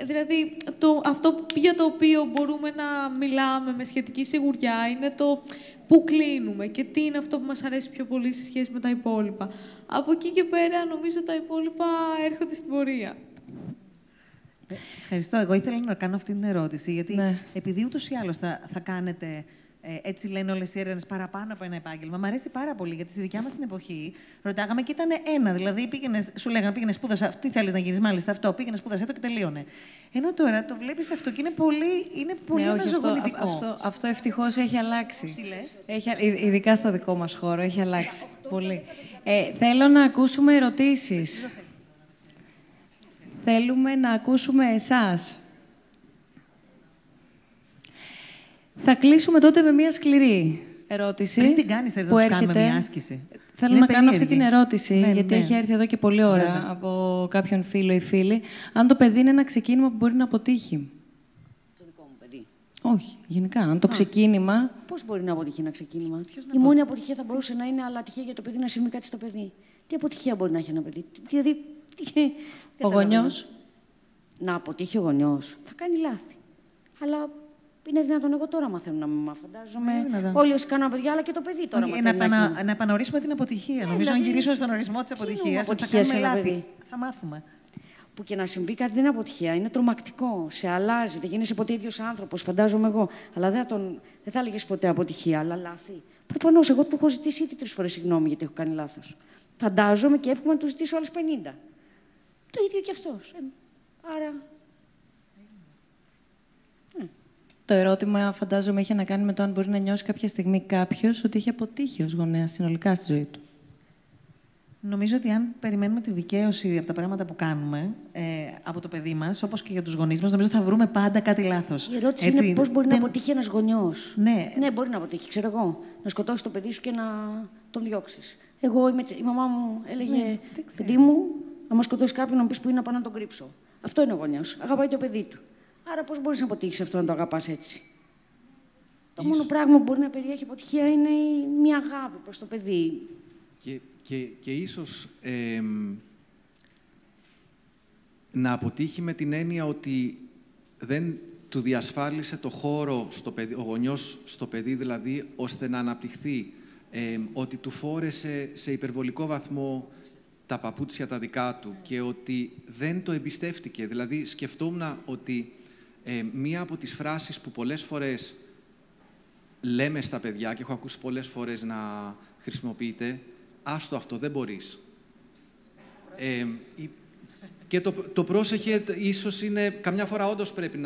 Δηλαδή, αυτό για το οποίο μπορούμε να μιλάμε με σχετική σιγουριά είναι το πού κλείνουμε και τι είναι αυτό που μας αρέσει πιο πολύ σε σχέση με τα υπόλοιπα. Από εκεί και πέρα, νομίζω τα υπόλοιπα έρχονται στην πορεία. Ευχαριστώ. Εγώ ήθελα να κάνω αυτή την ερώτηση, γιατί επειδή ούτως ή άλλως θα κάνετε, έτσι λένε όλες οι έρευνες, παραπάνω από ένα επάγγελμα. Μ' αρέσει πάρα πολύ, γιατί στη δικιά μας την εποχή ρωτάγαμε και ήταν ένα. Δηλαδή, σου λέγανε, πήγαινε σπούδασα, τι θέλεις να γίνεις, μάλιστα αυτό, πήγαινε σπούδασα το και τελείωνε. Ενώ τώρα το βλέπεις αυτό και είναι πολύ αναζωογονητικό. Αυτό ευτυχώς έχει αλλάξει. Τι λες? Ειδικά στο δικό μας χώρο έχει αλλάξει πολύ. Θέλω να ακούσουμε ερωτήσεις. Θέλουμε να ακούσουμε εσάς. Θα κλείσουμε τότε με μια σκληρή ερώτηση. Πριν την κάνεις, θες να κάνουμε μια άσκηση? Θέλω να κάνω αυτή την ερώτηση, γιατί έχει έρθει εδώ και πολλή ώρα από κάποιον φίλο ή φίλη. Αν το παιδί είναι ένα ξεκίνημα που μπορεί να αποτύχει. Το δικό μου παιδί. Όχι, γενικά. Αν το ξεκίνημα... Πώς μπορεί να αποτύχει ένα ξεκίνημα? Η μόνη αποτυχία θα μπορούσε να είναι, αλλά τυχαία για το παιδί να συμβεί κάτι στο παιδί. Τι αποτυχία μπορεί να έχει ένα παιδί? Δηλαδή, ο γονιός. Να αποτύχει ο γονιός. Θα κάνει λάθη. Αλλά είναι δυνατόν εγώ τώρα μαθαίνω να με φαντάζομαι. Όλοι όσοι κάνουν παιδιά, αλλά και το παιδί τώρα μαθαίνουν. Να επανορίσουμε την αποτυχία. Νομίζω αν γυρίσουμε στον ορισμό της αποτυχίας, ότι θα κάνουμε λάθη. Θα μάθουμε. Που και να συμβεί κάτι δεν είναι αποτυχία. Είναι τρομακτικό. Σε αλλάζει. Δεν γίνεσαι ποτέ ίδιος άνθρωπος, φαντάζομαι εγώ. Αλλά δεν θα έλεγες ποτέ αποτυχία, αλλά λάθη. Προφανώς, εγώ του έχω ζητήσει ήδη 3 φορές συγγνώμη γιατί έχω κάνει λάθος. Φαντάζομαι και εύχομαι να του ζητήσω άλλες 50. Το ίδιο και αυτός. Άρα... Το ερώτημα, φαντάζομαι, είχε να κάνει με το αν μπορεί να νιώσει κάποια στιγμή κάποιος ότι έχει αποτύχει ως γονέας συνολικά στη ζωή του. Νομίζω ότι αν περιμένουμε τη δικαίωση από τα πράγματα που κάνουμε από το παιδί μας, όπως και για τους γονείς μας, νομίζω θα βρούμε πάντα κάτι λάθος. Η ερώτηση είναι πώς μπορεί να αποτύχει ένας γονιός. Ναι, μπορεί να αποτύχει, ξέρω εγώ. Να σκοτώσει το παιδί σου και να τον διώξεις. Η μαμά μου έλεγε, παιδί μου, άμα σκοτώσει κάποιον να μου πεις που είναι, να πάω να τον κρύψω. Αυτό είναι ο γονιός. Αγαπάει το παιδί του. Άρα πώς μπορείς να αποτύχεις αυτό, να το αγαπάς έτσι? Το μόνο πράγμα που μπορεί να περιέχει αποτυχία είναι μια αγάπη προς το παιδί. Και ίσως να αποτύχει με την έννοια ότι δεν του διασφάλισε το χώρο στο παιδί, ο γονιός στο παιδί δηλαδή, ώστε να αναπτυχθεί. Ότι του φόρεσε σε υπερβολικό βαθμό τα παπούτσια τα δικά του και ότι δεν το εμπιστεύτηκε. Δηλαδή, σκεφτόμουν ότι μία από τις φράσεις που πολλές φορές λέμε στα παιδιά και έχω ακούσει πολλές φορές να χρησιμοποιείται, «Άστο αυτό, δεν μπορείς». Και το πρόσεχε, ίσως είναι, καμιά φορά όντως πρέπει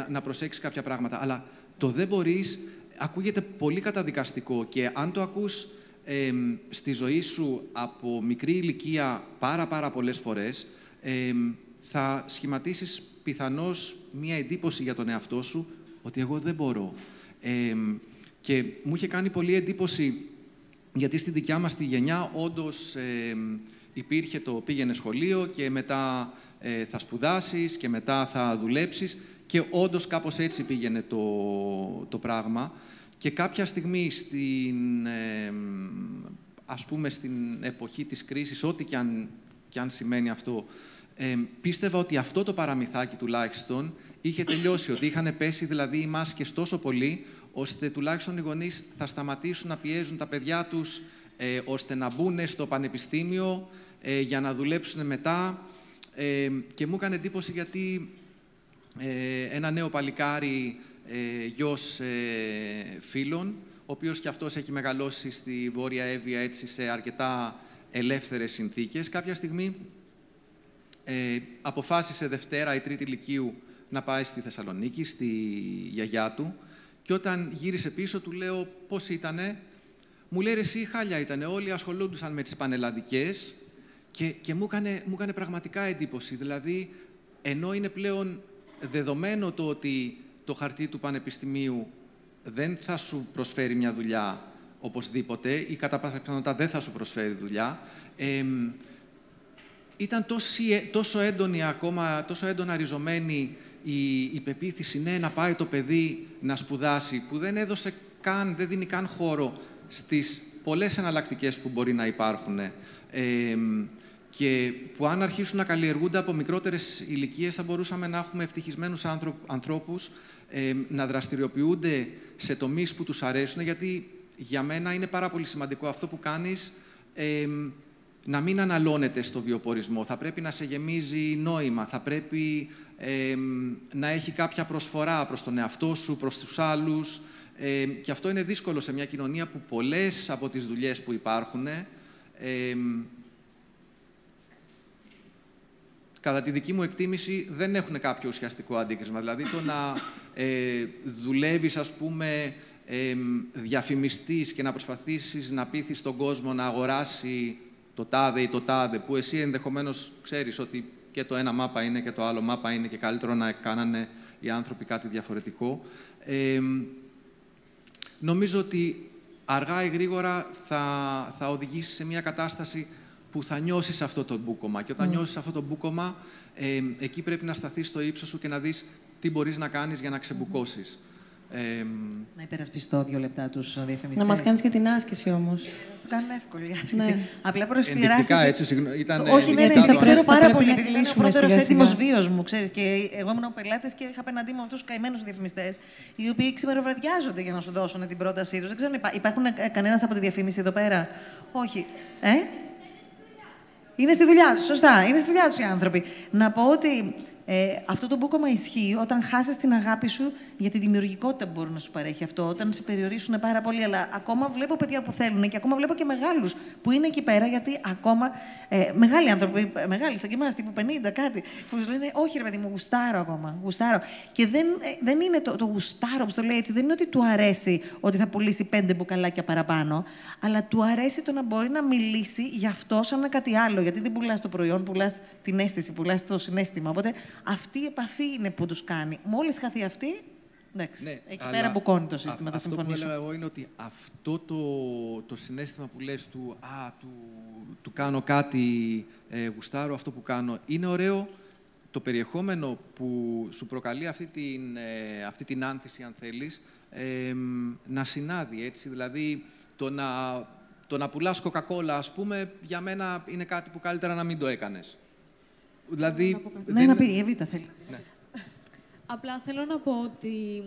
να προσέξεις κάποια πράγματα, αλλά το «δεν μπορείς» ακούγεται πολύ καταδικαστικό και αν το ακούς στη ζωή σου από μικρή ηλικία πάρα πολλές φορές, θα σχηματίσεις πιθανώς μία εντύπωση για τον εαυτό σου ότι εγώ δεν μπορώ. Και μου είχε κάνει πολύ εντύπωση, γιατί στη δικιά μας τη γενιά όντως υπήρχε το πήγαινε σχολείο και μετά θα σπουδάσεις και μετά θα δουλέψεις και όντως κάπως έτσι πήγαινε το πράγμα. Και κάποια στιγμή ας πούμε στην εποχή της κρίσης, ό,τι και αν σημαίνει αυτό, πίστευα ότι αυτό το παραμυθάκι τουλάχιστον είχε τελειώσει, ότι είχαν πέσει δηλαδή οι μάσκες τόσο πολύ, ώστε τουλάχιστον οι γονείς θα σταματήσουν να πιέζουν τα παιδιά τους ώστε να μπουν στο πανεπιστήμιο για να δουλέψουν μετά. Και μου έκανε εντύπωση γιατί ένα νέο παλικάρι, γιος φίλων, ο οποίος και αυτός έχει μεγαλώσει στη Βόρεια Εύβοια έτσι, σε αρκετά ελεύθερες συνθήκες, κάποια στιγμή αποφάσισε Δευτέρα ή Τρίτη Λυκείου να πάει στη Θεσσαλονίκη, στη γιαγιά του, και όταν γύρισε πίσω του λέω πώς ήτανε. Μου λέει, ρε εσύ, χάλια ήτανε, όλοι ασχολούντουσαν με τις πανελλαδικές και μου έκανε πραγματικά εντύπωση. Δηλαδή, ενώ είναι πλέον δεδομένο το ότι το χαρτί του πανεπιστημίου δεν θα σου προσφέρει μια δουλειά οπωσδήποτε ή κατά πάσα πιθανότητα δεν θα σου προσφέρει δουλειά, ήταν τόσο έντονη ακόμα, τόσο έντονα ριζωμένη η πεποίθηση, ναι, να πάει το παιδί να σπουδάσει, που δεν δίνει καν χώρο στις πολλές εναλλακτικές που μπορεί να υπάρχουν και που αν αρχίσουν να καλλιεργούνται από μικρότερες ηλικίες θα μπορούσαμε να έχουμε ευτυχισμένους ανθρώπους να δραστηριοποιούνται σε τομείς που τους αρέσουν, γιατί για μένα είναι πάρα πολύ σημαντικό αυτό που κάνεις να μην αναλώνεται στο βιοπορισμό. Θα πρέπει να σε γεμίζει νόημα, θα πρέπει να έχει κάποια προσφορά προς τον εαυτό σου, προς τους άλλους. Και αυτό είναι δύσκολο σε μια κοινωνία που πολλές από τις δουλειές που υπάρχουν κατά τη δική μου εκτίμηση δεν έχουν κάποιο ουσιαστικό αντίκρισμα. Δηλαδή το να δουλεύεις, ας πούμε, διαφημιστής και να προσπαθήσεις να πείθεις τον κόσμο να αγοράσει το τάδε ή το τάδε, που εσύ ενδεχομένως ξέρεις ότι και το ένα μάπα είναι και το άλλο μάπα είναι και καλύτερο να κάνανε οι άνθρωποι κάτι διαφορετικό. Νομίζω ότι αργά ή γρήγορα θα οδηγήσει σε μια κατάσταση που θα νιώσεις αυτό το μπούκομα. Και όταν νιώσεις αυτό το μπούκομα, εκεί πρέπει να σταθείς στο ύψος σου και να δεις τι μπορείς να κάνεις για να ξεμπουκώσεις. Να υπερασπιστώ 2 λεπτά τους διαφημιστές. Να μας κάνεις και την άσκηση όμως. Θα το κάνουν εύκολη η άσκηση. Ναι. Απλά προσπειράσεις. Όχι, δεν είναι. Το ξέρω πάρα πολύ. Γιατί ήταν ο πρώτερος έτοιμος βίος μου, ξέρεις. Και εγώ ήμουν ο πελάτης και είχα απέναντί μου αυτούς τους καημένους διαφημιστές, οι οποίοι ξημεροβραδιάζονται για να σου δώσουν την πρότασή τους. Δεν ξέρω, υπάρχουν κανένας από τη διαφήμιση εδώ πέρα? Όχι. Είναι στη δουλειά τους, σωστά. Είναι στη δουλειά τους οι άνθρωποι. Να πω ότι αυτό το μπούκομα ισχύει όταν χάσεις την αγάπη σου για τη δημιουργικότητα που μπορεί να σου παρέχει αυτό, όταν σε περιορίσουν πάρα πολύ. Αλλά ακόμα βλέπω παιδιά που θέλουν και ακόμα βλέπω και μεγάλους που είναι εκεί πέρα, γιατί ακόμα μεγάλοι άνθρωποι, μεγάλοι, θα κοιμάσαι τύπου 50 κάτι, που σου λένε όχι ρε παιδί μου, γουστάρω ακόμα. Γουστάρω. Και δεν είναι το γουστάρω, όπως το λέει έτσι, δεν είναι ότι του αρέσει ότι θα πουλήσει 5 μπουκαλάκια παραπάνω, αλλά του αρέσει το να μπορεί να μιλήσει γι' αυτό σαν κάτι άλλο. Γιατί δεν πουλάς το προϊόν, πουλάς την αίσθηση, πουλάς το συναίσθημα. Οπότε αυτή η επαφή είναι που τους κάνει. Μόλις χαθεί αυτή, εντάξει, ναι, εκεί πέρα μπουκώνει το σύστημα, θα συμφωνήσω. Αυτό που έλεγα εγώ είναι ότι αυτό το συναίσθημα που λες του κάνω κάτι, γουστάρω αυτό που κάνω, είναι ωραίο. Το περιεχόμενο που σου προκαλεί αυτή την άνθηση, αν θέλεις, να συνάδει, έτσι. Δηλαδή, το να πουλάς κοκακόλα, ας πούμε, για μένα είναι κάτι που καλύτερα να μην το έκανες. Δηλαδή, να πει, η Εβίτα θέλει. Ναι. Απλά θέλω να πω ότι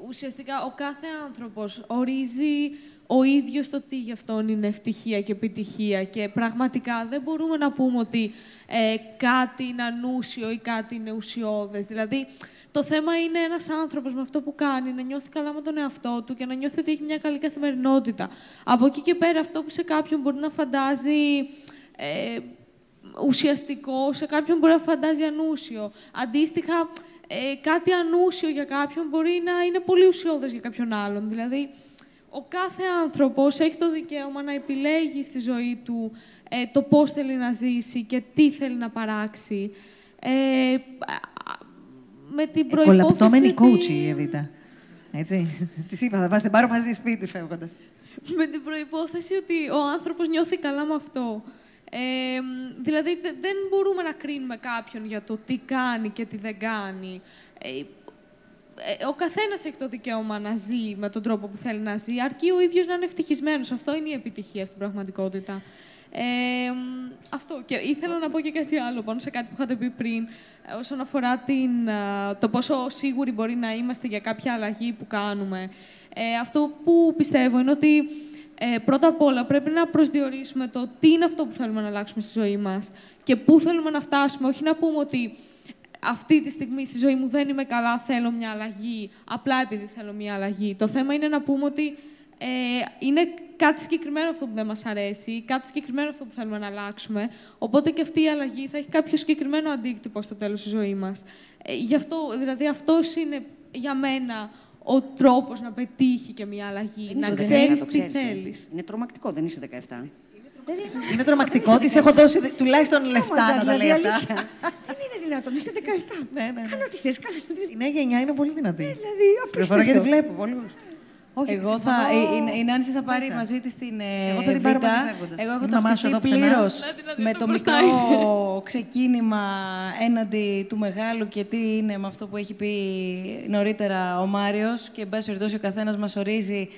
ουσιαστικά ο κάθε άνθρωπος ορίζει ο ίδιος το τι γι' αυτόν είναι ευτυχία και επιτυχία και πραγματικά δεν μπορούμε να πούμε ότι κάτι είναι ανούσιο ή κάτι είναι ουσιώδες. Δηλαδή, το θέμα είναι ένας άνθρωπος με αυτό που κάνει να νιώθει καλά με τον εαυτό του και να νιώθει ότι έχει μια καλή καθημερινότητα. Από εκεί και πέρα, αυτό που σε κάποιον μπορεί να φαντάζει ουσιαστικό, σε κάποιον μπορεί να φαντάζει ανούσιο. Αντίστοιχα, κάτι ανούσιο για κάποιον μπορεί να είναι πολύ ουσιώδες για κάποιον άλλον. Δηλαδή, ο κάθε άνθρωπος έχει το δικαίωμα να επιλέγει στη ζωή του το πώς θέλει να ζήσει και τι θέλει να παράξει. με την προϋπόθεση. Κολαπτώμενη coach η Εβίτα. Έτσι. Της είπα, θα πάρω μαζί σπίτι φεύγοντας. Με την προϋπόθεση ότι ο άνθρωπος νιώθει καλά με αυτό. Δηλαδή, δεν μπορούμε να κρίνουμε κάποιον για το τι κάνει και τι δεν κάνει. Ο καθένας έχει το δικαίωμα να ζει με τον τρόπο που θέλει να ζει, αρκεί ο ίδιος να είναι ευτυχισμένος. Αυτό είναι η επιτυχία στην πραγματικότητα. Αυτό. Και ήθελα να πω και κάτι άλλο πάνω σε κάτι που είχατε πει πριν, όσον αφορά το πόσο σίγουροι μπορεί να είμαστε για κάποια αλλαγή που κάνουμε. Αυτό που πιστεύω είναι ότι πρώτα απ' όλα πρέπει να προσδιορίσουμε το τι είναι αυτό που θέλουμε να αλλάξουμε στη ζωή μας και πού θέλουμε να φτάσουμε. Όχι να πούμε ότι αυτή τη στιγμή στη ζωή μου δεν είμαι καλά, θέλω μια αλλαγή, απλά επειδή θέλω μια αλλαγή. Το θέμα είναι να πούμε ότι είναι κάτι συγκεκριμένο αυτό που δεν μας αρέσει, κάτι συγκεκριμένο αυτό που θέλουμε να αλλάξουμε. Οπότε και αυτή η αλλαγή θα έχει κάποιο συγκεκριμένο αντίκτυπο στο τέλος της ζωής μας. Γι' αυτό, δηλαδή, αυτός είναι για μένα ο τρόπος να πετύχει και μια αλλαγή. Να ξέρεις τι θέλεις. Είναι τρομακτικό, δεν είσαι 17. Είναι τρομακτικό, της έχω δώσει τουλάχιστον λεφτά να τα λέει αυτά. Δεν είναι δυνατόν, είσαι 17. Κάνε ό,τι θες. Η νέα γενιά είναι πολύ δυνατή. Δηλαδή, απίστευτο. Γιατί βλέπω πολλούς. Εγώ η Νάνση θα πάρει μαζί της την Εγώ θα την πάρω μαζί φεύγοντας. Εγώ έχω ταυτιστεί πλήρως με το μικρό ξεκίνημα έναντι του μεγάλου και τι είναι με αυτό που έχει πει νωρίτερα ο Μάριος και εν πάση περιπτώσει ο καθένας μας ορίζει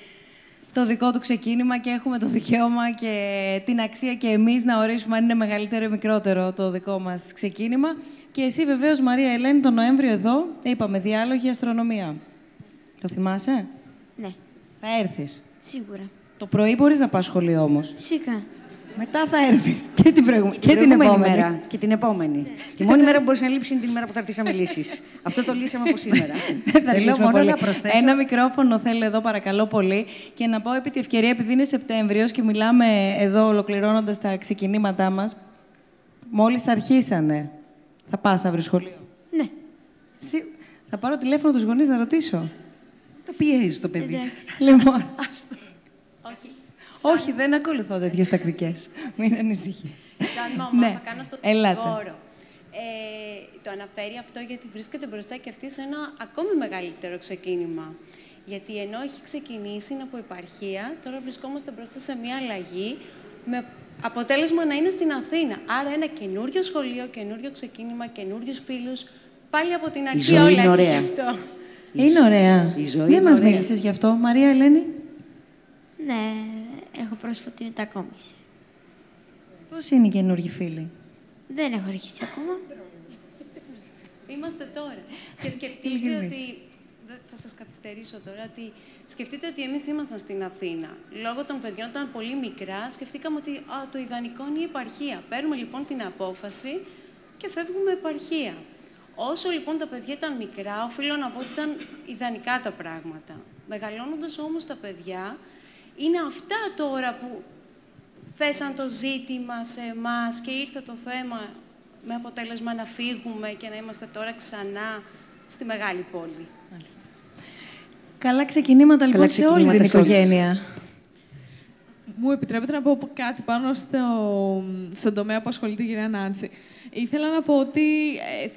το δικό του ξεκίνημα και έχουμε το δικαίωμα και την αξία και εμείς να ορίσουμε αν είναι μεγαλύτερο ή μικρότερο το δικό μας ξεκίνημα. Και εσύ βεβαίως, Μαρία Ελένη, τον Νοέμβριο εδώ είπαμε διάλογοι αστρονομία. Το θυμάσαι? Ναι. Θα έρθεις. Σίγουρα. Το πρωί μπορείς να πας σχολείο όμως. Φυσικά. Μετά θα έρθεις. Και την προηγούμενη. Και την επόμενη. Μέρα. Και την επόμενη. Τη μόνη μέρα που μπορείς να λείψεις είναι την ημέρα που θα έρθεις να μιλήσεις. Αυτό το λύσαμε από σήμερα. Δεν θα λύσουμε πολύ. Ένα μικρόφωνο θέλω εδώ, παρακαλώ πολύ. Και να πω επί τη ευκαιρία, επειδή είναι Σεπτέμβριος και μιλάμε εδώ ολοκληρώνοντας τα ξεκινήματά μας, μόλις αρχίσανε. Θα πας αύριο σχολείο? Ναι. Θα πάρω τηλέφωνο τους γονείς να ρωτήσω. Το πιέζει το παιδί. Λοιπόν. Όχι, δεν ακολουθώ τέτοιες τακτικές. Μην ανησυχεί. Σαν μαμά θα κάνω το δικηγόρο. Το αναφέρει αυτό γιατί βρίσκεται μπροστά και αυτή σε ένα ακόμη μεγαλύτερο ξεκίνημα. Γιατί ενώ έχει ξεκινήσει από επαρχία, τώρα βρισκόμαστε μπροστά σε μια αλλαγή με αποτέλεσμα να είναι στην Αθήνα. Άρα ένα καινούριο σχολείο, καινούριο ξεκίνημα, καινούριους φίλους. Πάλι από την αρχή όλα έχει αυτό. Είναι ωραία. Δεν μας μίλησες γι' αυτό, Μαρία Ελένη? Ναι, έχω πρόσφατη μετακόμιση. Πώς είναι οι καινούργιοι φίλοι? Δεν έχω αρχίσει ακόμα. Είμαστε τώρα. Και σκεφτείτε ότι... Θα σας καθυστερήσω τώρα, ότι σκεφτείτε ότι εμείς ήμασταν στην Αθήνα. Λόγω των παιδιών ήταν πολύ μικρά, σκεφτήκαμε ότι το ιδανικό είναι η επαρχία. Παίρνουμε λοιπόν την απόφαση και φεύγουμε επαρχία. Όσο λοιπόν τα παιδιά ήταν μικρά, οφείλω να πω ότι ήταν ιδανικά τα πράγματα. Μεγαλώνοντας όμως τα παιδιά, είναι αυτά τώρα που θέσαν το ζήτημα σε εμάς και ήρθε το θέμα με αποτέλεσμα να φύγουμε και να είμαστε τώρα ξανά στη μεγάλη πόλη. Μάλιστα. Καλά ξεκινήματα λοιπόν σε όλη την οικογένεια. Μου επιτρέπετε να πω κάτι πάνω στον τομέα που ασχολείται η κυρία Νάνση. Ήθελα να πω ότι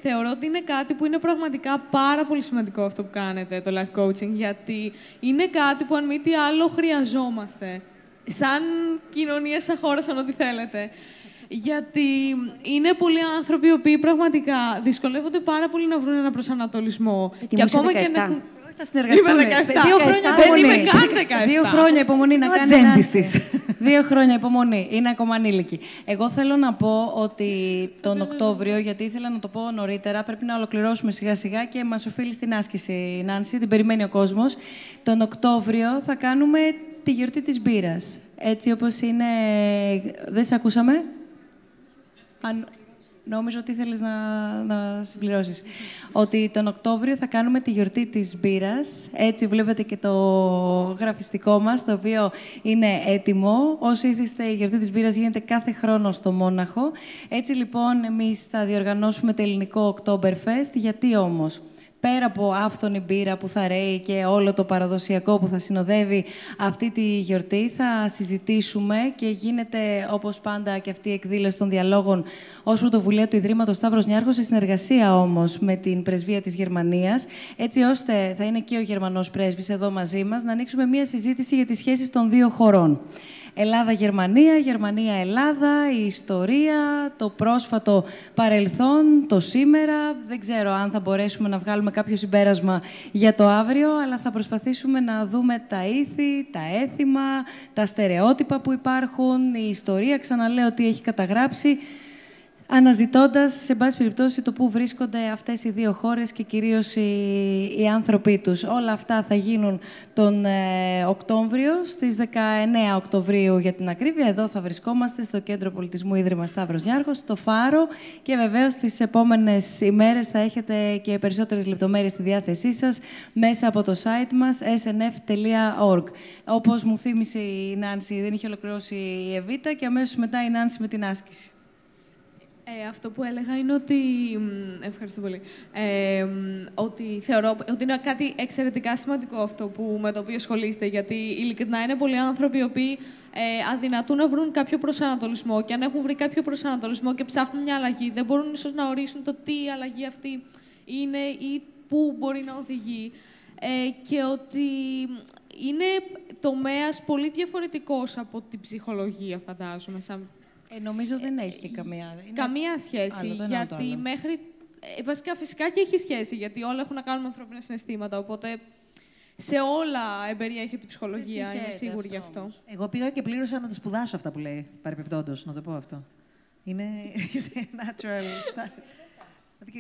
θεωρώ ότι είναι κάτι που είναι πραγματικά πάρα πολύ σημαντικό αυτό που κάνετε, το life coaching, γιατί είναι κάτι που αν μη τι άλλο χρειαζόμαστε. Σαν κοινωνία, σαν χώρα, σαν ό,τι θέλετε. Γιατί είναι πολλοί άνθρωποι οι οποίοι πραγματικά δυσκολεύονται πάρα πολύ να βρουν ένα προσανατολισμό. Και ακόμα και να έχουν... Θα συνεργαστούμε. 2 χρόνια υπομονή να κάνει Νάνση. 2 χρόνια υπομονή. Είναι ακόμα ανήλικη. Εγώ θέλω να πω ότι τον Οκτώβριο, γιατί ήθελα να το πω νωρίτερα, πρέπει να ολοκληρώσουμε σιγά-σιγά και μας οφείλει στην άσκηση, Νάνση. Την περιμένει ο κόσμος. Τον Οκτώβριο θα κάνουμε τη γιορτή της μπύρας. Έτσι όπως είναι... Δεν σε ακούσαμε? Νόμιζα ότι ήθελες να συμπληρώσεις. Ότι τον Οκτώβριο θα κάνουμε τη γιορτή της μπύρας. Έτσι βλέπετε και το γραφιστικό μας, το οποίο είναι έτοιμο. Όσοι ήθιστε, η γιορτή της μπύρας γίνεται κάθε χρόνο στο Μόναχο. Έτσι λοιπόν εμείς θα διοργανώσουμε το ελληνικό Oktoberfest. Γιατί όμως? πέρα από άφθονη μπύρα που θα ρέει και όλο το παραδοσιακό που θα συνοδεύει αυτή τη γιορτή, θα συζητήσουμε και γίνεται, όπως πάντα, και αυτή η εκδήλωση των διαλόγων ως πρωτοβουλία του Ιδρύματος Σταύρος Νιάρχος, σε συνεργασία όμως με την Πρεσβεία της Γερμανίας, έτσι ώστε θα είναι και ο Γερμανός πρέσβης εδώ μαζί μας, να ανοίξουμε μία συζήτηση για τις σχέσεις των δύο χωρών. Ελλάδα-Γερμανία, Γερμανία-Ελλάδα, η ιστορία, το πρόσφατο παρελθόν, το σήμερα. Δεν ξέρω αν θα μπορέσουμε να βγάλουμε κάποιο συμπέρασμα για το αύριο, αλλά θα προσπαθήσουμε να δούμε τα ήθη, τα έθιμα, τα στερεότυπα που υπάρχουν, η ιστορία, ξαναλέω, τι έχει καταγράψει, αναζητώντας, σε πάση περιπτώσει, το πού βρίσκονται αυτές οι δύο χώρες και κυρίως οι άνθρωποι τους. Όλα αυτά θα γίνουν τον Οκτώβριο, στις 19 Οκτωβρίου για την ακρίβεια. Εδώ θα βρισκόμαστε στο Κέντρο Πολιτισμού Ίδρυμα Σταύρος Νιάρχος, στο Φάρο, και βεβαίως τις επόμενες ημέρες θα έχετε και περισσότερες λεπτομέρειες στη διάθεσή σας μέσα από το site μας snf.org. Όπως μου θύμισε η Νάνση, δεν είχε ολοκληρώσει η Εβίτα και αμέσως μετά η Νάνση με την άσκηση. Αυτό που έλεγα είναι ότι. Ευχαριστώ πολύ. Ότι θεωρώ ότι είναι κάτι εξαιρετικά σημαντικό αυτό με το οποίο ασχολείστε. Γιατί ειλικρινά είναι πολλοί άνθρωποι οι οποίοι αδυνατούν να βρουν κάποιο προσανατολισμό. Και αν έχουν βρει κάποιο προσανατολισμό και ψάχνουν μια αλλαγή, δεν μπορούν ίσως να ορίσουν το τι η αλλαγή αυτή είναι ή πού μπορεί να οδηγεί. Και ότι είναι τομέας πολύ διαφορετικός από την ψυχολογία, φαντάζομαι. Νομίζω δεν έχει καμία σχέση, γιατί μέχρι... βασικά, φυσικά και έχει σχέση, γιατί όλα έχουν να κάνουν με ανθρώπινα συναισθήματα, οπότε σε όλα εμπεριέχεται η ψυχολογία, είμαι σίγουρη γι' αυτό. Εγώ πήγα και πλήρωσα να τα σπουδάσω αυτά που λέει, παρεπιπτόντως, να το πω αυτό. Είναι natural.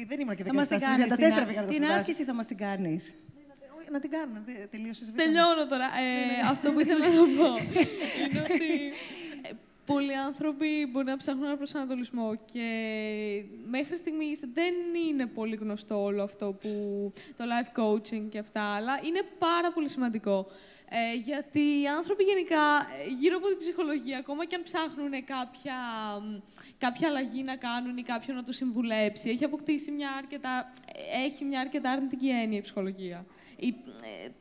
Δεν ήμουν και 14 πήγα. Την άσκηση θα μας την κάνεις. Να την κάνω, τελείωσες. Τελειώνω τώρα. Αυτό που ήθελα να πω είναι ότι πολλοί άνθρωποι μπορεί να ψάχνουν ένα προσανατολισμό και μέχρι στιγμής δεν είναι πολύ γνωστό όλο αυτό που το life coaching και αυτά, αλλά είναι πάρα πολύ σημαντικό. Γιατί οι άνθρωποι γενικά γύρω από την ψυχολογία, ακόμα και αν ψάχνουν κάποια αλλαγή να κάνουν ή κάποιον να τους συμβουλέψει, έχει μια αρκετά αρνητική έννοια η ψυχολογία.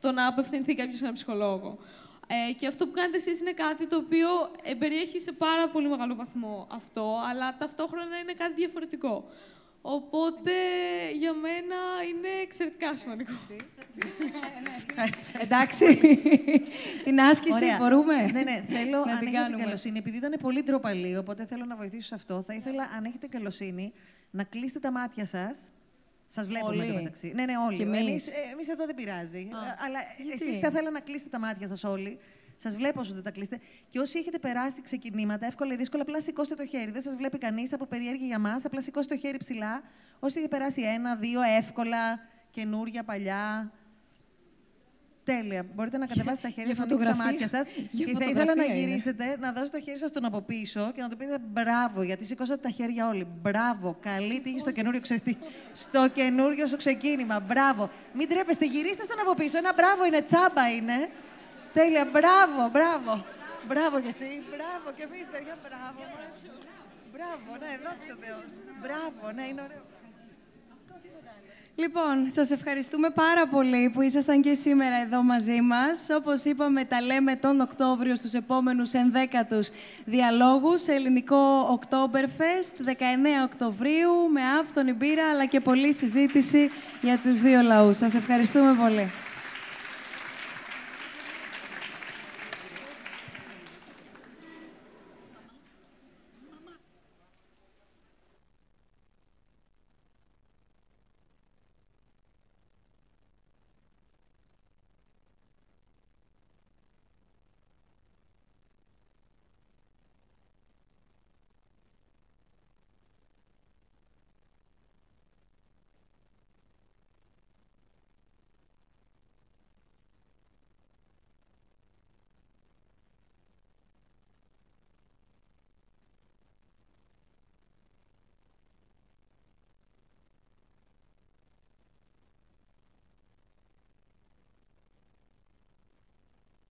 Το να απευθυνθεί κάποιος σε έναν ψυχολόγο. Και αυτό που κάνετε εσείς είναι κάτι το οποίο περιέχει σε πάρα πολύ μεγάλο βαθμό αυτό, αλλά ταυτόχρονα είναι κάτι διαφορετικό. Οπότε, για μένα είναι εξαιρετικά σημαντικό. Εντάξει, την άσκηση μπορούμε. Ναι, θέλω, αν έχετε καλοσύνη, επειδή ήταν πολύ ντροπαλή, οπότε θέλω να βοηθήσω σε αυτό, θα ήθελα, αν έχετε καλοσύνη, να κλείσετε τα μάτια σας. Σας βλέπουμε εδώ μεταξύ. Ναι, όλοι. Εμείς εδώ δεν πειράζει. Αλλά εσείς θα ήθελα να κλείσετε τα μάτια σας όλοι. Σας βλέπω όσο δεν τα κλείσετε. Και όσοι έχετε περάσει ξεκινήματα, εύκολα ή δύσκολα, απλά σηκώστε το χέρι. Δεν σας βλέπει κανείς από περιέργεια για μας. Απλά σηκώστε το χέρι ψηλά. Όσοι έχετε περάσει 1, 2, εύκολα, καινούρια, παλιά. Τέλεια. Μπορείτε να κατεβάσετε τα χέρια σας, να ανοίξετε τα μάτια σας. Και θα ήθελα να γυρίσετε, να δώσετε το χέρι σας τον από πίσω και να του πείτε μπράβο, γιατί σηκώσατε τα χέρια όλοι. Μπράβο. Καλή τύχη στο καινούριο στο καινούριο σου ξεκίνημα. Μπράβο. Μην τρέπεστε, γυρίστε στον από πίσω. Ένα μπράβο είναι, τσάμπα είναι. Τέλεια. Μπράβο. Μπράβο κι εσύ. Μπράβο κι εμείς, παιδιά. Μπράβο. Μπράβο, ναι, δόξα Θεός. Μπράβο, ναι, είναι ωραίο. Λοιπόν, σας ευχαριστούμε πάρα πολύ που ήσασταν και σήμερα εδώ μαζί μας. Όπως είπαμε, τα λέμε τον Οκτώβριο στους επόμενους 11ους διαλόγους σε ελληνικό Oktoberfest, 19 Οκτωβρίου, με άφθονη μπύρα, αλλά και πολλή συζήτηση για τους δύο λαούς. Σας ευχαριστούμε πολύ.